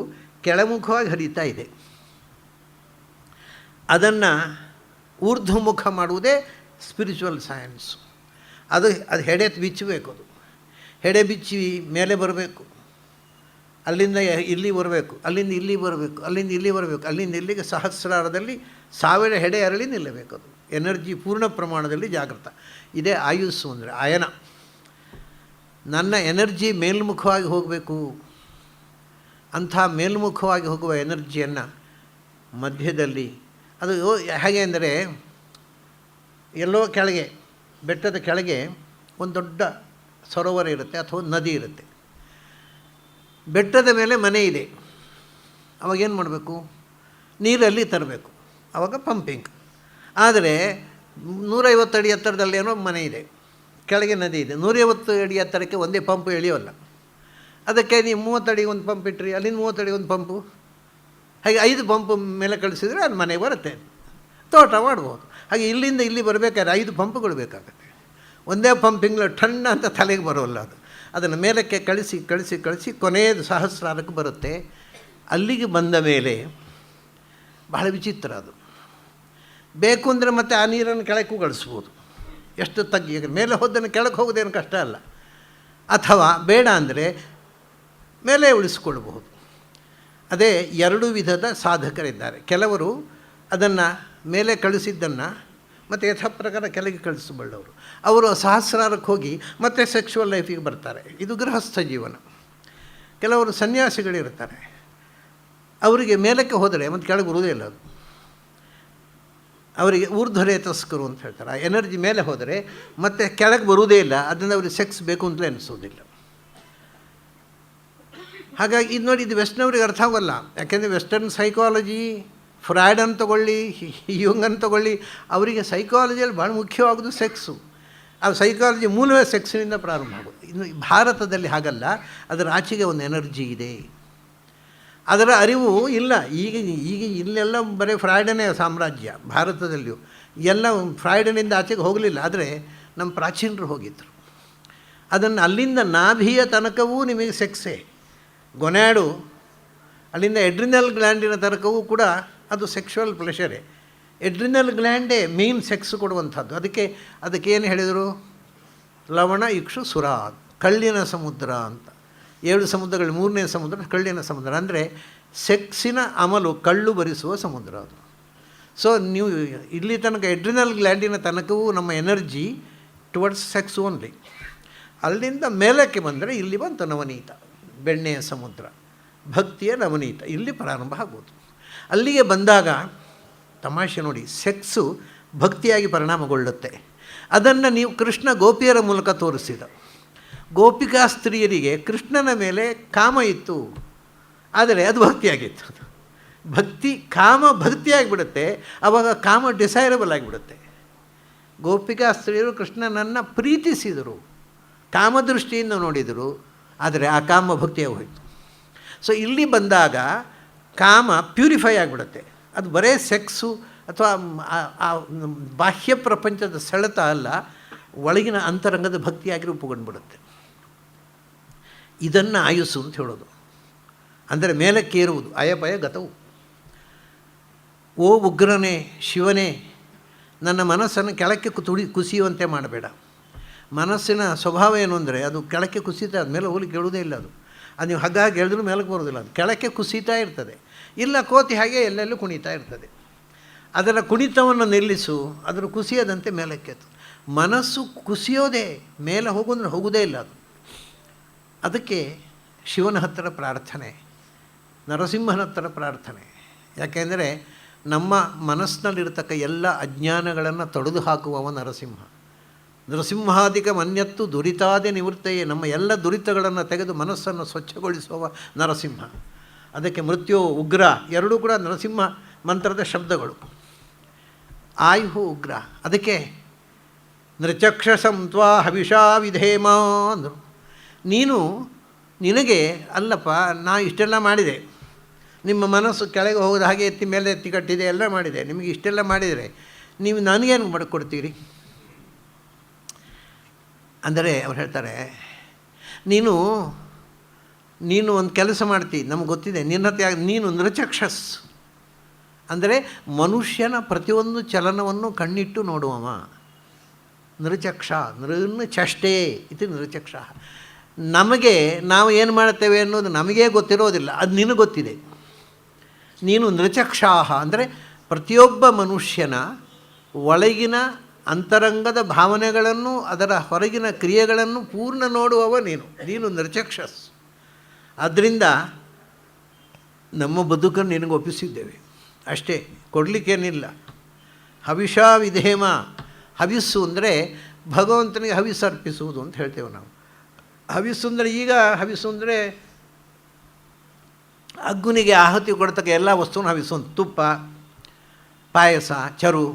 ಕೆಳಮುಖವಾಗಿ ಹರಿತಾ ಇದೆ. ಅದನ್ನು ಊರ್ಧ್ವಮುಖ ಮಾಡುವುದೇ ಸ್ಪಿರಿಚುವಲ್ ಸೈನ್ಸು. ಅದು ಹೆಡೆ ಬಿಚ್ಚಬೇಕು. ಅದು ಹೆಡೆ ಬಿಚ್ಚಿ ಮೇಲೆ ಬರಬೇಕು, ಅಲ್ಲಿಂದ ಇಲ್ಲಿ ಬರಬೇಕು, ಅಲ್ಲಿಂದ ಇಲ್ಲಿ ಬರಬೇಕು, ಅಲ್ಲಿಂದ ಇಲ್ಲಿ ಬರಬೇಕು, ಅಲ್ಲಿಂದ ಇಲ್ಲಿಗೆ ಸಹಸ್ರಾರದಲ್ಲಿ 1000 ಹೆಡೆ ಅರಳಿ ನಿಲ್ಲಬೇಕು. ಅದು ಎನರ್ಜಿ ಪೂರ್ಣ ಪ್ರಮಾಣದಲ್ಲಿ ಜಾಗೃತ. ಇದೇ ಆಯುಸ್ಸು ಅಂದರೆ ಆಯನ. ನನ್ನ ಎನರ್ಜಿ ಮೇಲ್ಮುಖವಾಗಿ ಹೋಗಬೇಕು. ಅಂಥ ಮೇಲ್ಮುಖವಾಗಿ ಹೋಗುವ ಎನರ್ಜಿಯನ್ನು ಮಧ್ಯದಲ್ಲಿ ಅದು ಹೇಗೆ ಅಂದರೆ, ಎಲ್ಲೋ ಕೆಳಗೆ ಬೆಟ್ಟದ ಕೆಳಗೆ ಒಂದು ದೊಡ್ಡ ಸರೋವರ ಇರುತ್ತೆ ಅಥವಾ ನದಿ ಇರುತ್ತೆ. ಬೆಟ್ಟದ ಮೇಲೆ ಮನೆ ಇದೆ. ಅವಾಗೇನು ಮಾಡಬೇಕು? ನೀರಲ್ಲಿ ತರಬೇಕು. ಆವಾಗ ಪಂಪಿಂಗ್. ಆದರೆ 150 ಅಡಿ ಎತ್ತರದಲ್ಲೇನೋ ಮನೆ ಇದೆ, ಕೆಳಗೆ ನದಿ ಇದೆ. 150 ಅಡಿ ಎತ್ತರಕ್ಕೆ ಒಂದೇ ಪಂಪು ಎಳೆಯೋಲ್ಲ. ಅದಕ್ಕೆ ನೀವು 30 ಅಡಿಗೆ ಒಂದು ಪಂಪ್ ಇಟ್ಟರೆ ಅಲ್ಲಿಂದ 30 ಅಡಿಗೆ ಒಂದು ಪಂಪು, ಹಾಗೆ 5 ಪಂಪು ಮೇಲೆ ಕಳಿಸಿದರೆ ಅದು ಮನೆಗೆ ಬರುತ್ತೆ, ತೋಟ ಮಾಡ್ಬೋದು. ಹಾಗೆ ಇಲ್ಲಿಂದ ಇಲ್ಲಿ ಬರಬೇಕಾದ್ರೆ 5 ಪಂಪುಗಳು ಬೇಕಾಗುತ್ತೆ. ಒಂದೇ ಪಂಪಿಂಗ್ಲ ಠಣ್ಣ ಅಂತ ತಲೆಗೆ ಬರೋಲ್ಲ. ಅದನ್ನು ಮೇಲಕ್ಕೆ ಕಳಿಸಿ ಕಳಿಸಿ ಕಳಿಸಿ ಕೊನೆಯದು ಸಹಸ್ರಾರಕ್ಕೆ ಬರುತ್ತೆ. ಅಲ್ಲಿಗೆ ಬಂದ ಮೇಲೆ ಬಹಳ ವಿಚಿತ್ರ. ಅದು ಬೇಕು ಅಂದರೆ ಮತ್ತೆ ಆ ನೀರನ್ನು ಕೆಳಕ್ಕೂ ಕಳಿಸ್ಬೋದು, ಎಷ್ಟು ತಗ್ಗಿ. ಮೇಲೆ ಹೋದನ್ನು ಕೆಳಕ್ಕೆ ಹೋಗೋದೇನು ಕಷ್ಟ ಅಲ್ಲ. ಅಥವಾ ಬೇಡ ಅಂದರೆ ಮೇಲೆ ಉಳಿಸ್ಕೊಳ್ಬಹುದು. ಅದೇ 2 ವಿಧದ ಸಾಧಕರಿದ್ದಾರೆ. ಕೆಲವರು ಅದನ್ನು ಮೇಲೆ ಕಳಿಸಿದ್ದನ್ನು ಮತ್ತು ಯಥಾ ಪ್ರಕಾರ ಕೆಳಗೆ ಕಳಿಸಬಲ್ಲವರು. ಅವರು ಸಹಸ್ರಾರಕ್ಕೆ ಹೋಗಿ ಮತ್ತೆ ಸೆಕ್ಸುವಲ್ ಲೈಫಿಗೆ ಬರ್ತಾರೆ. ಇದು ಗೃಹಸ್ಥ ಜೀವನ. ಕೆಲವರು ಸನ್ಯಾಸಿಗಳಿರ್ತಾರೆ, ಅವರಿಗೆ ಮೇಲಕ್ಕೆ ಹೋದರೆ ಮತ್ತು ಕೆಳಗೆ ಬರುವುದೇ ಇಲ್ಲ. ಅದು ಅವರಿಗೆ ಊರ್ಧ್ವರೇತಸ್ಕರು ಅಂತ ಹೇಳ್ತಾರೆ. ಆ ಎನರ್ಜಿ ಮೇಲೆ ಹೋದರೆ ಮತ್ತೆ ಕೆಳಗೆ ಬರುವುದೇ ಇಲ್ಲ, ಅದರಿಂದ ಅವ್ರಿಗೆ ಸೆಕ್ಸ್ ಬೇಕು ಅಂತಲೇ ಅನಿಸೋದಿಲ್ಲ. ಹಾಗಾಗಿ ಇದು ನೋಡಿ, ಇದು ವೆಸ್ಟರ್ನವ್ರಿಗೆ ಅರ್ಥ ಆಗೋಲ್ಲ. ಯಾಕೆಂದರೆ ವೆಸ್ಟರ್ನ್ ಸೈಕಾಲಜಿ, ಫ್ರಾಯ್ಡನ್ನು ತಗೊಳ್ಳಿ, ಯುಂಗನ್ನು ತಗೊಳ್ಳಿ, ಅವರಿಗೆ ಸೈಕಾಲಜಿಯಲ್ಲಿ ಭಾಳ ಮುಖ್ಯವಾಗೋದು ಸೆಕ್ಸು. ಆ ಸೈಕಾಲಜಿ ಮೂಲವೇ ಸೆಕ್ಸಿನಿಂದ ಪ್ರಾರಂಭ ಆಗೋದು. ಇನ್ನು ಭಾರತದಲ್ಲಿ ಹಾಗಲ್ಲ, ಅದರ ಆಚೆಗೆ ಒಂದು ಎನರ್ಜಿ ಇದೆ, ಅದರ ಅರಿವು ಇಲ್ಲ. ಈಗ ಇಲ್ಲೆಲ್ಲ ಬರೀ ಫ್ರಾಯ್ಡನೇ ಸಾಮ್ರಾಜ್ಯ. ಭಾರತದಲ್ಲಿಯೂ ಎಲ್ಲ ಫ್ರಾಯ್ಡನಿಂದ ಆಚೆಗೆ ಹೋಗಲಿಲ್ಲ, ಆದರೆ ನಮ್ಮ ಪ್ರಾಚೀನರು ಹೋಗಿದ್ದರು. ಅದನ್ನು ಅಲ್ಲಿಂದ ನಾಭಿಯ ತನಕವೂ ನಿಮಗೆ ಸೆಕ್ಸೇ. ಗೊನ್ಯಾಡು ಅಲ್ಲಿಂದ ಎಡ್ರಿನಲ್ ಗ್ಲ್ಯಾಂಡಿನ ತನಕವೂ ಕೂಡ ಅದು ಸೆಕ್ಶುವಲ್ ಪ್ಲೆಷರೇ. ಎಡ್ರಿನಲ್ ಗ್ಲ್ಯಾಂಡೇ ಮೇನ್ ಸೆಕ್ಸ್ ಕೊಡುವಂಥದ್ದು. ಅದಕ್ಕೇನು ಹೇಳಿದರು? ಲವಣ ಇಕ್ಷು ಸುರ, ಕಳ್ಳಿನ ಸಮುದ್ರ ಅಂತ. 7 ಸಮುದ್ರಗಳು, 3ನೇ ಸಮುದ್ರ ಕಳ್ಳಿನ ಸಮುದ್ರ. ಅಂದರೆ ಸೆಕ್ಸಿನ ಅಮಲು, ಕಳ್ಳು ಬರಿಸುವ ಸಮುದ್ರ ಅದು. ಸೊ ನೀವು ಇಲ್ಲಿ ತನಕ ಎಡ್ರಿನಲ್ ಗ್ಲ್ಯಾಂಡಿನ ತನಕವೂ ನಮ್ಮ ಎನರ್ಜಿ ಟುವರ್ಡ್ಸ್ ಸೆಕ್ಸ್ ಓನ್ಲಿ. ಅಲ್ಲಿಂದ ಮೇಲಕ್ಕೆ ಬಂದರೆ ಇಲ್ಲಿ ಬಂತು ನವನೀತ, ಬೆಣ್ಣೆಯ ಸಮುದ್ರ, ಭಕ್ತಿಯ ನವನೀತ, ಇಲ್ಲಿ ಪ್ರಾರಂಭ ಆಗೋದು. ಅಲ್ಲಿಗೆ ಬಂದಾಗ ತಮಾಷೆ ನೋಡಿ, ಸೆಕ್ಸು ಭಕ್ತಿಯಾಗಿ ಪರಿಣಾಮಗೊಳ್ಳುತ್ತೆ. ಅದನ್ನು ನೀವು ಕೃಷ್ಣ ಗೋಪಿಯರ ಮೂಲಕ ತೋರಿಸಿದ. ಗೋಪಿಕಾ ಸ್ತ್ರೀಯರಿಗೆ ಕೃಷ್ಣನ ಮೇಲೆ ಕಾಮ ಇತ್ತು, ಆದರೆ ಅದು ಭಕ್ತಿಯಾಗಿತ್ತು. ಕಾಮ ಭಕ್ತಿಯಾಗಿಬಿಡುತ್ತೆ, ಆವಾಗ ಕಾಮ ಡಿಸೈರಬಲ್ ಆಗಿಬಿಡುತ್ತೆ. ಗೋಪಿಕಾ ಸ್ತ್ರೀಯರು ಕೃಷ್ಣನನ್ನು ಪ್ರೀತಿಸಿದರು, ಕಾಮದೃಷ್ಟಿಯಿಂದ ನೋಡಿದರು, ಆದರೆ ಆ ಕಾಮ ಭಕ್ತಿಯಾಗಿ ಹೋಯಿತು. ಸೊ ಇಲ್ಲಿ ಬಂದಾಗ ಕಾಮ ಪ್ಯೂರಿಫೈ ಆಗಿಬಿಡುತ್ತೆ. ಅದು ಬರೇ ಸೆಕ್ಸು ಅಥವಾ ಬಾಹ್ಯ ಪ್ರಪಂಚದ ಸೆಳೆತ ಅಲ್ಲ, ಒಳಗಿನ ಅಂತರಂಗದ ಭಕ್ತಿಯಾಗಿ ರೂಪುಗೊಂಡ್ಬಿಡುತ್ತೆ. ಇದನ್ನು ಆಯುಸ್ಸು ಅಂತ ಹೇಳೋದು. ಅಂದರೆ ಮೇಲಕ್ಕೇರುವುದು, ಅಯಪಯ ಗತವು. ಓ ಉಗ್ರನೇ, ಶಿವನೇ, ನನ್ನ ಮನಸ್ಸನ್ನು ಕೆಳಕ್ಕೆ ಕುಸಿಯುವಂತೆ ಮಾಡಬೇಡ. ಮನಸ್ಸಿನ ಸ್ವಭಾವ ಏನು ಅಂದರೆ ಅದು ಕೆಳಕ್ಕೆ ಕುಸಿತಾ, ಮೇಲೆ ಹೋಗ್ಲಿಕ್ಕೆ ಹೇಳುವುದೇ ಇಲ್ಲ. ಅದು ನೀವು ಹಗ್ಗಾಗಿ ಹೇಳಿದ್ರೂ ಮೇಲಕ್ಕೆ ಬರೋದಿಲ್ಲ, ಅದು ಕೆಳಕ್ಕೆ ಕುಸಿತಾ ಇರ್ತದೆ. ಇಲ್ಲ ಕೋತಿ ಹಾಗೆ ಎಲ್ಲೆಲ್ಲೂ ಕುಣಿತಾ ಇರ್ತದೆ. ಅದರ ಕುಣಿತವನ್ನು ನಿಲ್ಲಿಸು, ಅದರ ಕುಸಿಯದಂತೆ ಮೇಲಕ್ಕೆತ್ತು. ಮನಸ್ಸು ಕುಸಿಯೋದೇ, ಮೇಲೆ ಹೋಗೋದ್ರೆ ಹೋಗೋದೇ ಇಲ್ಲ ಅದು. ಅದಕ್ಕೆ ಶಿವನ ಹತ್ತಿರ ಪ್ರಾರ್ಥನೆ, ನರಸಿಂಹನ ಹತ್ತಿರ ಪ್ರಾರ್ಥನೆ. ಯಾಕೆಂದರೆ ನಮ್ಮ ಮನಸ್ಸಿನಲ್ಲಿರ್ತಕ್ಕ ಎಲ್ಲ ಅಜ್ಞಾನಗಳನ್ನು ತೊಡೆದು ಹಾಕುವವ ನರಸಿಂಹ. ನರಸಿಂಹಾದಿಕ ಮನ್ಯತ್ತು ದುರಿತಾದೆ ನಿವೃತ್ತೆಯೇ, ನಮ್ಮ ಎಲ್ಲ ದುರಿತಗಳನ್ನು ತೆಗೆದು ಮನಸ್ಸನ್ನು ಸ್ವಚ್ಛಗೊಳಿಸುವ ನರಸಿಂಹ. ಅದಕ್ಕೆ ಮೃತ್ಯು, ಉಗ್ರ ಎರಡೂ ಕೂಡ ನರಸಿಂಹ ಮಂತ್ರದ ಶಬ್ದಗಳು. ಆಯುಹು ಉಗ್ರ. ಅದಕ್ಕೆ ನೃಚಕ್ಷಸಂ ತ್ವಾ ಹವಿಷಾ ವಿಧೇಮ ಅಂದರು. ನಿನಗೆ ಅಲ್ಲಪ್ಪ, ನಾ ಇಷ್ಟೆಲ್ಲ ಮಾಡಿದೆ, ನಿಮ್ಮ ಮನಸ್ಸು ಕೆಳಗೆ ಹೋಗೋದು ಹಾಗೆ ಎತ್ತಿ ಮೇಲೆ ಎತ್ತಿ ಕಟ್ಟಿದೆ, ಎಲ್ಲ ಮಾಡಿದೆ, ನಿಮಗೆ ಇಷ್ಟೆಲ್ಲ ಮಾಡಿದರೆ ನೀವು ನನಗೇನು ಮಾಡಿಕೊಡ್ತೀರಿ? ಅಂದರೆ ಅವ್ರು ಹೇಳ್ತಾರೆ, ನೀನು ಒಂದು ಕೆಲಸ ಮಾಡ್ತೀವಿ, ನಮ್ಗೆ ಗೊತ್ತಿದೆ, ನೀನು ನೃಚಕ್ಷಸ್ ಅಂದರೆ ಮನುಷ್ಯನ ಪ್ರತಿಯೊಂದು ಚಲನವನ್ನು ಕಣ್ಣಿಟ್ಟು ನೋಡುವವ. ನೃಚಕ್ಷ, ನೃನ್ ಚಷ್ಟೇ ಇದು ನೃಚಕ್ಷ. ನಾವು ಏನು ಮಾಡ್ತೇವೆ ಅನ್ನೋದು ನಮಗೇ ಗೊತ್ತಿರೋದಿಲ್ಲ, ಅದು ನಿನಗೆ ಗೊತ್ತಿದೆ. ನೀನು ನೃಚಕ್ಷಾಹ ಅಂದರೆ ಪ್ರತಿಯೊಬ್ಬ ಮನುಷ್ಯನ ಒಳಗಿನ ಅಂತರಂಗದ ಭಾವನೆಗಳನ್ನು, ಅದರ ಹೊರಗಿನ ಕ್ರಿಯೆಗಳನ್ನು ಪೂರ್ಣ ನೋಡುವವ ನೀನು ನೃಚಕ್ಷಸ್. ಆದ್ದರಿಂದ ನಮ್ಮ ಬದುಕನ್ನು ನಿನಗೆ ಒಪ್ಪಿಸಿದ್ದೇವೆ ಅಷ್ಟೇ, ಕೊಡಲಿಕ್ಕೇನಿಲ್ಲ. ಹವಿಷಾ ವಿಧೇಮ, ಹವಿಸ್ಸು ಅಂದರೆ ಭಗವಂತನಿಗೆ ಹವಿಸ್ಸು ಅರ್ಪಿಸುವುದು ಅಂತ ಹೇಳ್ತೇವೆ ನಾವು. ಹವಿಸ್ಸು ಅಂದರೆ, ಈಗ ಹವಿಸ್ಸು ಅಂದರೆ ಅಗ್ನಿಗೆ ಆಹುತಿ ಕೊಡ್ತಕ್ಕ ಎಲ್ಲ ವಸ್ತುವನ್ನು ಹವಿಸ್ಸು ಅಂತ, ತುಪ್ಪ, ಪಾಯಸ, ಚರು.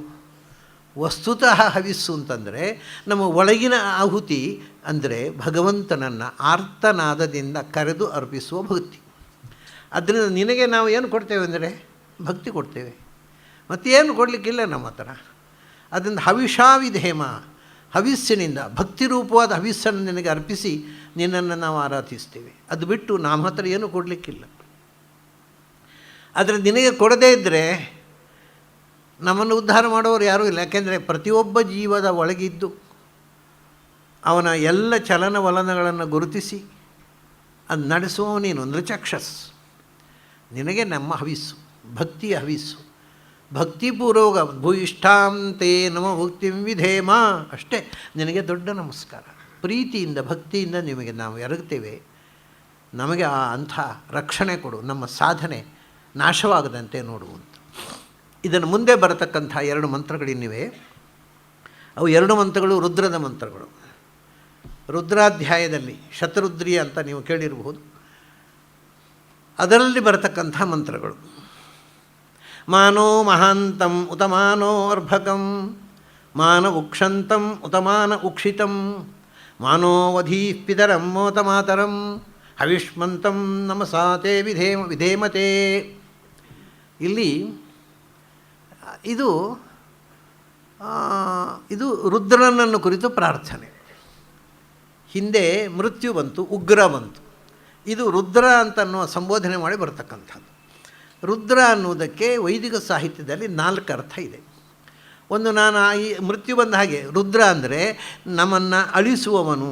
ವಸ್ತುತಃ ಹವಿಸ್ಸು ಅಂತಂದರೆ ನಮ್ಮ ಒಳಗಿನ ಆಹುತಿ, ಅಂದರೆ ಭಗವಂತನನ್ನು ಆರ್ತನಾದದಿಂದ ಕರೆದು ಅರ್ಪಿಸುವ ಭಕ್ತಿ. ಅದರಿಂದ ನಿನಗೆ ನಾವು ಏನು ಕೊಡ್ತೇವೆ ಅಂದರೆ ಭಕ್ತಿ ಕೊಡ್ತೇವೆ, ಮತ್ತೇನು ಕೊಡಲಿಕ್ಕಿಲ್ಲ ನಮ್ಮ ಹತ್ರ. ಅದರಿಂದ ಹವಿಷಾ ವಿಧೇಮ, ಹವಿಸ್ಸಿನಿಂದ ಭಕ್ತಿ ರೂಪವಾದ ಹವಿಸ್ಸನ್ನು ನಿನಗೆ ಅರ್ಪಿಸಿ ನಿನ್ನನ್ನು ನಾವು ಆರಾಧಿಸ್ತೇವೆ. ಅದು ಬಿಟ್ಟು ನಮ್ಮ ಹತ್ರ ಏನೂ ಕೊಡಲಿಕ್ಕಿಲ್ಲ. ಆದರೆ ನಿನಗೆ ಕೊಡದೇ ಇದ್ದರೆ ನಮ್ಮನ್ನು ಉದ್ಧಾರ ಮಾಡೋರು ಯಾರೂ ಇಲ್ಲ. ಯಾಕೆಂದರೆ ಪ್ರತಿಯೊಬ್ಬ ಜೀವದ ಒಳಗಿದ್ದು ಅವನ ಎಲ್ಲ ಚಲನವಲನಗಳನ್ನು ಗುರುತಿಸಿ ಅದು ನಡೆಸುವ ನೀನು ನೃಚಕ್ಷಸ್. ನಿನಗೆ ನಮ್ಮ ಹವಿಸ್ಸು, ಭಕ್ತಿಯ ಹವಿಸ್ಸು. ಭಕ್ತಿಪೂರ್ವಕ ಭೂಯಿಷ್ಠಾಂತೆ ನಮ ಭಕ್ತಿಂ ವಿಧೇಮ, ಅಷ್ಟೇ. ನಿನಗೆ ದೊಡ್ಡ ನಮಸ್ಕಾರ. ಪ್ರೀತಿಯಿಂದ ಭಕ್ತಿಯಿಂದ ನಿಮಗೆ ನಾವು ಎರಗ್ತೇವೆ. ನಮಗೆ ಅಂಥ ರಕ್ಷಣೆ ಕೊಡು, ನಮ್ಮ ಸಾಧನೆ ನಾಶವಾಗದಂತೆ ನೋಡುವಂತ. ಇದನ್ನು ಮುಂದೆ ಬರತಕ್ಕಂಥ 2 ಮಂತ್ರಗಳಿನ್ನಿವೆ. ಅವು 2 ಮಂತ್ರಗಳು ರುದ್ರದ ಮಂತ್ರಗಳು. ರುದ್ರಾಧ್ಯಾಯದಲ್ಲಿ ಶತರುದ್ರಿಯ ಅಂತ ನೀವು ಕೇಳಿರಬಹುದು. ಅದರಲ್ಲಿ ಬರತಕ್ಕಂಥ ಮಂತ್ರಗಳು. ಮಾನೋ ಮಹಾಂತಂ ಉತ ಮಾನೋ ಅರ್ಭಕಂ, ಮಾನ ಉಕ್ಷಂತಂ ಉತ ಮಾನ ಉಕ್ಷಿತಂ, ಮಾನೋ ವಧೀ ಪಿತರಂ ಮೋತ ಮಾತರಂ, ಹವಿಷ್ಮಂತಂ ನಮಸಾತೆ ವಿಧೇಮತೆ. ಇಲ್ಲಿ ಇದು ರುದ್ರನನ್ನು ಕುರಿತು ಪ್ರಾರ್ಥನೆ. ಹಿಂದೆ ಮೃತ್ಯು ಬಂತು, ಉಗ್ರ ಬಂತು. ಇದು ರುದ್ರ ಅಂತನ್ನುವ ಸಂಬೋಧನೆ ಮಾಡಿ ಬರ್ತಕ್ಕಂಥದ್ದು. ರುದ್ರ ಅನ್ನುವುದಕ್ಕೆ ವೈದಿಕ ಸಾಹಿತ್ಯದಲ್ಲಿ 4 ಅರ್ಥ ಇದೆ. ಒಂದು, ನಾನು ಈ ಮೃತ್ಯು ಬಂದ ಹಾಗೆ ರುದ್ರ ಅಂದರೆ ನಮ್ಮನ್ನು ಅಳಿಸುವವನು.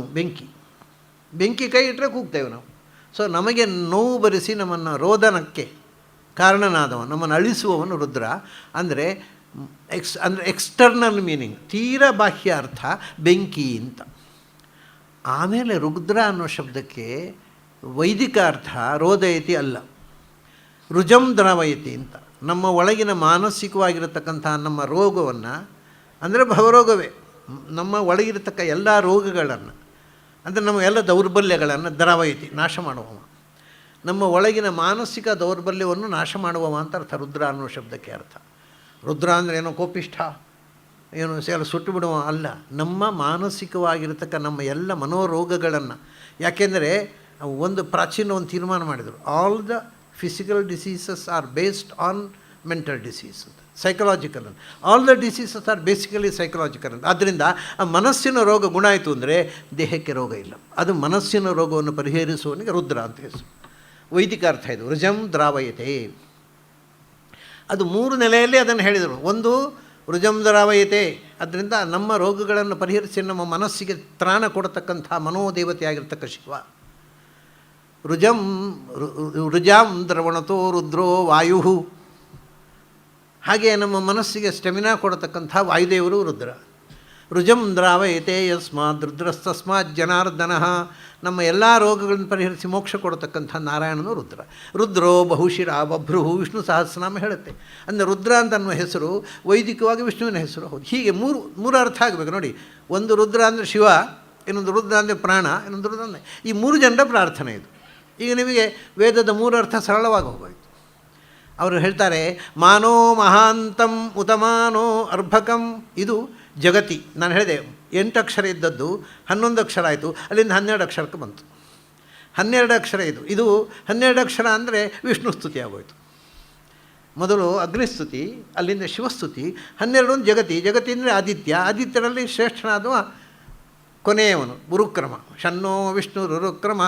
ಬೆಂಕಿ ಕೈ ಇಟ್ಟರೆ ಕೂಗ್ತೇವೆ ನಾವು. ಸೊ ನಮಗೆ ನೋವು ಬರೆಸಿ ನಮ್ಮನ್ನು ರೋದನಕ್ಕೆ ಕಾರಣನಾದವನು, ನಮ್ಮನ್ನು ಅಳಿಸುವವನು ರುದ್ರ. ಅಂದರೆ ಎಕ್ಸ್ಟರ್ನಲ್ ಮೀನಿಂಗ್, ತೀರ ಬಾಹ್ಯ ಅರ್ಥ ಬೆಂಕಿ ಅಂತ. ಆಮೇಲೆ ರುದ್ರ ಅನ್ನೋ ಶಬ್ದಕ್ಕೆ ವೈದಿಕ ಅರ್ಥ ರೋದಯತಿ ಅಲ್ಲ, ರುಜಂ ದ್ರಾವಯತಿ ಅಂತ. ನಮ್ಮ ಒಳಗಿನ ಮಾನಸಿಕವಾಗಿರತಕ್ಕಂಥ ನಮ್ಮ ರೋಗವನ್ನು, ಅಂದರೆ ಭವರೋಗವೇ, ನಮ್ಮ ಒಳಗಿರತಕ್ಕ ಎಲ್ಲ ರೋಗಗಳನ್ನು, ಅಂದರೆ ನಮ್ಮ ಎಲ್ಲ ದೌರ್ಬಲ್ಯಗಳನ್ನು ದ್ರಾವಯತಿ, ನಾಶ ಮಾಡುವವ. ನಮ್ಮ ಒಳಗಿನ ಮಾನಸಿಕ ದೌರ್ಬಲ್ಯವನ್ನು ನಾಶ ಮಾಡುವವ ಅಂತ ಅರ್ಥ ರುದ್ರ ಅನ್ನೋ ಶಬ್ದಕ್ಕೆ ಅರ್ಥ. ರುದ್ರ ಅಂದರೆ ಏನೋ ಕೋಪಿಷ್ಠ, ಏನು ಎಲ್ಲ ಸುಟ್ಟು ಬಿಡುವ ಅಲ್ಲ. ನಮ್ಮ ಮಾನಸಿಕವಾಗಿರತಕ್ಕ ನಮ್ಮ ಎಲ್ಲ ಮನೋರೋಗಗಳನ್ನು. ಯಾಕೆಂದರೆ ಒಂದು ತೀರ್ಮಾನ ಮಾಡಿದರು, all the physical diseases are based on mental disease ಅಂತ, ಸೈಕಲಾಜಿಕಲ್ ಅಂತ. All the diseases are basically psychological ಅಂತ. ಆದ್ದರಿಂದ ಆ ಮನಸ್ಸಿನ ರೋಗ ಗುಣ ಆಯಿತು ಅಂದರೆ ದೇಹಕ್ಕೆ ರೋಗ ಇಲ್ಲ. ಅದು ಮನಸ್ಸಿನ ರೋಗವನ್ನು ಪರಿಹರಿಸುವವನಿಗೆ ರುದ್ರ ಅಂತ ಹೆಸರು. ವೈದಿಕ ಅರ್ಥ ಇದು, ರುಜಂ ದ್ರಾವಯತೆ. ಅದು 3 ನೆಲೆಯಲ್ಲಿ ಅದನ್ನು ಹೇಳಿದರು. ಒಂದು, ರುಜಂ ದ್ರಾವಯತೆ, ಅದರಿಂದ ನಮ್ಮ ರೋಗಗಳನ್ನು ಪರಿಹರಿಸಿ ನಮ್ಮ ಮನಸ್ಸಿಗೆ ತ್ರಾಣ ಕೊಡತಕ್ಕಂಥ ಮನೋದೇವತೆಯಾಗಿರ್ತಕ್ಕ ಶಿವ. ರುಜಾಂ ದ್ರವಣತೋ ರುದ್ರೋ ವಾಯು, ಹಾಗೆ ನಮ್ಮ ಮನಸ್ಸಿಗೆ ಸ್ಟೆಮಿನಾ ಕೊಡತಕ್ಕಂಥ ವಾಯುದೇವರು ರುದ್ರ. ರುಜಂ ದ್ರಾವಯತೆ ಯಸ್ಮಾತ್ ರುದ್ರಸ್ತಸ್ಮಾತ್ ಜನಾರ್ದನಃ, ನಮ್ಮ ಎಲ್ಲ ರೋಗಗಳನ್ನು ಪರಿಹರಿಸಿ ಮೋಕ್ಷ ಕೊಡತಕ್ಕಂಥ ನಾರಾಯಣನು ರುದ್ರ. ರುದ್ರೋ ಬಹುಶಿರ ಬಭ್ರು, ವಿಷ್ಣು ಸಹಸ್ರನಾಮ ಹೇಳುತ್ತೆ. ಅಂದರೆ ರುದ್ರ ಅಂತ ಅನ್ನುವ ಹೆಸರು ವೈದಿಕವಾಗಿ ವಿಷ್ಣುವಿನ ಹೆಸರು. ಹೌದು. ಹೀಗೆ ಮೂರು ಅರ್ಥ ಆಗಬೇಕು ನೋಡಿ. ಒಂದು ರುದ್ರ ಅಂದರೆ ಶಿವ, ಇನ್ನೊಂದು ರುದ್ರ ಅಂದರೆ ಪ್ರಾಣ, ಇನ್ನೊಂದು ರುದ್ರ ಅಂದರೆ ಈ 3 ಜನರ ಪ್ರಾರ್ಥನೆ ಇದು. ಈಗ ನಿಮಗೆ ವೇದದ 3 ಅರ್ಥ ಸರಳವಾಗಿ ಹೋಗೋಯ್ತು. ಅವರು ಹೇಳ್ತಾರೆ, ಮಾನೋ ಮಹಾಂತಂ ಉತಮಾನೋ ಅರ್ಭಕಂ. ಇದು ಜಗತಿ. ನಾನು ಹೇಳಿದೆ 8 ಅಕ್ಷರ ಇದ್ದದ್ದು 11 ಅಕ್ಷರ ಆಯಿತು, ಅಲ್ಲಿಂದ 12 ಅಕ್ಷರಕ್ಕೆ ಬಂತು. 12 ಅಕ್ಷರ ಇದು 12 ಅಕ್ಷರ ಅಂದರೆ ವಿಷ್ಣು ಸ್ತುತಿ ಆಗೋಯ್ತು. ಮೊದಲು ಅಗ್ನಿಸ್ತುತಿ, ಅಲ್ಲಿಂದ ಶಿವಸ್ತುತಿ, 12 ಜಗತಿ. ಜಗತಿ ಅಂದರೆ ಆದಿತ್ಯ. ಆದಿತ್ಯರಲ್ಲಿ ಶ್ರೇಷ್ಠನಾದವ ಕೊನೆಯವನು ಗುರುಕ್ರಮ. ಶನ್ನೋ ವಿಷ್ಣು ರುರುಕ್ರಮ,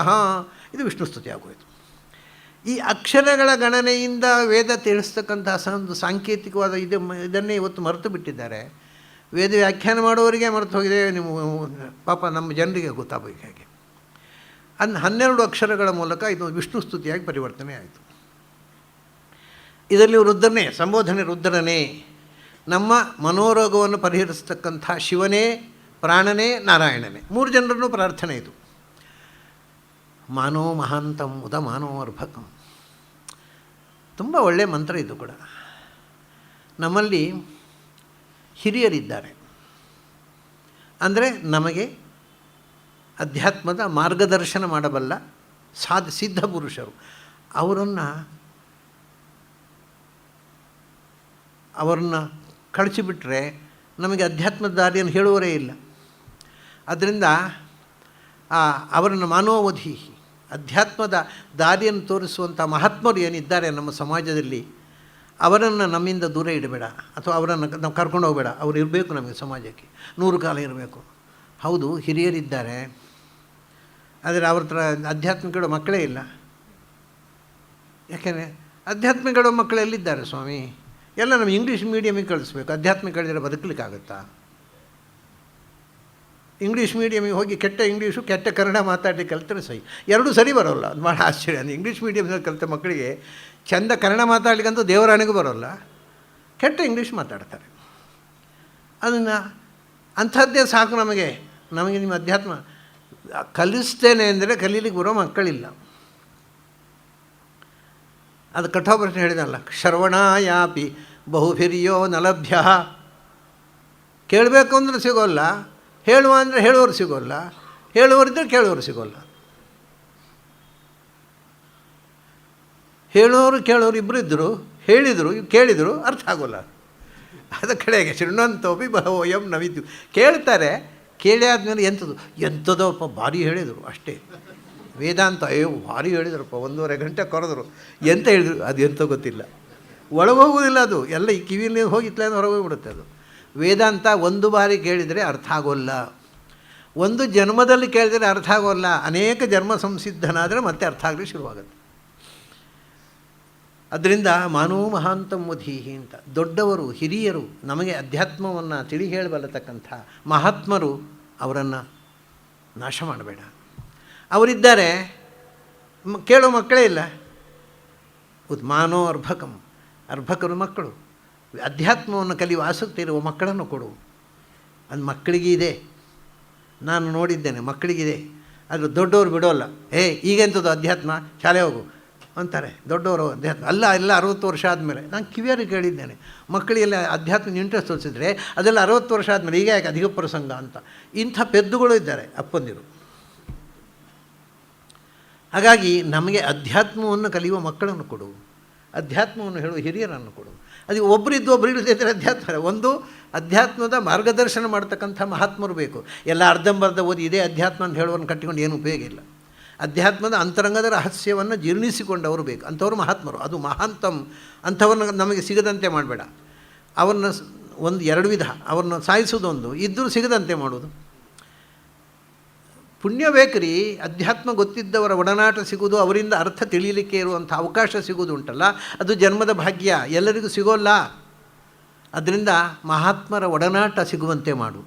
ಇದು ವಿಷ್ಣು ಸ್ತುತಿ ಆಗೋಯ್ತು. ಈ ಅಕ್ಷರಗಳ ಗಣನೆಯಿಂದ ವೇದ ತಿಳಿಸ್ತಕ್ಕಂಥ ಒಂದು ಸಾಂಕೇತಿಕವಾದ ಇದನ್ನೇ ಇವತ್ತು ಮರೆತು ಬಿಟ್ಟಿದ್ದಾರೆ. ವೇದ ವ್ಯಾಖ್ಯಾನ ಮಾಡುವವರಿಗೆ ಮರೆತು ಹೋಗಿದೆ. ನೀವು ಪಾಪ ನಮ್ಮ ಜನರಿಗೆ ಗೊತ್ತಾಗಬೇಕು ಹೇಗೆ. 12 ಅಕ್ಷರಗಳ ಮೂಲಕ ಇದು ವಿಷ್ಣು ಸ್ತುತಿಯಾಗಿ ಪರಿವರ್ತನೆ ಆಯಿತು. ಇದರಲ್ಲಿ ರುದ್ರನೇ, ಸಂಬೋಧನೆ ರುದ್ರನೇ, ನಮ್ಮ ಮನೋರೋಗವನ್ನು ಪರಿಹರಿಸ್ತಕ್ಕಂಥ ಶಿವನೇ, ಪ್ರಾಣನೇ, ನಾರಾಯಣನೇ, 3 ಜನರನ್ನು ಪ್ರಾರ್ಥನೆ ಇದು. ಮಾನೋ ಮಹಾಂತಂ ಉದ ಮಾನೋ ಅರ್ಭಕಂ, ತುಂಬ ಒಳ್ಳೆಯ ಮಂತ್ರ ಇದು ಕೂಡ. ನಮ್ಮಲ್ಲಿ ಹಿರಿಯರಿದ್ದಾರೆ, ಅಂದರೆ ನಮಗೆ ಅಧ್ಯಾತ್ಮದ ಮಾರ್ಗದರ್ಶನ ಮಾಡಬಲ್ಲ ಸಿದ್ಧ ಪುರುಷರು. ಅವರನ್ನು ಕಳಿಸಿಬಿಟ್ರೆ ನಮಗೆ ಅಧ್ಯಾತ್ಮದ ದಾರಿಯನ್ನು ಹೇಳುವರೇ ಇಲ್ಲ. ಅದರಿಂದ ಅವರನ್ನು ಮಾನೋವಧಿ, ಅಧ್ಯಾತ್ಮದ ದಾರಿಯನ್ನು ತೋರಿಸುವಂಥ ಮಹಾತ್ಮರು ಏನಿದ್ದಾರೆ ನಮ್ಮ ಸಮಾಜದಲ್ಲಿ, ಅವರನ್ನು ನಮ್ಮಿಂದ ದೂರ ಇಡಬೇಡ, ಅಥವಾ ಅವರನ್ನು ನಾವು ಕರ್ಕೊಂಡು ಹೋಗಬೇಡ. ಅವರು ಇರಬೇಕು ನಮಗೆ ಸಮಾಜಕ್ಕೆ, 100 ಕಾಲ ಇರಬೇಕು. ಹೌದು, ಹಿರಿಯರಿದ್ದಾರೆ, ಆದರೆ ಅವ್ರ ಹತ್ರ ಆಧ್ಯಾತ್ಮಿಕಗಳು ಮಕ್ಕಳೇ ಇಲ್ಲ. ಯಾಕೆಂದರೆ ಆಧ್ಯಾತ್ಮಿಕಗಳು ಮಕ್ಕಳು ಎಲ್ಲಿದ್ದಾರೆ ಸ್ವಾಮಿ? ಎಲ್ಲ ನಮ್ಮ ಇಂಗ್ಲೀಷ್ ಮೀಡಿಯಮಿಗೆ ಕಳಿಸ್ಬೇಕು. ಆಧ್ಯಾತ್ಮಿಕ ಕಳಿದ್ರೆ ಬದುಕಲಿಕ್ಕಾಗುತ್ತಾ? ಇಂಗ್ಲೀಷ್ ಮೀಡಿಯಮಿಗೆ ಹೋಗಿ ಕೆಟ್ಟ ಇಂಗ್ಲೀಷು ಕೆಟ್ಟ ಕನ್ನಡ ಮಾತಾಡಲಿಕ್ಕೆ ಕಲಿತರೆ ಸರಿ, ಎರಡೂ ಸರಿ ಬರೋಲ್ಲ. ಅದು ಭಾಳ ಆಶ್ಚರ್ಯ. ಅಂದರೆ ಇಂಗ್ಲೀಷ್ ಮೀಡಿಯಮ್ನಲ್ಲಿ ಕಲಿತ ಮಕ್ಕಳಿಗೆ ಚೆಂದ ಕನ್ನಡ ಮಾತಾಡಲಿಕ್ಕಂತೂ ದೇವರಾಣಿಗೂ ಬರೋಲ್ಲ, ಕೆಟ್ಟ ಇಂಗ್ಲೀಷ್ ಮಾತಾಡ್ತಾರೆ. ಅದನ್ನು ಅಂಥದ್ದೇ ಸಾಕು ನಮಗೆ ನಿಮ್ಮ ಅಧ್ಯಾತ್ಮ ಕಲಿಸ್ತೇನೆ ಅಂದರೆ ಕಲೀಲಿಕ್ಕೆ ಬರೋ ಮಕ್ಕಳಿಲ್ಲ. ಅದು ಕಠೋಪನಿಷತ್ ಹೇಳಿದಲ್ಲ, ಶ್ರವಣಾಯಾಪಿ ಬಹುಭಿರ್ಯೋ ನಲಭ್ಯ. ಕೇಳಬೇಕು ಅಂದ್ರೆ ಸಿಗೋಲ್ಲ, ಹೇಳುವ ಅಂದರೆ ಹೇಳೋರು ಸಿಗೋಲ್ಲ, ಹೇಳುವರಿದ್ದರೆ ಕೇಳೋರು ಸಿಗೋಲ್ಲ. ಹೇಳೋರು ಕೇಳೋರು ಇಬ್ಬರು ಇದ್ದರು, ಹೇಳಿದರು ಕೇಳಿದರು, ಅರ್ಥ ಆಗೋಲ್ಲ. ಅದ ಕಡೆಗೆ ಶೃಣ್ವಂತೋಪಿ ಬಹವೋಯಂ ನವಿದ್ದು. ಕೇಳ್ತಾರೆ, ಕೇಳಿ ಆದಮೇಲೆ ಎಂಥದೋಪ್ಪ ಭಾರಿ ಹೇಳಿದರು ಅಷ್ಟೇ. ವೇದಾಂತ ಅಯ್ಯೋ ಭಾರಿ ಹೇಳಿದ್ರಪ್ಪ, 1.5 ಗಂಟೆ ಕರೆದ್ರು, ಎಂತ ಹೇಳಿದ್ರು ಅದು ಎಂತ ಗೊತ್ತಿಲ್ಲ, ಒಳಗೋಗುವುದಿಲ್ಲ ಅದು, ಎಲ್ಲ ಈ ಕಿವಿಯಲ್ಲಿ ಹೋಗಿತ್ತಲೇ ಹೊರಗೋಗ್ಬಿಡುತ್ತೆ ಅದು. ವೇದಾಂತ ಒಂದು ಬಾರಿ ಕೇಳಿದರೆ ಅರ್ಥ ಆಗೋಲ್ಲ, ಒಂದು ಜನ್ಮದಲ್ಲಿ ಕೇಳಿದರೆ ಅರ್ಥ ಆಗೋಲ್ಲ, ಅನೇಕ ಜನ್ಮ ಸಂಸಿದ್ಧನಾದರೆ ಮತ್ತೆ ಅರ್ಥ ಆಗಲಿ ಶುರುವಾಗುತ್ತೆ. ಅದರಿಂದ ಮಾನೋ ಮಹಾಂತಂ ಮುಧೀಹಿ ಅಂತ ದೊಡ್ಡವರು ಹಿರಿಯರು ನಮಗೆ ಅಧ್ಯಾತ್ಮವನ್ನು ತಿಳಿ ಹೇಳಬಲ್ಲತಕ್ಕಂಥ ಮಹಾತ್ಮರು, ಅವರನ್ನು ನಾಶ ಮಾಡಬೇಡ. ಅವರಿದ್ದಾರೆ, ಕೇಳೋ ಮಕ್ಕಳೇ ಇಲ್ಲ. ಉದ್ಮಾನೋ ಅರ್ಭಕಂ, ಅರ್ಭಕರು ಮಕ್ಕಳು. ಅಧ್ಯಾತ್ಮವನ್ನು ಕಲಿಯುವ ಆಸಕ್ತಿ ಇರುವ ಮಕ್ಕಳನ್ನು ಕೊಡು. ಅದು ಮಕ್ಕಳಿಗೆ ಇದೆ, ನಾನು ನೋಡಿದ್ದೇನೆ, ಮಕ್ಕಳಿಗಿದೆ. ಅದು ದೊಡ್ಡವರು ಬಿಡೋಲ್ಲ. ಈಗೆಂಥದ್ದು ಅಧ್ಯಾತ್ಮ, ಶಾಲೆ ಹೋಗು ಅಂತಾರೆ ದೊಡ್ಡವರು. ಅಧ್ಯಾತ್ಮ ಅಲ್ಲ, ಎಲ್ಲ 60 ವರ್ಷ ಆದಮೇಲೆ. ನಾನು ಕಿವಿಯಾರಿಗೆ ಕೇಳಿದ್ದೇನೆ, ಮಕ್ಕಳಿಗೆಲ್ಲ ಅಧ್ಯಾತ್ಮ ಇಂಟ್ರೆಸ್ಟ್ ತೋರಿಸಿದ್ರೆ ಅದೆಲ್ಲ 60 ವರ್ಷ ಆದಮೇಲೆ, ಈಗ ಯಾಕೆ ಅಧಿಕ ಪ್ರಸಂಗ ಅಂತ. ಇಂಥ ಪೆದ್ದುಗಳು ಇದ್ದಾರೆ ಅಪ್ಪಂದಿರು. ಹಾಗಾಗಿ ನಮಗೆ ಅಧ್ಯಾತ್ಮವನ್ನು ಕಲಿಯುವ ಮಕ್ಕಳನ್ನು ಕೊಡು, ಅಧ್ಯಾತ್ಮವನ್ನು ಹೇಳುವ ಹಿರಿಯರನ್ನು ಕೊಡು. ಅದು ಒಬ್ಬರಿದ್ದು ಒಬ್ಬರು ಇಲ್ಲದಿದ್ದರೆ ಅಧ್ಯಾತ್ಮ. ಒಂದು ಅಧ್ಯಾತ್ಮದ ಮಾರ್ಗದರ್ಶನ ಮಾಡ್ತಕ್ಕಂಥ ಮಹಾತ್ಮರು ಬೇಕು. ಎಲ್ಲ ಅರ್ಧಂಬರ್ಧ ಓದಿ ಇದೇ ಅಧ್ಯಾತ್ಮ ಅಂತ ಹೇಳುವನ್ನು ಕಟ್ಟಿಕೊಂಡು ಏನು ಉಪಯೋಗ ಇಲ್ಲ. ಅಧ್ಯಾತ್ಮದ ಅಂತರಂಗದ ರಹಸ್ಯವನ್ನು ಜೀರ್ಣಿಸಿಕೊಂಡವರು ಬೇಕು, ಅಂಥವರು ಮಹಾತ್ಮರು. ಅದು ಮಹಾಂತಂ. ಅಂಥವ್ರನ್ನ ನಮಗೆ ಸಿಗದಂತೆ ಮಾಡಬೇಡ. ಅವ್ರನ್ನ 1-2 ವಿಧ, ಅವ್ರನ್ನ ಸಾಯಿಸೋದೊಂದು, ಇದ್ದರೂ ಸಿಗದಂತೆ ಮಾಡೋದು. ಪುಣ್ಯ ಬೇಕ್ರಿ, ಅಧ್ಯಾತ್ಮ ಗೊತ್ತಿದ್ದವರ ಒಡನಾಟ ಸಿಗೋದು, ಅವರಿಂದ ಅರ್ಥ ತಿಳಿಯಲಿಕ್ಕೆ ಇರುವಂಥ ಅವಕಾಶ ಸಿಗೋದು ಉಂಟಲ್ಲ, ಅದು ಜನ್ಮದ ಭಾಗ್ಯ, ಎಲ್ಲರಿಗೂ ಸಿಗೋಲ್ಲ. ಅದರಿಂದ ಮಹಾತ್ಮರ ಒಡನಾಟ ಸಿಗುವಂತೆ ಮಾಡು.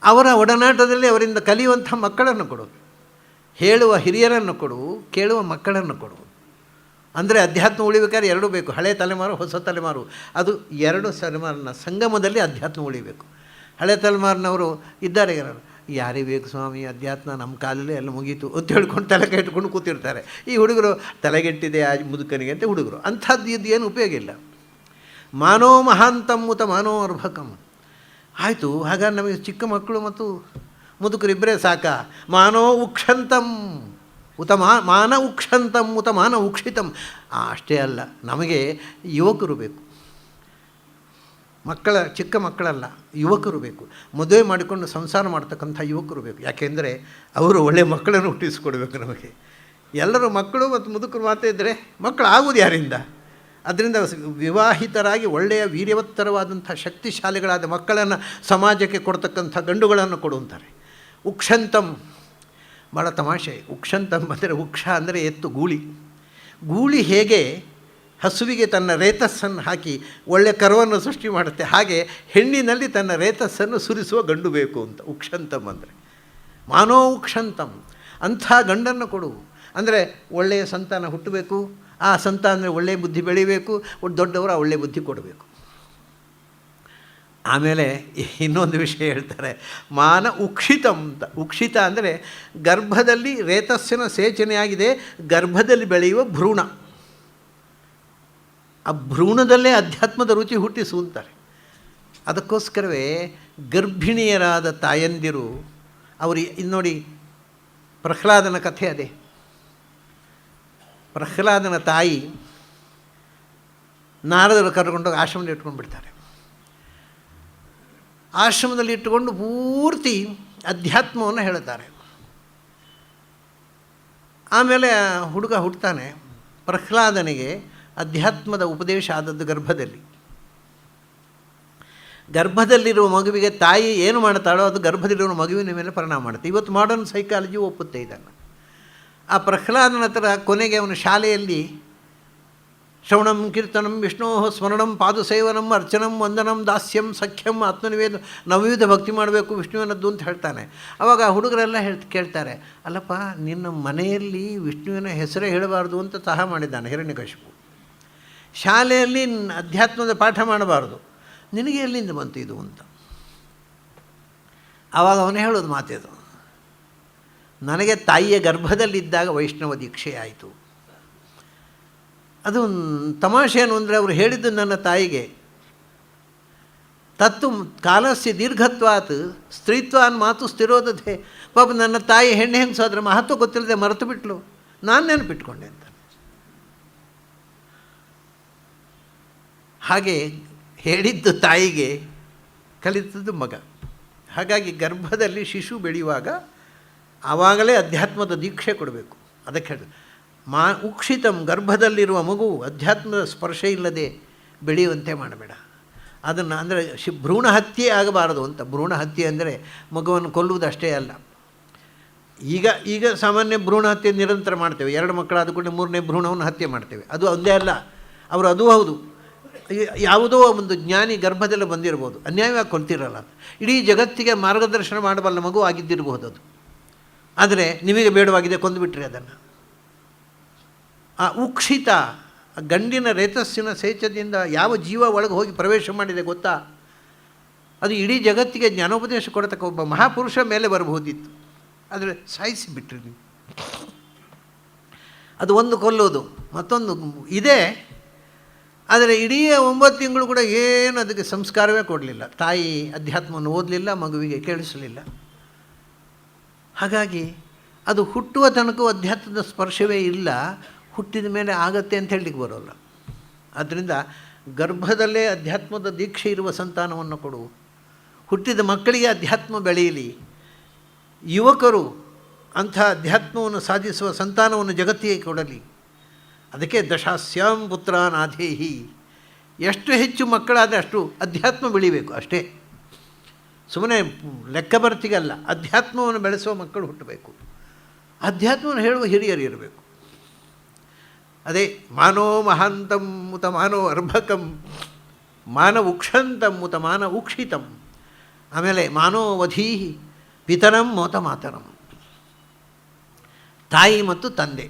ಅವರ ಒಡನಾಟದಲ್ಲಿ ಅವರಿಂದ ಕಲಿಯುವಂಥ ಮಕ್ಕಳನ್ನು ಕೊಡು, ಹೇಳುವ ಹಿರಿಯರನ್ನು ಕೊಡು, ಕೇಳುವ ಮಕ್ಕಳನ್ನು ಕೊಡು. ಅಂದರೆ ಅಧ್ಯಾತ್ಮ ಉಳಿಬೇಕಾದ್ರೆ ಎರಡೂ ಬೇಕು, ಹಳೆ ತಲೆಮಾರು ಹೊಸ ತಲೆಮಾರು. ಅದು 2 ತಲೆಮಾರಿನ ಸಂಗಮದಲ್ಲಿ ಅಧ್ಯಾತ್ಮ ಉಳಿಬೇಕು. ಹಳೆ ತಲೆಮಾರಿನವರು ಇದ್ದಾರೆ, ಯಾರಿಗೆ ಬೇಕು ಸ್ವಾಮಿ ಅಧ್ಯಾತ್ಮ, ನಮ್ಮ ಕಾಲಲ್ಲೇ ಎಲ್ಲ ಮುಗೀತು ಅಂತ ಹೇಳ್ಕೊಂಡು ತಲೆ ಕೆಟ್ಕೊಂಡು ಕೂತಿರ್ತಾರೆ. ಈ ಹುಡುಗರು ತಲೆಗೆಟ್ಟಿದೆ ಆ ಮುದುಕನಿಗೆ ಅಂತ ಹುಡುಗರು. ಅಂಥದ್ದು ಇದು ಏನು ಉಪಯೋಗ ಇಲ್ಲ. ಮಾನೋ ಮಹಾಂತಂ ಉತ ಮಾನೋ ಅರ್ಭಕಂ. ಆಯಿತು, ಹಾಗಾದ್ರೆ ನಮಗೆ ಚಿಕ್ಕ ಮಕ್ಕಳು ಮತ್ತು ಮುದುಕರಿಬ್ಬರೇ ಸಾಕ. ಮಾನೋ ಉಕ್ಷಂತಂ ಉತ ಮಾನ ಉಕ್ಷಂತಂ ಉತ ಮಾನ ಉಕ್ಷಿತಂ. ಅಷ್ಟೇ ಅಲ್ಲ, ನಮಗೆ ಯುವಕರು ಬೇಕು. ಚಿಕ್ಕ ಮಕ್ಕಳಲ್ಲ, ಯುವಕರು ಬೇಕು. ಮದುವೆ ಮಾಡಿಕೊಂಡು ಸಂಸಾರ ಮಾಡ್ತಕ್ಕಂಥ ಯುವಕರು ಬೇಕು. ಯಾಕೆಂದರೆ ಅವರು ಒಳ್ಳೆಯ ಮಕ್ಕಳನ್ನು ಹುಟ್ಟಿಸಿಕೊಡ್ಬೇಕು ನಮಗೆ. ಎಲ್ಲರೂ ಮಕ್ಕಳು ಮತ್ತು ಮುದುಕರು ಮಾತ್ರ ಇದ್ದರೆ ಮಕ್ಕಳು ಆಗುವುದು ಯಾರಿಂದ? ಅದರಿಂದ ವಿವಾಹಿತರಾಗಿ ಒಳ್ಳೆಯ ವೀರ್ಯವತ್ತರವಾದಂಥ ಶಕ್ತಿಶಾಲಿಗಳಾದ ಮಕ್ಕಳನ್ನು ಸಮಾಜಕ್ಕೆ ಕೊಡ್ತಕ್ಕಂಥ ಗಂಡುಗಳನ್ನು ಕೊಡುವಂತಾರೆ. ಉಕ್ಷಂತಂ, ಭಾಳ ತಮಾಷೆ. ಉಕ್ಷಂತಂ ಅಂದರೆ, ಉಕ್ಷ ಅಂದರೆ ಎತ್ತು, ಗೂಳಿ. ಗೂಳಿ ಹೇಗೆ ಹಸುವಿಗೆ ತನ್ನ ರೇತಸ್ಸನ್ನು ಹಾಕಿ ಒಳ್ಳೆಯ ಕರುವನ್ನು ಸೃಷ್ಟಿ ಮಾಡುತ್ತೆ, ಹಾಗೆ ಹೆಣ್ಣಿನಲ್ಲಿ ತನ್ನ ರೇತಸ್ಸನ್ನು ಸುರಿಸುವ ಗಂಡು ಬೇಕು ಅಂತ ಉಕ್ಷಂತಂ ಅಂದರೆ. ಮಾನೋ ಉಕ್ಷಂತಂ, ಅಂಥ ಗಂಡನ್ನು ಕೊಡು. ಅಂದರೆ ಒಳ್ಳೆಯ ಸಂತಾನ ಹುಟ್ಟಬೇಕು, ಆ ಸಂತಾನ ಒಳ್ಳೆಯ ಬುದ್ಧಿ ಬೆಳಿಬೇಕು, ದೊಡ್ಡವರು ಆ ಒಳ್ಳೆಯ ಬುದ್ಧಿ ಕೊಡಬೇಕು. ಆಮೇಲೆ ಇನ್ನೊಂದು ವಿಷಯ ಹೇಳ್ತಾರೆ, ಮಾನ ಉಕ್ಷಿತಂ ಅಂತ. ಉಕ್ಷಿತ ಅಂದರೆ ಗರ್ಭದಲ್ಲಿ ರೇತಸ್ಸಿನ ಸೇಚನೆಯಾಗಿದೆ, ಗರ್ಭದಲ್ಲಿ ಬೆಳೆಯುವ ಭ್ರೂಣ. ಆ ಭ್ರೂಣದಲ್ಲೇ ಅಧ್ಯಾತ್ಮದ ರುಚಿ ಹುಟ್ಟಿಸು ಅಂತಾರೆ. ಅದಕ್ಕೋಸ್ಕರವೇ ಗರ್ಭಿಣಿಯರಾದ ತಾಯಂದಿರು, ಅವರು ನೋಡಿ ಪ್ರಹ್ಲಾದನ ಕಥೆ ಅದೇ. ಪ್ರಹ್ಲಾದನ ತಾಯಿ ನಾರದರು ಕರ್ಕೊಂಡೋಗಿ ಆಶ್ರಮದಲ್ಲಿ ಇಟ್ಕೊಂಡು ಬಿಡ್ತಾರೆ. ಆಶ್ರಮದಲ್ಲಿ ಇಟ್ಟುಕೊಂಡು ಪೂರ್ತಿ ಅಧ್ಯಾತ್ಮವನ್ನು ಹೇಳ್ತಾರೆ. ಆಮೇಲೆ ಹುಡುಗ ಹುಟ್ಟುತ್ತಾನೆ. ಪ್ರಹ್ಲಾದನಿಗೆ ಅಧ್ಯಾತ್ಮದ ಉಪದೇಶ ಆದದ್ದು ಗರ್ಭದಲ್ಲಿರುವ ಮಗುವಿಗೆ ತಾಯಿ ಏನು ಮಾಡ್ತಾಳೋ ಅದು ಗರ್ಭದಲ್ಲಿರುವ ಮಗುವಿನ ಮೇಲೆ ಪರಿಣಾಮ ಮಾಡುತ್ತೆ. ಇವತ್ತು ಮಾಡರ್ನ್ ಸೈಕಾಲಜಿ ಒಪ್ಪುತ್ತೆ ಇದನ್ನು. ಆ ಪ್ರಹ್ಲಾದನ ಹತ್ರ ಕೊನೆಗೆ ಅವನ ಶಾಲೆಯಲ್ಲಿ ಶ್ರವಣಂ ಕೀರ್ತನಂ ವಿಷ್ಣೋ ಸ್ಮರಣಂ ಪಾದಸೇವನಂ ಅರ್ಚನಂ ವಂದನಂ ದಾಸ್ಯಂ ಸಖ್ಯಂ ಆತ್ಮನಿವೇದ ನವವಿಧ ಭಕ್ತಿ ಮಾಡಬೇಕು ವಿಷ್ಣುವಿನದ್ದು ಅಂತ ಹೇಳ್ತಾನೆ. ಆವಾಗ ಹುಡುಗರೆಲ್ಲ ಕೇಳ್ತಾರೆ, ಅಲ್ಲಪ್ಪ ನಿನ್ನ ಮನೆಯಲ್ಲಿ ವಿಷ್ಣುವಿನ ಹೆಸರೇ ಹೇಳಬಾರ್ದು ಅಂತ ಸಹ ಮಾಡಿದ್ದಾನೆ ಹಿರಣ್ಯಕಶಿಪು. ಶಾಲೆಯಲ್ಲಿ ಅಧ್ಯಾತ್ಮದ ಪಾಠ ಮಾಡಬಾರ್ದು, ನಿನಗೆ ಎಲ್ಲಿಂದ ಬಂತು ಇದು ಅಂತ. ಆವಾಗ ಅವನೇ ಹೇಳೋದು ಮಾತಿದು, ನನಗೆ ತಾಯಿಯ ಗರ್ಭದಲ್ಲಿದ್ದಾಗ ವೈಷ್ಣವ ದೀಕ್ಷೆ ಆಯಿತು. ಅದು ತಮಾಷೆ ಏನು ಅಂದರೆ ಅವರು ಹೇಳಿದ್ದು ನನ್ನ ತಾಯಿಗೆ ತತ್ತು ಕಾಲಸ್ಯ ದೀರ್ಘತ್ವಾತ್ ಸ್ತ್ರೀತ್ವಾನ್ ಮಾತು ಸ್ಥಿರೋದತೆ. ಪಾಪ ನನ್ನ ತಾಯಿ ಹೆಣ್ಣು ಹೆಂಗಸಾದ್ರೆ ಮಹತ್ವ ಗೊತ್ತಿಲ್ಲದೆ ಮರೆತು ಬಿಟ್ಲು, ನಾನು ನೆನಪಿಟ್ಕೊಂಡೆ ಅಂತ. ಹಾಗೆ ಹೇಳಿದ್ದು ತಾಯಿಗೆ, ಕಲಿತದ್ದು ಮಗ. ಹಾಗಾಗಿ ಗರ್ಭದಲ್ಲಿ ಶಿಶು ಬೆಳೆಯುವಾಗ ಆವಾಗಲೇ ಅಧ್ಯಾತ್ಮದ ದೀಕ್ಷೆ ಕೊಡಬೇಕು. ಅದಕ್ಕೆ ಹೇಳಿ ಉಕ್ಷಿತಂ, ಗರ್ಭದಲ್ಲಿರುವ ಮಗು ಅಧ್ಯಾತ್ಮದ ಸ್ಪರ್ಶ ಇಲ್ಲದೆ ಬೆಳೆಯುವಂತೆ ಮಾಡಬೇಡ. ಅದನ್ನು ಅಂದರೆ ಭ್ರೂಣ ಹತ್ಯೆ ಆಗಬಾರದು ಅಂತ. ಭ್ರೂಣ ಹತ್ಯೆ ಅಂದರೆ ಮಗುವನ್ನು ಕೊಲ್ಲುವುದು ಅಷ್ಟೇ ಅಲ್ಲ. ಈಗ ಸಾಮಾನ್ಯ ಭ್ರೂಣ ಹತ್ಯೆ ನಿರಂತರ ಮಾಡ್ತೇವೆ. 2 ಮಕ್ಕಳಾದ ಕೂಡ 3ನೇ ಭ್ರೂಣವನ್ನು ಹತ್ಯೆ ಮಾಡ್ತೇವೆ. ಅದು ಒಂದೇ ಅಲ್ಲ, ಅವರು ಅದೂ ಹೌದು. ಯಾವುದೋ ಒಂದು ಜ್ಞಾನಿ ಗರ್ಭದಲ್ಲಿ ಬಂದಿರ್ಬೋದು, ಅನ್ಯಾಯವಾಗಿ ಕೊಲ್ತಿರಲ್ಲ. ಇಡೀ ಜಗತ್ತಿಗೆ ಮಾರ್ಗದರ್ಶನ ಮಾಡಬಲ್ಲ ಮಗು ಆಗಿದ್ದಿರಬಹುದು ಅದು. ಆದರೆ ನಿಮಗೆ ಬೇಡವಾಗಿದೆ, ಕೊಂದುಬಿಟ್ರಿ ಅದನ್ನು. ಆ ಉಕ್ಷಿತ ಗಂಡಿನ ರೇತಸ್ಸಿನ ಸೇಚದಿಂದ ಯಾವ ಜೀವ ಒಳಗೆ ಹೋಗಿ ಪ್ರವೇಶ ಮಾಡಿದೆ ಗೊತ್ತಾ? ಅದು ಇಡೀ ಜಗತ್ತಿಗೆ ಜ್ಞಾನೋಪದೇಶ ಕೊಡತಕ್ಕ ಒಬ್ಬ ಮಹಾಪುರುಷ ಮೇಲೆ ಬರಬಹುದಿತ್ತು. ಆದರೆ ಸಾಯಿಸಿಬಿಟ್ರಿ ನೀವು. ಅದು ಒಂದು ಕೊಲ್ಲೋದು. ಮತ್ತೊಂದು ಇದೆ, ಆದರೆ ಇಡೀ 9 ತಿಂಗಳು ಕೂಡ ಏನು ಅದಕ್ಕೆ ಸಂಸ್ಕಾರವೇ ಕೊಡಲಿಲ್ಲ. ತಾಯಿ ಅಧ್ಯಾತ್ಮವನ್ನು ಓದಲಿಲ್ಲ, ಮಗುವಿಗೆ ಕೇಳಿಸಲಿಲ್ಲ. ಹಾಗಾಗಿ ಅದು ಹುಟ್ಟುವ ತನಕ ಅಧ್ಯಾತ್ಮದ ಸ್ಪರ್ಶವೇ ಇಲ್ಲ. ಹುಟ್ಟಿದ ಮೇಲೆ ಆಗತ್ತೆ ಅಂತ ಹೇಳಲಿಕ್ಕೆ ಬರೋಲ್ಲ. ಆದ್ದರಿಂದ ಗರ್ಭದಲ್ಲೇ ಅಧ್ಯಾತ್ಮದ ದೀಕ್ಷೆ ಇರುವ ಸಂತಾನವನ್ನು ಕೊಡು. ಹುಟ್ಟಿದ ಮಕ್ಕಳಿಗೆ ಅಧ್ಯಾತ್ಮ ಬೆಳೆಯಲಿ. ಯುವಕರು ಅಂಥ ಅಧ್ಯಾತ್ಮವನ್ನು ಸಾಧಿಸುವ ಸಂತಾನವನ್ನು ಜಗತ್ತಿಗೆ ಕೊಡಲಿ. ಅದಕ್ಕೆ ದಶಾಸ್ಯಾಂ ಪುತ್ರಾನಾಧೇಹಿ. ಎಷ್ಟು ಹೆಚ್ಚು ಮಕ್ಕಳಾದರೆ ಅಷ್ಟು ಅಧ್ಯಾತ್ಮ ಬೆಳಿಬೇಕು ಅಷ್ಟೇ. ಸುಮ್ಮನೆ ಲೆಕ್ಕ ಬರ್ತಿಗಲ್ಲ, ಅಧ್ಯಾತ್ಮವನ್ನು ಬೆಳೆಸುವ ಮಕ್ಕಳು ಹುಟ್ಟಬೇಕು. ಅಧ್ಯಾತ್ಮವನ್ನು ಹೇಳುವ ಹಿರಿಯರು ಇರಬೇಕು. ಅದೇ ಮಾನೋ ಮಹಾಂತಂ ಮುತ ಮಾನೋ ಅರ್ಭಕಂ, ಮಾನ ಉಕ್ಷಂತಂ ಮುತ ಮಾನ ಉಕ್ಷಿತಂ. ಆಮೇಲೆ ಮಾನೋ ವಧೀಹಿ ಪಿತರಂ ಮೋತ ಮಾತರಂ. ತಾಯಿ ಮತ್ತು ತಂದೆ.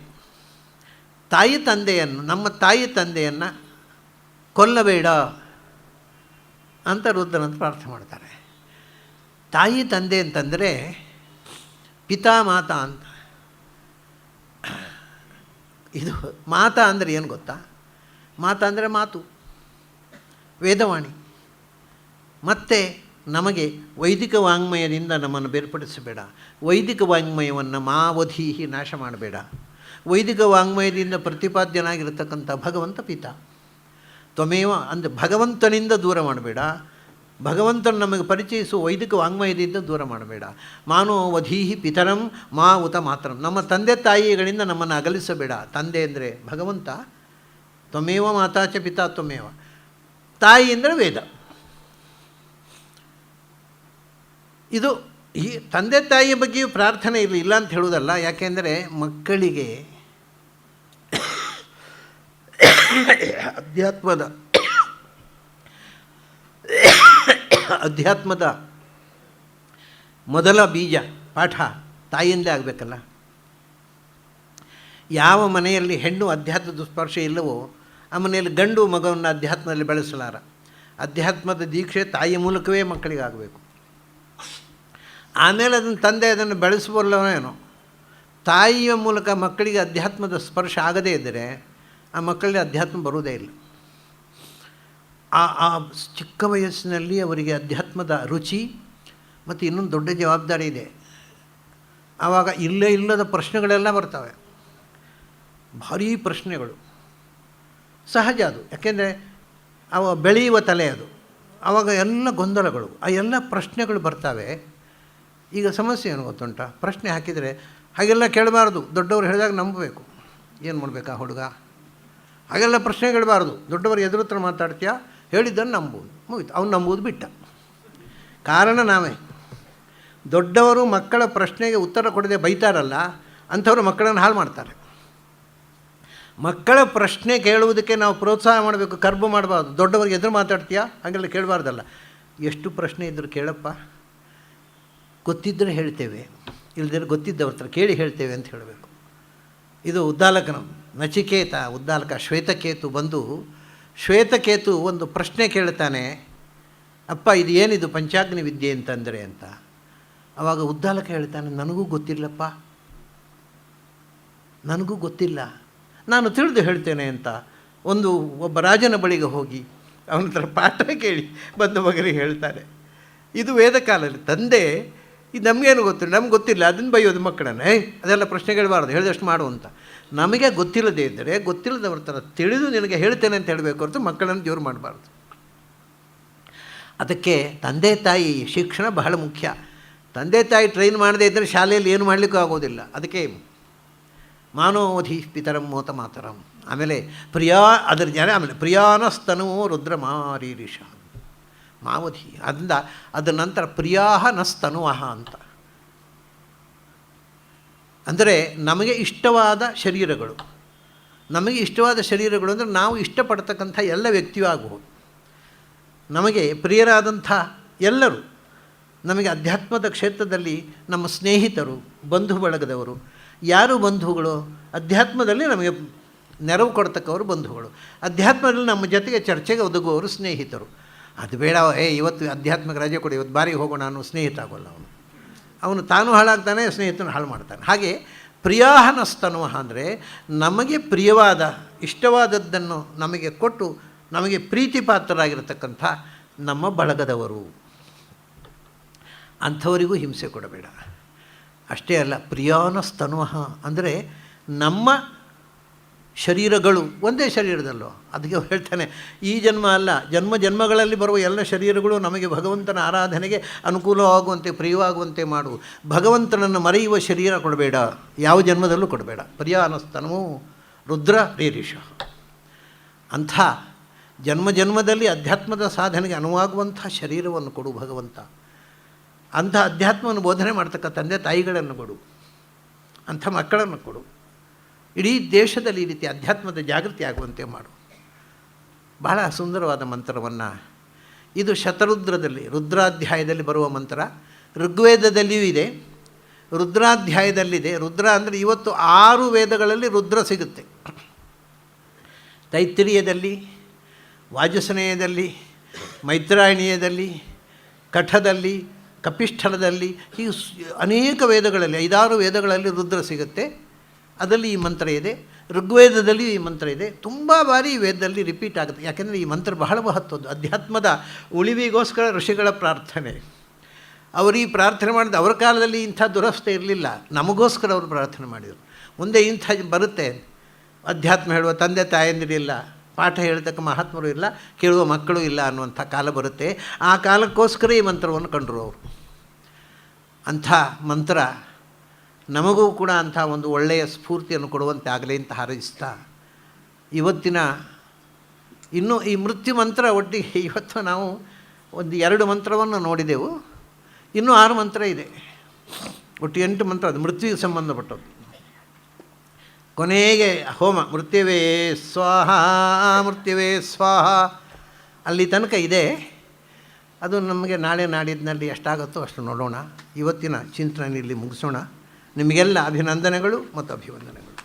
ತಾಯಿ ತಂದೆಯನ್ನು, ನಮ್ಮ ತಾಯಿ ತಂದೆಯನ್ನು ಕೊಲ್ಲಬೇಡ ಅಂತ ರುದ್ರನಂತ ಪ್ರಾರ್ಥನೆ ಮಾಡ್ತಾರೆ. ತಾಯಿ ತಂದೆ ಅಂತಂದರೆ ಪಿತಾ ಮಾತಾ ಅಂತ. ಇದು ಮಾತಾ ಅಂದರೆ ಏನು ಗೊತ್ತಾ? ಮಾತಾ ಅಂದರೆ ಮಾತು, ವೇದವಾಣಿ. ಮತ್ತು ನಮಗೆ ವೈದಿಕ ವಾಂಗ್ಮಯದಿಂದ ನಮ್ಮನ್ನು ಬೇರ್ಪಡಿಸಬೇಡ. ವೈದಿಕ ವಾಂಗ್ಮಯವನ್ನು ಮಾವಧೀಹಿ ನಾಶ ಮಾಡಬೇಡ. ವೈದಿಕ ವಾಂಗ್ಮಯದಿಂದ ಪ್ರತಿಪಾದ್ಯನಾಗಿರತಕ್ಕಂಥ ಭಗವಂತ ಪಿತಾ ತ್ವಮೇವ ಅಂದರೆ ಭಗವಂತನಿಂದ ದೂರ ಮಾಡಬೇಡ. ಭಗವಂತನು ನಮಗೆ ಪರಿಚಯಿಸುವ ವೈದಿಕ ವಾಂಗ್ಮಯದಿಂದ ದೂರ ಮಾಡಬೇಡ. ಮಾನೋ ವಧೀಹಿ ಪಿತರಂ ಮಾ ಉತ ಮಾತರಂ. ನಮ್ಮ ತಂದೆ ತಾಯಿಗಳಿಂದ ನಮ್ಮನ್ನು ಅಗಲಿಸಬೇಡ. ತಂದೆ ಅಂದರೆ ಭಗವಂತ, ತ್ವಮೇವ ಮಾತಾಚ ಪಿತಾ ತ್ವಮೇವ. ತಾಯಿ ಅಂದರೆ ವೇದ. ಇದು ಈ ತಂದೆ ತಾಯಿಯ ಬಗ್ಗೆಯೂ ಪ್ರಾರ್ಥನೆ ಇಲ್ಲ ಅಂತ ಹೇಳುವುದಲ್ಲ. ಯಾಕೆಂದರೆ ಮಕ್ಕಳಿಗೆ ಅಧ್ಯಾತ್ಮದ ಮೊದಲ ಬೀಜ ಪಾಠ ತಾಯಿಯಿಂದಲೇ ಆಗಬೇಕಲ್ಲ. ಯಾವ ಮನೆಯಲ್ಲಿ ಹೆಣ್ಣು ಅಧ್ಯಾತ್ಮದ ಸ್ಪರ್ಶ ಇಲ್ಲವೋ ಆ ಮನೆಯಲ್ಲಿ ಗಂಡು ಮಗುವನ್ನು ಅಧ್ಯಾತ್ಮದಲ್ಲಿ ಬೆಳೆಸಲಾರ. ಅಧ್ಯಾತ್ಮದ ದೀಕ್ಷೆ ತಾಯಿಯ ಮೂಲಕವೇ ಮಕ್ಕಳಿಗೆ ಆಗಬೇಕು. ಆಮೇಲೆ ಅದನ್ನು ತಂದೆ ಅದನ್ನು ಬೆಳೆಸಬಲ್ಲವೇನೋ. ತಾಯಿಯ ಮೂಲಕ ಮಕ್ಕಳಿಗೆ ಅಧ್ಯಾತ್ಮದ ಸ್ಪರ್ಶ ಆಗದೇ ಇದ್ದರೆ ಆ ಮಕ್ಕಳಿಗೆ ಅಧ್ಯಾತ್ಮ ಬರುವುದೇ ಇಲ್ಲ. ಆ ಚಿಕ್ಕ ವಯಸ್ಸಿನಲ್ಲಿ ಅವರಿಗೆ ಅಧ್ಯಾತ್ಮದ ರುಚಿ ಮತ್ತು ಇನ್ನೊಂದು ದೊಡ್ಡ ಜವಾಬ್ದಾರಿ ಇದೆ. ಆವಾಗ ಇಲ್ಲದ ಪ್ರಶ್ನೆಗಳೆಲ್ಲ ಬರ್ತವೆ, ಭಾರೀ ಪ್ರಶ್ನೆಗಳು. ಸಹಜ ಅದು, ಯಾಕೆಂದರೆ ಅವ ಬೆಳೆಯುವ ತಲೆ ಅದು. ಆವಾಗ ಎಲ್ಲ ಗೊಂದಲಗಳು, ಆ ಎಲ್ಲ ಪ್ರಶ್ನೆಗಳು ಬರ್ತವೆ. ಈಗ ಸಮಸ್ಯೆ ಏನು ಗೊತ್ತುಂಟ? ಪ್ರಶ್ನೆ ಹಾಕಿದರೆ ಹಾಗೆಲ್ಲ ಕೇಳಬಾರ್ದು. ದೊಡ್ಡವರು ಹೇಳಿದಾಗ ನಂಬಬೇಕು. ಏನು ಮಾಡಬೇಕಾ ಹುಡುಗ? ಹಾಗೆಲ್ಲ ಪ್ರಶ್ನೆ ಕೇಳಬಾರ್ದು. ದೊಡ್ಡವರು ಎದುರುತ್ರ ಮಾತಾಡ್ತೀಯಾ, ಹೇಳಿದ್ದನ್ನು ನಂಬುವುದು, ಮುಗಿತು. ಅವ್ನು ನಂಬುವುದು ಬಿಟ್ಟ. ಕಾರಣ ನಾವೇ. ದೊಡ್ಡವರು ಮಕ್ಕಳ ಪ್ರಶ್ನೆಗೆ ಉತ್ತರ ಕೊಡದೆ ಬೈತಾರಲ್ಲ, ಅಂಥವರು ಮಕ್ಕಳನ್ನು ಹಾಳು ಮಾಡ್ತಾರೆ. ಮಕ್ಕಳ ಪ್ರಶ್ನೆ ಕೇಳುವುದಕ್ಕೆ ನಾವು ಪ್ರೋತ್ಸಾಹ ಮಾಡಬೇಕು, ಕರ್ಬು ಮಾಡಬಾರ್ದು. ದೊಡ್ಡವರಿಗೆ ಎದುರು ಮಾತಾಡ್ತೀಯಾ, ಹಾಗೆಲ್ಲ ಕೇಳಬಾರ್ದಲ್ಲ. ಎಷ್ಟು ಪ್ರಶ್ನೆ ಇದ್ದರೂ ಕೇಳಪ್ಪ, ಗೊತ್ತಿದ್ದರೆ ಹೇಳ್ತೇವೆ, ಇಲ್ಲದಿದ್ದರೆ ಗೊತ್ತಿದ್ದವ್ರ ಹತ್ರ ಕೇಳಿ ಹೇಳ್ತೇವೆ ಅಂತ ಹೇಳಬೇಕು. ಇದು ಉದ್ದಾಲಕನ ನಚಿಕೇತ ಉದ್ದಾಲಕ ಶ್ವೇತಕೇತು ಬಂದು, ಶ್ವೇತಕೇತು ಒಂದು ಪ್ರಶ್ನೆ ಕೇಳ್ತಾನೆ, ಅಪ್ಪ ಇದು ಏನಿದು ಪಂಚಾಗ್ನಿ ವಿದ್ಯೆ ಅಂತಂದರೆ ಅಂತ. ಆವಾಗ ಉದ್ದಾಲಕ ಹೇಳ್ತಾನೆ, ನನಗೂ ಗೊತ್ತಿಲ್ಲಪ್ಪ, ನನಗೂ ಗೊತ್ತಿಲ್ಲ, ನಾನು ತಿಳಿದು ಹೇಳ್ತೇನೆ ಅಂತ. ಒಬ್ಬ ರಾಜನ ಬಳಿಗೆ ಹೋಗಿ ಅವನ ಹತ್ರ ಪಾಠ ಕೇಳಿ ಬಂದ ಮಗನಿಗೆ ಹೇಳ್ತಾರೆ. ಇದು ವೇದಕಾಲದಲ್ಲಿ ತಂದೆ ಇದು ನಮಗೇನು ಗೊತ್ತಿಲ್ಲ, ನಮ್ಗೆ ಗೊತ್ತಿಲ್ಲ ಅದನ್ನು ಬೈಯೋದು ಮಕ್ಕಳನ್ನೇ, ಅದೆಲ್ಲ ಪ್ರಶ್ನೆಗಳಬಾರ್ದು, ಹೇಳಿದಷ್ಟು ಮಾಡು ಅಂತ. ನಮಗೆ ಗೊತ್ತಿಲ್ಲದೇ ಇದ್ದರೆ ಗೊತ್ತಿಲ್ಲದವ್ರ ಥರ ತಿಳಿದು ನಿನಗೆ ಹೇಳ್ತೇನೆ ಅಂತ ಹೇಳಬೇಕು ಹೊರತು ಮಕ್ಕಳನ್ನು ಜೋರು ಮಾಡಬಾರ್ದು. ಅದಕ್ಕೆ ತಂದೆ ತಾಯಿ ಶಿಕ್ಷಣ ಬಹಳ ಮುಖ್ಯ. ತಂದೆ ತಾಯಿ ಟ್ರೈನ್ ಮಾಡದೇ ಇದ್ದರೆ ಶಾಲೆಯಲ್ಲಿ ಏನು ಮಾಡಲಿಕ್ಕೂ ಆಗೋದಿಲ್ಲ. ಅದಕ್ಕೆ ಮಾನೋಧಿ ಪಿತರಂ ಮೋತ ಮಾತರಂ, ಆಮೇಲೆ ಅದರ ಜನ, ಆಮೇಲೆ ಪ್ರಿಯಾನಸ್ತನೋ ರುದ್ರ ಮಾರೀರಿಷ ಮಾವಧಿ, ಅದರ ನಂತರ ಪ್ರಿಯಾಹ ನಸ್ತನುವಹ ಅಂತ. ಅಂದರೆ ನಮಗೆ ಇಷ್ಟವಾದ ಶರೀರಗಳು, ನಮಗೆ ಇಷ್ಟವಾದ ಶರೀರಗಳು ಅಂದರೆ ನಾವು ಇಷ್ಟಪಡ್ತಕ್ಕಂಥ ಎಲ್ಲ ವ್ಯಕ್ತಿಯೂ ಆಗಬಹುದು. ನಮಗೆ ಪ್ರಿಯರಾದಂಥ ಎಲ್ಲರೂ, ನಮಗೆ ಅಧ್ಯಾತ್ಮದ ಕ್ಷೇತ್ರದಲ್ಲಿ ನಮ್ಮ ಸ್ನೇಹಿತರು, ಬಂಧು ಬಳಗದವರು. ಯಾರು ಬಂಧುಗಳು? ಅಧ್ಯಾತ್ಮದಲ್ಲಿ ನಮಗೆ ನೆರವು ಕೊಡ್ತಕ್ಕವರು ಬಂಧುಗಳು, ಅಧ್ಯಾತ್ಮದಲ್ಲಿ ನಮ್ಮ ಜೊತೆಗೆ ಚರ್ಚೆಗೆ ಒದಗುವವರು ಸ್ನೇಹಿತರು. ಅದು ಬೇಡ, ಇವತ್ತು ಅಧ್ಯಾತ್ಮಕ್ಕೆ ರಜೆ ಕೊಡಿ, ಇವತ್ತು ಬಾರಿಗೆ ಹೋಗೋಣ ಅನ್ನೋ ಸ್ನೇಹಿತ ಆಗೋಲ್ಲ. ಅವನು ತಾನು ಹಾಳಾಗ್ತಾನೆ, ಸ್ನೇಹಿತನ ಹಾಳು ಮಾಡ್ತಾನೆ. ಹಾಗೆ ಪ್ರಿಯಾಹನಸ್ತನುವ ಅಂದರೆ ನಮಗೆ ಪ್ರಿಯವಾದ ಇಷ್ಟವಾದದ್ದನ್ನು ನಮಗೆ ಕೊಟ್ಟು ನಮಗೆ ಪ್ರೀತಿ ಪಾತ್ರರಾಗಿರತಕ್ಕಂಥ ನಮ್ಮ ಬಳಗದವರು, ಅಂಥವರಿಗೂ ಹಿಂಸೆ ಕೊಡಬೇಡ. ಅಷ್ಟೇ ಅಲ್ಲ, ಪ್ರಿಯಾನಸ್ತನುವ ಅಂದರೆ ನಮ್ಮ ಶರೀರಗಳು ಒಂದೇ ಶರೀರದಲ್ಲೋ, ಅದಕ್ಕೆ ಹೇಳ್ತಾನೆ ಈ ಜನ್ಮ ಅಲ್ಲ, ಜನ್ಮಗಳಲ್ಲಿ ಬರುವ ಎಲ್ಲ ಶರೀರಗಳು ನಮಗೆ ಭಗವಂತನ ಆರಾಧನೆಗೆ ಅನುಕೂಲವಾಗುವಂತೆ ಪ್ರಿಯವಾಗುವಂತೆ ಮಾಡು. ಭಗವಂತನನ್ನು ಮರೆಯುವ ಶರೀರ ಕೊಡಬೇಡ, ಯಾವ ಜನ್ಮದಲ್ಲೂ ಕೊಡಬೇಡ. ಪ್ರಿಯಾನಸ್ತನವೂ ರುದ್ರ ರೇರಿಷ, ಅಂಥ ಜನ್ಮದಲ್ಲಿ ಅಧ್ಯಾತ್ಮದ ಸಾಧನೆಗೆ ಅನುವಾಗುವಂಥ ಶರೀರವನ್ನು ಕೊಡು ಭಗವಂತ. ಅಂಥ ಅಧ್ಯಾತ್ಮವನ್ನು ಬೋಧನೆ ಮಾಡ್ತಕ್ಕ ತಂದೆ ತಾಯಿಗಳನ್ನು ಕೊಡು, ಅಂಥ ಮಕ್ಕಳನ್ನು ಕೊಡು. ಇಡೀ ದೇಶದಲ್ಲಿ ಈ ರೀತಿ ಅಧ್ಯಾತ್ಮದ ಜಾಗೃತಿ ಆಗುವಂತೆ ಮಾಡು. ಬಹಳ ಸುಂದರವಾದ ಮಂತ್ರವನ್ನು, ಇದು ಶತರುದ್ರದಲ್ಲಿ ರುದ್ರಾಧ್ಯಾಯದಲ್ಲಿ ಬರುವ ಮಂತ್ರ. ಋಗ್ವೇದದಲ್ಲಿಯೂ ಇದೆ, ರುದ್ರಾಧ್ಯಾಯದಲ್ಲಿದೆ. ರುದ್ರ ಅಂದರೆ ಇವತ್ತು 6 ವೇದಗಳಲ್ಲಿ ರುದ್ರ ಸಿಗುತ್ತೆ. ತೈತ್ತಿರೀಯದಲ್ಲಿ, ವಾಜಸನೇಯದಲ್ಲಿ, ಮೈತ್ರಾಯಣೀಯದಲ್ಲಿ, ಕಠದಲ್ಲಿ, ಕಪಿಷ್ಠಲದಲ್ಲಿ, ಹೀಗೆ ಅನೇಕ ವೇದಗಳಲ್ಲಿ 5-6 ವೇದಗಳಲ್ಲಿ ರುದ್ರ ಸಿಗುತ್ತೆ. ಅದರಲ್ಲಿ ಈ ಮಂತ್ರ ಇದೆ. ಋಗ್ವೇದದಲ್ಲಿ ಈ ಮಂತ್ರ ಇದೆ. ತುಂಬ ಬಾರಿ ಈ ವೇದದಲ್ಲಿ ರಿಪೀಟ್ ಆಗುತ್ತೆ. ಯಾಕೆಂದರೆ ಈ ಮಂತ್ರ ಬಹಳ ಮಹತ್ವದ್ದು. ಅಧ್ಯಾತ್ಮದ ಉಳಿವಿಗೋಸ್ಕರ ಋಷಿಗಳ ಪ್ರಾರ್ಥನೆ. ಅವರು ಈ ಪ್ರಾರ್ಥನೆ ಮಾಡಿದ ಅವರ ಕಾಲದಲ್ಲಿ ಇಂಥ ದುರವಸ್ಥೆ ಇರಲಿಲ್ಲ, ನಮಗೋಸ್ಕರ ಅವರು ಪ್ರಾರ್ಥನೆ ಮಾಡಿದರು. ಮುಂದೆ ಇಂಥ ಬರುತ್ತೆ, ಅಧ್ಯಾತ್ಮ ಹೇಳುವ ತಂದೆ ತಾಯಂದಿರಿಲ್ಲ, ಪಾಠ ಹೇಳ್ತಕ್ಕ ಮಹಾತ್ಮರು ಇಲ್ಲ, ಕೇಳುವ ಮಕ್ಕಳು ಇಲ್ಲ ಅನ್ನುವಂಥ ಕಾಲ ಬರುತ್ತೆ. ಆ ಕಾಲಕ್ಕೋಸ್ಕರ ಈ ಮಂತ್ರವನ್ನು ಕಂಡರು ಅವರು. ಅಂಥ ಮಂತ್ರ ನಮಗೂ ಕೂಡ ಅಂಥ ಒಂದು ಒಳ್ಳೆಯ ಸ್ಫೂರ್ತಿಯನ್ನು ಕೊಡುವಂತೆ ಆಗಲಿ ಅಂತ ಹಾರೈಸ್ತಾ, ಇವತ್ತಿನ ಇನ್ನೂ ಈ ಮೃತ್ಯು ಮಂತ್ರ ಒಟ್ಟಿಗೆ ಇವತ್ತು ನಾವು 2 ಮಂತ್ರವನ್ನು ನೋಡಿದೆವು. ಇನ್ನೂ 6 ಮಂತ್ರ ಇದೆ, ಒಟ್ಟು 8 ಮಂತ್ರ. ಅದು ಮೃತ್ಯುವಿಗೆ ಸಂಬಂಧಪಟ್ಟದ್ದು. ಕೊನೆಗೆ ಹೋಮ ಮೃತ್ಯುವೇ ಸ್ವಾಹ ಮೃತ್ಯುವೇ ಸ್ವಾಹ ಅಲ್ಲಿ ತನಕ ಇದೆ. ಅದು ನಮಗೆ ನಾಳೆ ನಾಡಿದ್ದಲ್ಲಿ ಎಷ್ಟಾಗುತ್ತೋ ಅಷ್ಟು ನೋಡೋಣ. ಇವತ್ತಿನ ಚಿಂತನೆ ಇಲ್ಲಿ ಮುಗಿಸೋಣ. ನಿಮಗೆಲ್ಲ ಅಭಿನಂದನೆಗಳು ಮತ್ತು ಅಭಿವಂದನೆಗಳು.